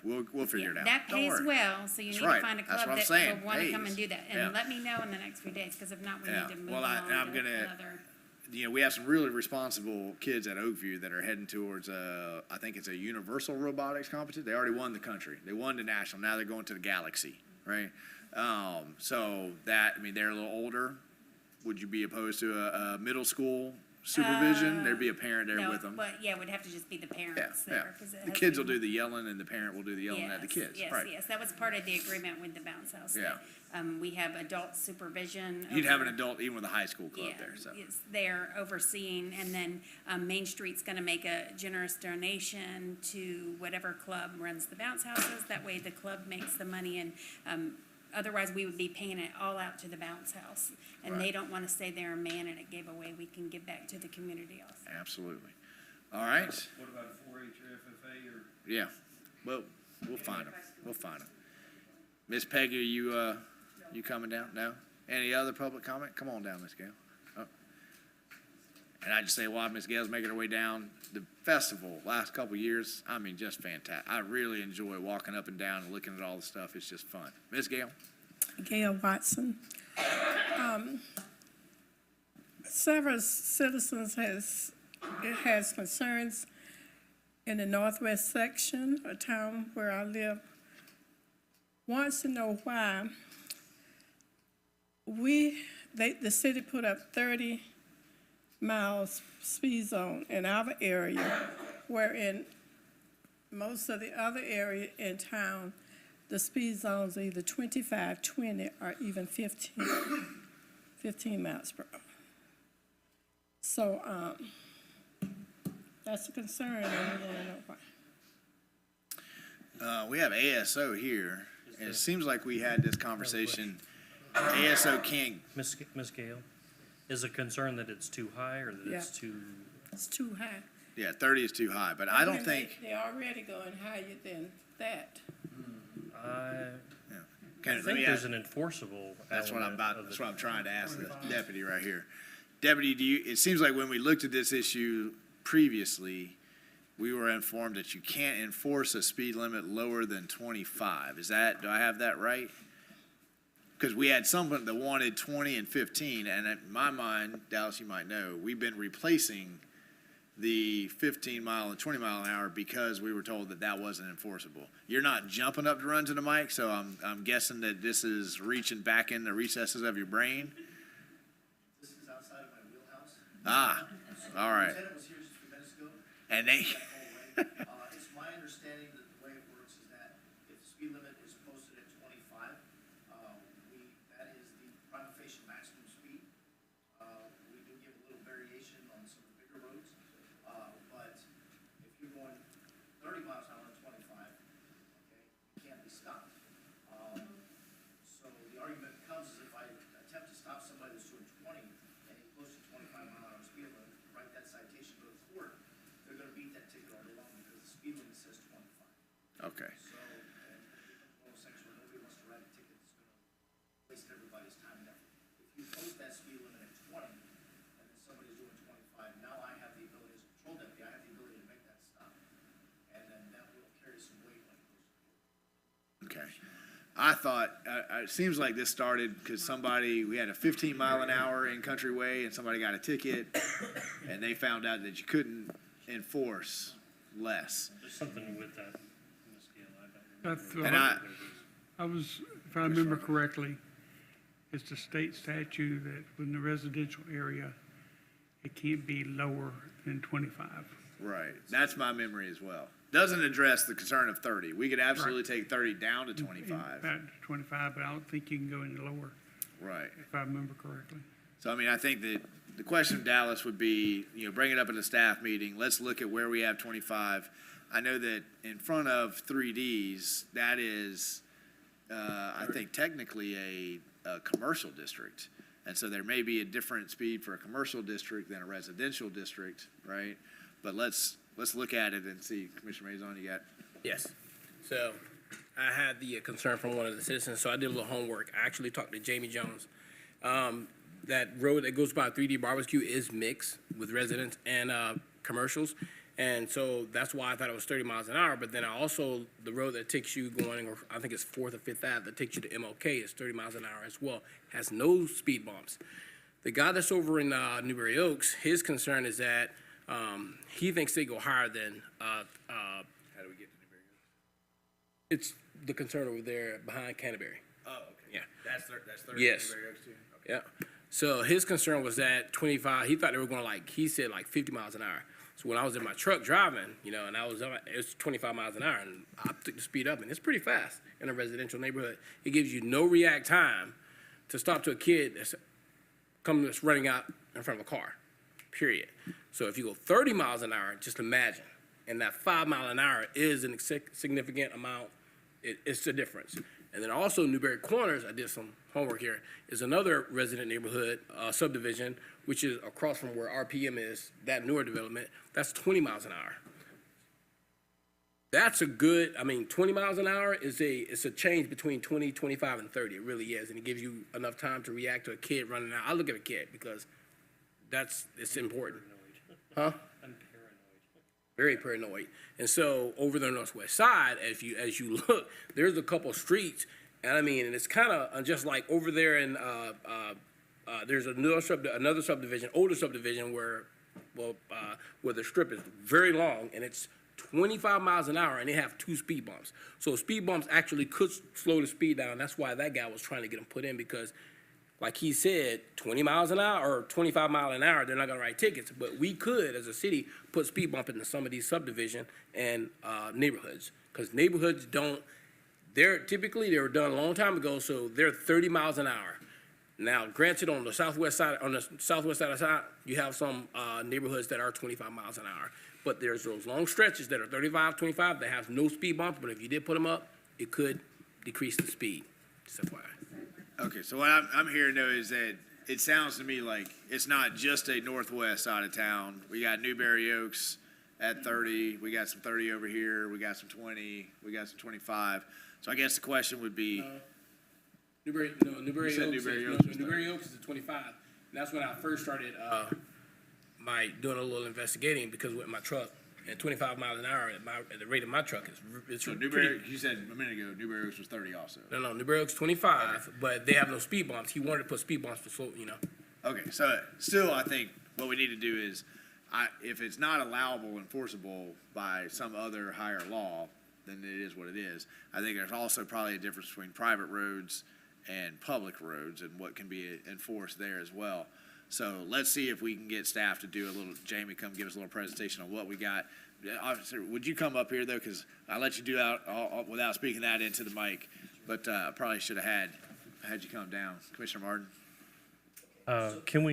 we'll figure it out. That Don't pays worry. well, so you That's need right. to find a That's club what I'm that saying. will want to come Pays. and do that. And Yeah. let me know in the next few days, because if not, we need to move Well, on I'm to gonna. another. We have some really responsible kids at Oakview that are heading towards, I think it's a universal robotics competition. They already won the country. They won the national. Now they're going to the galaxy, right? So they're a little older. Would you be opposed to a middle school supervision? There'd be a parent there No, with them. but yeah, it would have to just be the parents there. 'Cause it The has kids to will be- do the yelling, and the parent will do the yelling at the kids. Yes, Right. yes, that was part of the agreement with the bounce house. Yeah. We have adult supervision. You'd have an over- adult even with a high school club Yeah, there. So. it's there overseeing, and then Main Street's going to make a generous donation to whatever club runs the bounce houses. That way the club makes the money, and otherwise we would be paying it all out to the bounce house. And they don't want to stay there and man it. It gave away, we can give back to the community also. Absolutely. All right. What about 4-H or FFA or? Yeah. Well, we'll find them. We'll find them. Miss Peggy, are you coming down? No? Any other public comment? Come on down, Miss Gail. Oh. And I just say, while Miss Gail's making her way down, the festival last couple of years, I mean, just fantastic. I really enjoy walking up and down and looking at all the stuff. It's just fun. Miss Gail? Gail Watson. Several citizens has concerns in the northwest section of town where I live. Wants to know why the city put up 30 miles speed zone in our area, where in most of the other area in town, the speed zones are either 25, 20, or even 15 miles per hour. So that's a concern, and we want to know why. We have ASO here, and it seems like we had this conversation. ASO can't. Ms. Gale, is a concern that it's too high or that it's too? It's too high. Yeah, 30 is too high, but I don't think. They're already going higher than that. I Let think me there's ask- an enforceable That's what I'm element of That's the- what I'm trying to ask the deputy right here. Deputy, it seems like when we looked at this issue previously, we were informed that you can't enforce a speed limit lower than 25. Do I have that right? Because we had someone that wanted 20 and 15, and in my mind, Dallas, you might know, we've been replacing the 15 mile and 20 mile an hour because we were told that that wasn't enforceable. You're not jumping up to run to the mic, so I'm guessing that this is reaching back in the recesses of your brain. This is outside of my wheelhouse. Ah, all right. Lieutenant was here just a few minutes ago. And they, It's my understanding that the way it works is that if the speed limit is posted at 25, that is the prima facie maximum speed. We do give a little variation on some of the bigger roads, but if you're going 30 miles an hour on 25, okay, you can't be stopped. So the argument comes is if I attempt to stop somebody that's doing 20 and he posted 25 mile an hour speed limit, write that citation, go to court, they're gonna beat that ticket all day long because the speed limit says 25. okay. So, and it becomes one of those things where nobody wants to write a ticket that's gonna waste everybody's time and effort. If you post that speed limit at 20, and then somebody's doing 25, now I have the ability, as a patrol deputy, I have the ability to make that stop. And then that will carry some weight when it goes to court. Okay. I thought, it seems like this started because we had a 15 mile an hour in Country Way and somebody got a ticket and they found out that you couldn't enforce less. There's something with that, Ms. Gale, I I don't thought- remember. I was, if I remember correctly, it's the state statute that in the residential area, it can't be lower than 25. Right. That's my memory as well. Doesn't address the concern of 30. We could absolutely take 30 down to 25. Back to 25, but I don't think you can go any lower, Right. if I remember correctly. So, I mean, I think that the question of Dallas would be, bring it up at a staff meeting. Let's look at where we have 25. I know that in front of 3Ds, that is, I think technically a commercial district. And so there may be a different speed for a commercial district than a residential district, right? But let's look at it and see. Commissioner Maison, you got? Yes. So I had the concern from one of the citizens, so I did a little homework. I actually talked to Jamie Jones. That road that goes by 3D Barbecue is mixed with residents and commercials. And so that's why I thought it was 30 miles an hour. But then the road that takes you going, or I think it's 4th or 5th Ave, that takes you to MLK is 30 miles an hour as well. Has no speed bumps. The guy that's over in Newberry Oaks, his concern is that he thinks they go higher than, how do we get to Newberry Oaks? It's the concern over there behind Canterbury. Oh, okay. Yeah. That's 30 Yes. Newberry Oaks too? Okay. Yeah. So his concern was that 25, he thought they were going he said 50 miles an hour. So when I was in my truck driving, and it was 25 miles an hour, and I took the speed up, and it's pretty fast in a residential neighborhood. It gives you no react time to stop to a kid that's running out in front of a car, period. So if you go 30 miles an hour, just imagine, and that 5 mile an hour is a significant amount. It's the difference. And then also Newberry Corners, I did some homework here, is another resident neighborhood subdivision, which is across from where RPM is, that newer development. That's 20 miles an hour. That's a good, 20 miles an hour it's a change between 20, 25, and 30. It really is. And it gives you enough time to react to a kid running out. I look at a kid because it's important. Huh? I'm paranoid. Very paranoid. And so over the northwest side, as you look, there's a couple streets, and and it's kind of just like over there in there's another subdivision, older subdivision where the strip is very long, and it's 25 miles an hour, and they have 2 speed bumps. So speed bumps actually could slow the speed down. That's why that guy was trying to get them put in, because like he said, 20 miles an hour or 25 miles an hour, they're not gonna write tickets. But we could, as a city, put speed bump into some of these subdivision and neighborhoods. Because neighborhoods they were done a long time ago, so they're 30 miles an hour. Now, granted, on the southwest side of town, you have some neighborhoods that are 25 miles an hour. But there's those long stretches that are 35, 25 that have no speed bump, but if you did put them up, it could decrease the speed. Just FYI. Okay, so what I'm hearing though is that it sounds to me like it's not just a northwest side of town. We got Newberry Oaks at 30, we got some 30 over here, we got some 20, we got some 25. So I guess the question would be. Newberry Oaks is at 25. And that's when I first started doing a little investigating, because with my truck at 25 miles an hour at the rate of my truck it's So Newberry, you said a minute ago, Newberry Oaks was 30 also. No, Newberry Oaks 25, but they have no speed bumps. He wanted to put speed bumps for slow, Okay, so still I think what we need to do is, if it's not allowable, enforceable by some other higher law, then it is what it is. I think there's also probably a difference between private roads and public roads and what can be enforced there as well. So let's see if we can get staff to do Jamie, come give us a little presentation on what we got. Officer, would you come up here though? Because I let you do that without speaking that into the mic, but I probably should have had you come down. Commissioner Martin? Can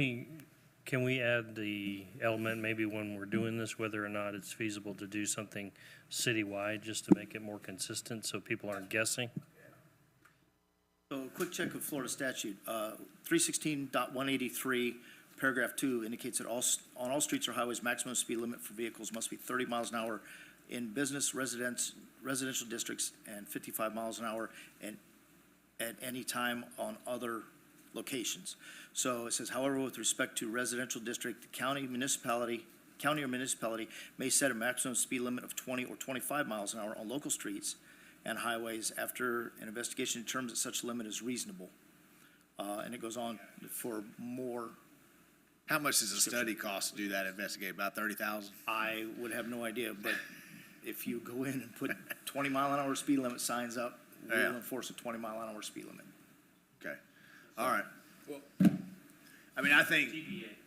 we add the element maybe when we're doing this, whether or not it's feasible to do something citywide just to make it more consistent so people aren't guessing? So a quick check of Florida statute, 316.183, paragraph 2 indicates that on all streets or highways, maximum speed limit for vehicles must be 30 miles an hour in business, residential districts, and 55 miles an hour at any time on other locations. So it says, however, with respect to residential district, the county or municipality may set a maximum speed limit of 20 or 25 miles an hour on local streets and highways after an investigation determines that such limit is reasonable. And it goes on for more. How much does a study cost to do that investigate? About 30,000? I would have no idea, but if you go in and put 20 mile an hour speed limit signs up, we'll enforce a 20 mile an hour speed limit. Okay, all right. I think,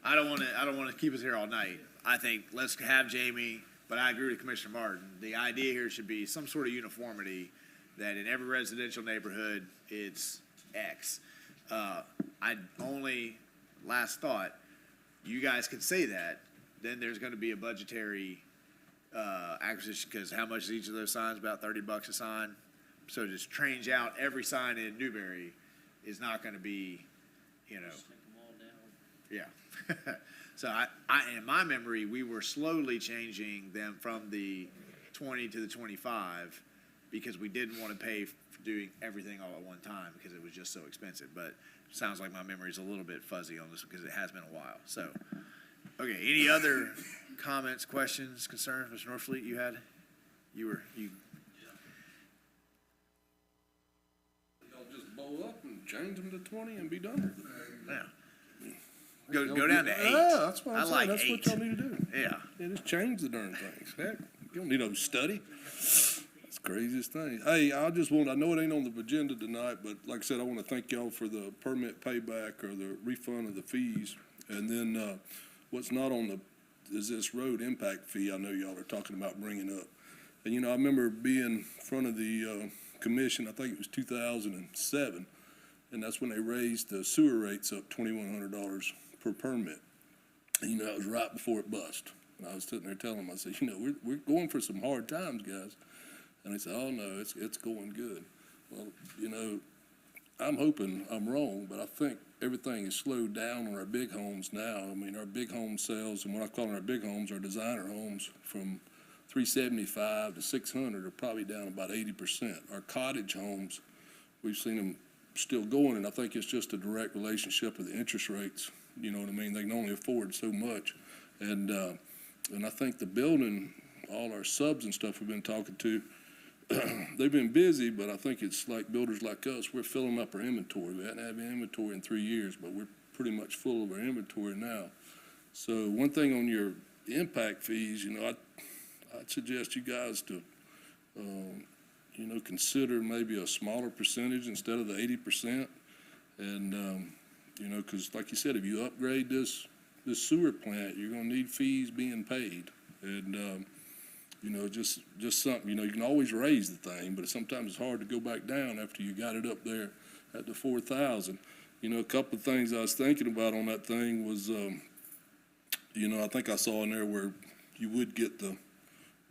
I don't want to keep us here all night. I think let's have Jamie, but I agree with Commissioner Martin. The idea here should be some sort of uniformity, that in every residential neighborhood, it's X. Last thought, you guys can say that, then there's going to be a budgetary acquisition, because how much is each of those signs? About $30 a sign. So just change out every sign in Newberry is not going to be, yeah. So in my memory, we were slowly changing them from the 20 to the 25 because we didn't want to pay for doing everything all at one time because it was just so expensive. But it sounds like my memory is a little bit fuzzy on this because it has been a while. So, okay, any other comments, questions, concerns? Mr. Norfleet, you had? You. Y'all just blow up and change them to 20 and be done. Yeah. Go down to 8. Yeah, that's what I'm saying. like That's 8. what y'all need to do. Yeah. Just change the darn things. Heck, you don't need no study. That's the craziest thing. Hey, I know it ain't on the agenda tonight, but like I said, I want to thank y'all for the permit payback or the refund of the fees. And then what's not on is this road impact fee I know y'all are talking about bringing up. And, I remember being in front of the commission, I think it was 2007, and that's when they raised the sewer rates up $2,100 per permit. And, it was right before it bust. And I was sitting there telling them, I said, we're going for some hard times, guys. And they said, oh, no, it's going good. Well, you know, I'm hoping I'm wrong, but I think everything is slowed down on our big homes now. I mean, our big home sales, and what I call our big homes, our designer homes, from 375 to 600 are probably down about 80%. Our cottage homes, we've seen them still going, and I think it's just a direct relationship with the interest rates. You know what I mean? They can only afford so much. And I think the building, all our subs and stuff we've been talking to, they've been busy, but I think it's like builders like us, we're filling up our inventory. We hadn't had any inventory in 3 years, but we're pretty much full of our inventory now. So one thing on your impact fees, you know, I'd suggest you guys to, you know, consider maybe a smaller percentage instead of the 80%. And, you know, because like you said, if you upgrade this sewer plant, you're going to need fees being paid. And, you know, just something, you know, you can always raise the thing, but sometimes it's hard to go back down after you got it up there at the 4,000. You know, a couple of things I was thinking about on that thing was, you know, I think I saw in there where you would get the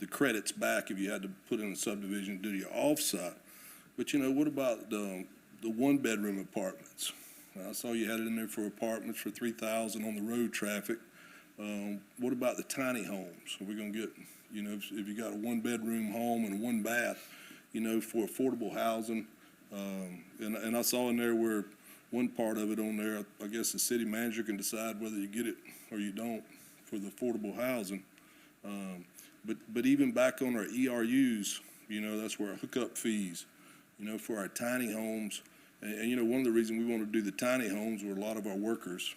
credits back if you had to put in a subdivision due to your offsite. But, you know, what about the one-bedroom apartments? I saw you had it in there for apartments for 3,000 on the road traffic. What about the tiny homes? Are we going to get, you know, if you got a one-bedroom home and one bath, you know, for affordable housing? And I saw in there where one part of it on there, I guess the city manager can decide whether you get it or you don't for the affordable housing. But even back on our ERUs, you know, that's where our hookup fees, you know, for our tiny homes. And you know, one of the reasons we want to do the tiny homes where a lot of our workers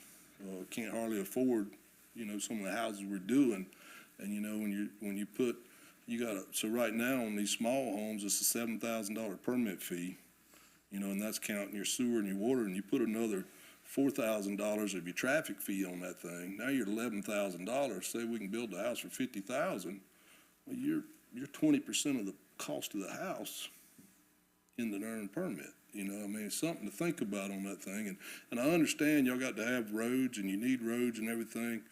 can't hardly afford, you know, some of the houses we're doing. And, you know, when you put, so right now on these small homes, it's a $7,000 permit fee, you know, and that's counting your sewer and your water, and you put another $4,000 of your traffic fee on that thing. Now you're at $11,000. Say we can build the house for $50,000. Well, you're 20% of the cost of the house in the earned permit. You know, I mean, it's something to think about on that thing. And I understand y'all got to have roads and you need roads and everything.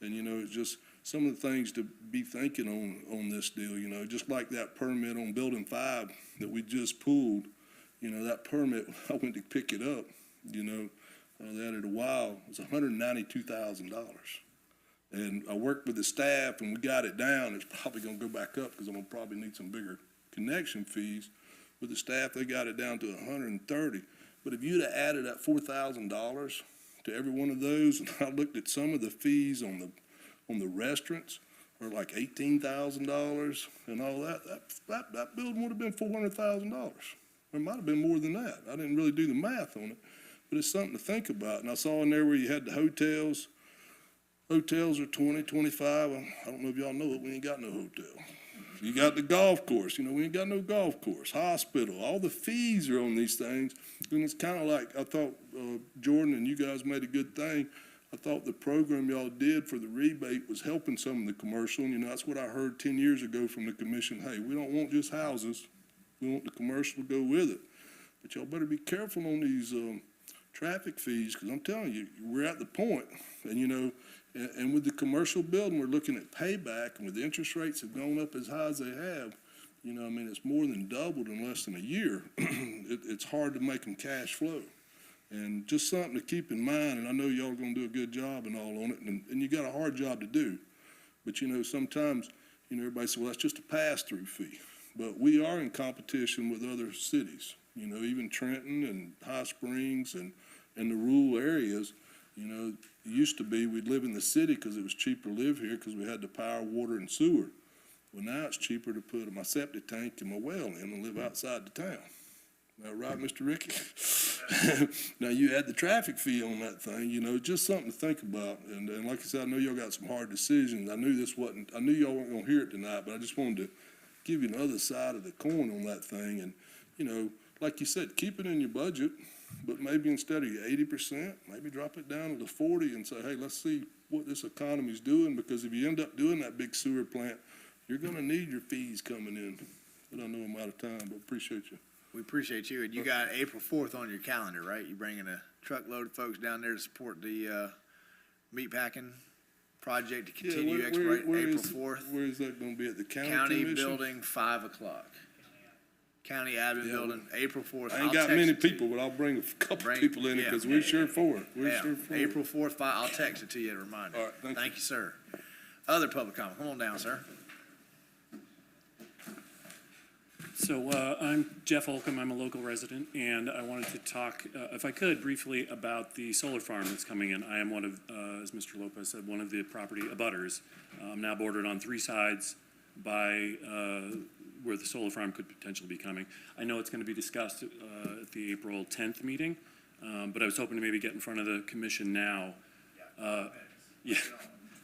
And, you know, it's just some of the things to be thinking on this deal, you know, just like that permit on Building 5 that we just pulled, you know, that permit, I went to pick it up, you know, they had it a while, it was $192,000. And I worked with the staff and we got it down. It's probably going to go back up because I'm going to probably need some bigger connection fees. With the staff, they got it down to $130. But if you'd have added that $4,000 to every one of those, and I looked at some of the fees on the restaurants, are like $18,000 and all that building would have been $400,000. It might have been more than that. I didn't really do the math on it, but it's something to think about. And I saw in there where you had the hotels. Hotels are 20, 25. I don't know if y'all know it. We ain't got no hotel. You got the golf course. You know, we ain't got no golf course. Hospital. All the fees are on these things. And it's kind of like, I thought, Jordan, and you guys made a good thing. I thought the program y'all did for the rebate was helping some of the commercial. And, you know, that's what I heard 10 years ago from the commission. Hey, we don't want just houses. We want the commercial to go with it. But y'all better be careful on these traffic fees, because I'm telling you, we're at the point. And, you know, and with the commercial building, we're looking at payback, and with the interest rates have gone up as high as they have, you know, I mean, it's more than doubled in less than a year. It's hard to make them cash flow. And just something to keep in mind, and I know y'all are going to do a good job and all on it, and you got a hard job to do. But, you know, sometimes, you know, everybody says, well, that's just a pass-through fee. But we are in competition with other cities, you know, even Trenton and High Springs and the rural areas. You know, it used to be we'd live in the city because it was cheaper to live here because we had the power, water, and sewer. Well, now it's cheaper to put my septic tank and my well in and live outside the town. Is that right, Mr. Ricky? Now, you add the traffic fee on that thing, you know, just something to think about. And like I said, I know y'all got some hard decisions. I knew y'all weren't going to hear it tonight, but I just wanted to give you another side of the coin on that thing. And, you know, like you said, keep it in your budget. But maybe instead of your 80%, maybe drop it down to the 40 and say, hey, let's see what this economy's doing, because if you end up doing that big sewer plant, you're going to need your fees coming in. But I know I'm out of time, but appreciate you. We appreciate you. And you got April 4th on your calendar, right? You bringing a truckload of folks down there to support the meatpacking project to continue exploration April 4th. Where is that going to be, at the county County commission? building, 5 o'clock. County Admin Yeah, Building, April 4th. I ain't I'll got text many it to you. people, but I'll bring a couple Bring- people in it yeah. because we're sure for it. We're Yeah, sure for it. April 4th, I'll text it to you, a reminder. All right, thank you. Thank you, sir. Other public comment, come on down, sir. So I'm Jeff Holcomb, I'm a local resident, and I wanted to talk, if I could, briefly about the solar farm that's coming in. I am one of, as Mr. Lopez said, one of the property abutters. I'm now bordered on 3 sides by where the solar farm could potentially be coming. I know it's going to be discussed at the April 10th meeting, but I was hoping to maybe get in front of the commission now. Yeah.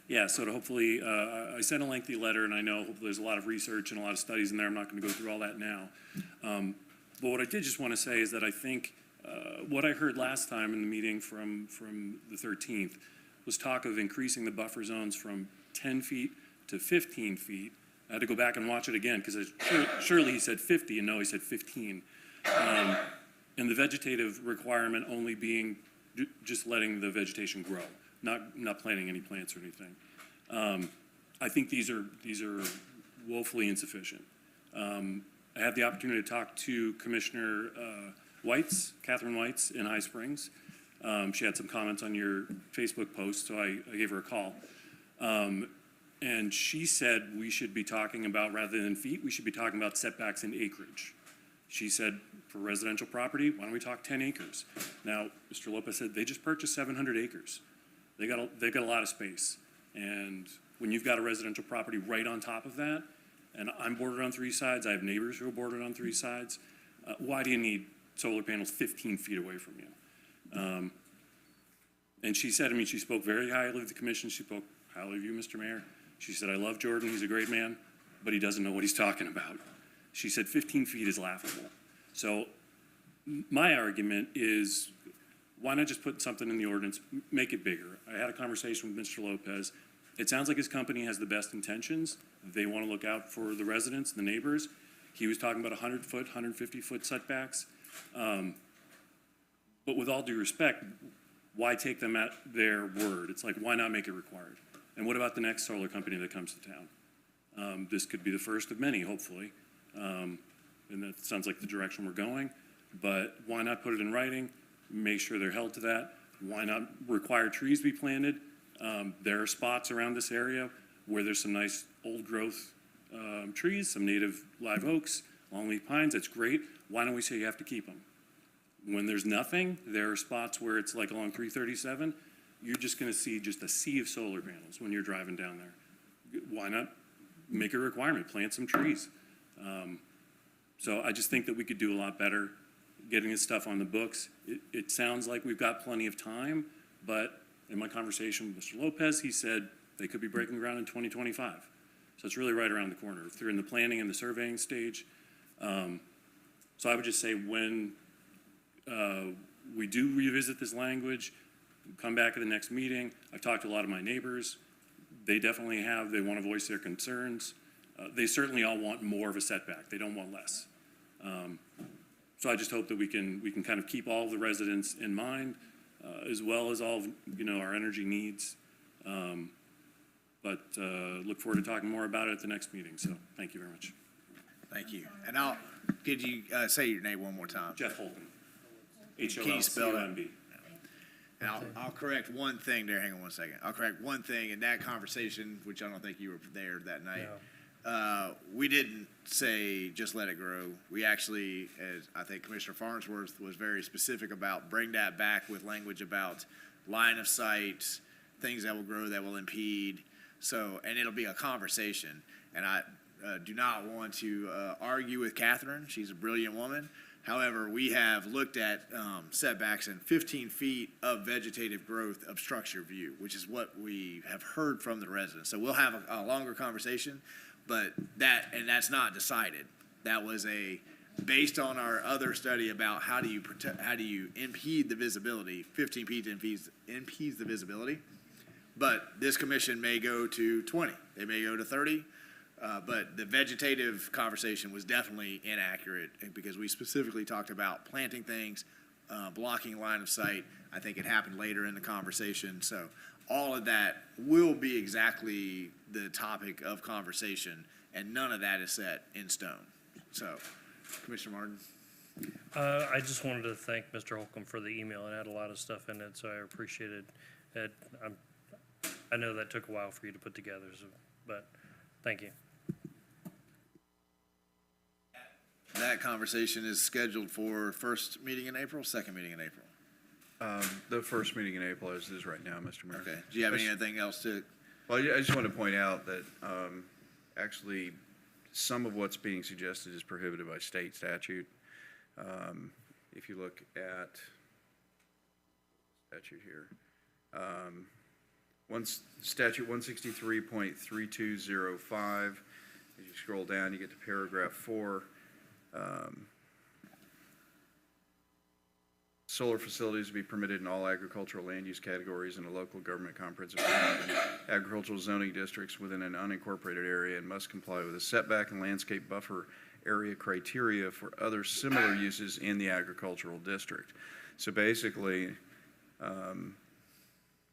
Yeah, so to hopefully, I sent a lengthy letter, and I know there's a lot of research and a lot of studies in there. I'm not going to go through all that now. But what I did just want to say is that I think what I heard last time in the meeting from the 13th was talk of increasing the buffer zones from 10 feet to 15 feet. I had to go back and watch it again because surely he said 50, and no, he said 15. And the vegetative requirement only being just letting the vegetation grow, not planting any plants or anything. I think these are woefully insufficient. I had the opportunity to talk to Commissioner Catherine Whites in High Springs. She had some comments on your Facebook post, so I gave her a call. And she said we should be talking about, rather than feet, we should be talking about setbacks in acreage. She said, for residential property, why don't we talk 10 acres? Now, Mr. Lopez said they just purchased 700 acres. They've got a lot of space. And when you've got a residential property right on top of that, and I'm bordered on 3 sides, I have neighbors who are bordered on 3 sides, why do you need solar panels 15 feet away from you? And she said, she spoke very highly of the commission. She spoke highly of you, Mr. Mayor. She said, I love Jordan, he's a great man, but he doesn't know what he's talking about. She said 15 feet is laughable. So my argument is, why not just put something in the ordinance, make it bigger? I had a conversation with Mr. Lopez. It sounds like his company has the best intentions. They want to look out for the residents, the neighbors. He was talking about 100-foot, 150-foot setbacks. But with all due respect, why take them at their word? It's like, why not make it required? And what about the next solar company that comes to town? This could be the first of many, hopefully. And that sounds like the direction we're going. But why not put it in writing? Make sure they're held to that. Why not require trees be planted? There are spots around this area where there's some nice old growth trees, some native live oaks, longleaf pines. That's great. Why don't we say you have to keep them? When there's nothing, there are spots where it's like along 337, you're just going to see just a sea of solar panels when you're driving down there. Why not make a requirement, plant some trees? So I just think that we could do a lot better getting this stuff on the books. It sounds like we've got plenty of time, but in my conversation with Mr. Lopez, he said they could be breaking ground in 2025. So it's really right around the corner if they're in the planning and the surveying stage. So I would just say when we do revisit this language, come back at the next meeting. I've talked to a lot of my neighbors. They definitely they want to voice their concerns. They certainly all want more of a setback. They don't want less. So I just hope that we can kind of keep all of the residents in mind, as well as all of, our energy needs. But look forward to talking more about it at the next meeting. So thank you very much. Thank you. And could you say your name one more time? Jeff Holcomb. Can you spell that? HOLCOMB. And I'll correct one thing there. Hang on one second. I'll correct one thing in that conversation, which I don't think you were there that night. No. We didn't say just let it grow. We actually, as I think Commissioner Farnsworth was very specific about, bring that back with language about line of sight, things that will grow that will impede. So, and it'll be a conversation. And I do not want to argue with Catherine. She's a brilliant woman. However, we have looked at setbacks in 15 feet of vegetative growth of structure view, which is what we have heard from the residents. So we'll have a longer conversation, but that's not decided. That was based on our other study about how do you impede the visibility. 15 feet impedes the visibility, but this commission may go to 20. They may go to 30. But the vegetative conversation was definitely inaccurate because we specifically talked about planting things, blocking line of sight. I think it happened later in the conversation. So all of that will be exactly the topic of conversation, and none of that is set in stone. So Commissioner Martin? I just wanted to thank Mr. Holcomb for the email. It had a lot of stuff in it, so I appreciated it. I know that took a while for you to put together, so, but thank you. That conversation is scheduled for first meeting in April, second meeting in April. The first meeting in April is right now, Mr. Mayor. Okay. Do you have anything else to? Well, I just want to point out that actually some of what's being suggested is prohibited by state statute. If you look at statute here, statute 163.3205, as you scroll down, you get to paragraph 4. Solar facilities will be permitted in all agricultural land use categories in a local government comprehensive plan and agricultural zoning districts within an unincorporated area and must comply with a setback and landscape buffer area criteria for other similar uses in the agricultural district. So basically,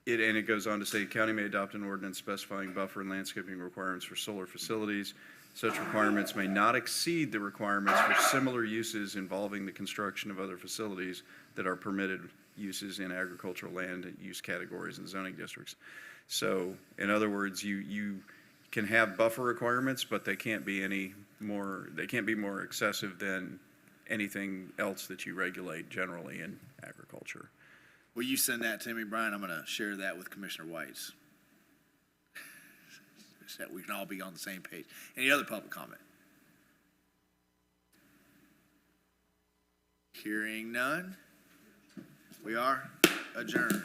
it goes on to say, county may adopt an ordinance specifying buffer and landscaping requirements for solar facilities. Such requirements may not exceed the requirements for similar uses involving the construction of other facilities that are permitted uses in agricultural land use categories and zoning districts. So, in other words, you can have buffer requirements, but they can't be more excessive than anything else that you regulate generally in agriculture. Will you send that to me, Brian? I'm going to share that with Commissioner Whites. So that we can all be on the same page. Any other public comment? Hearing none, we are adjourned.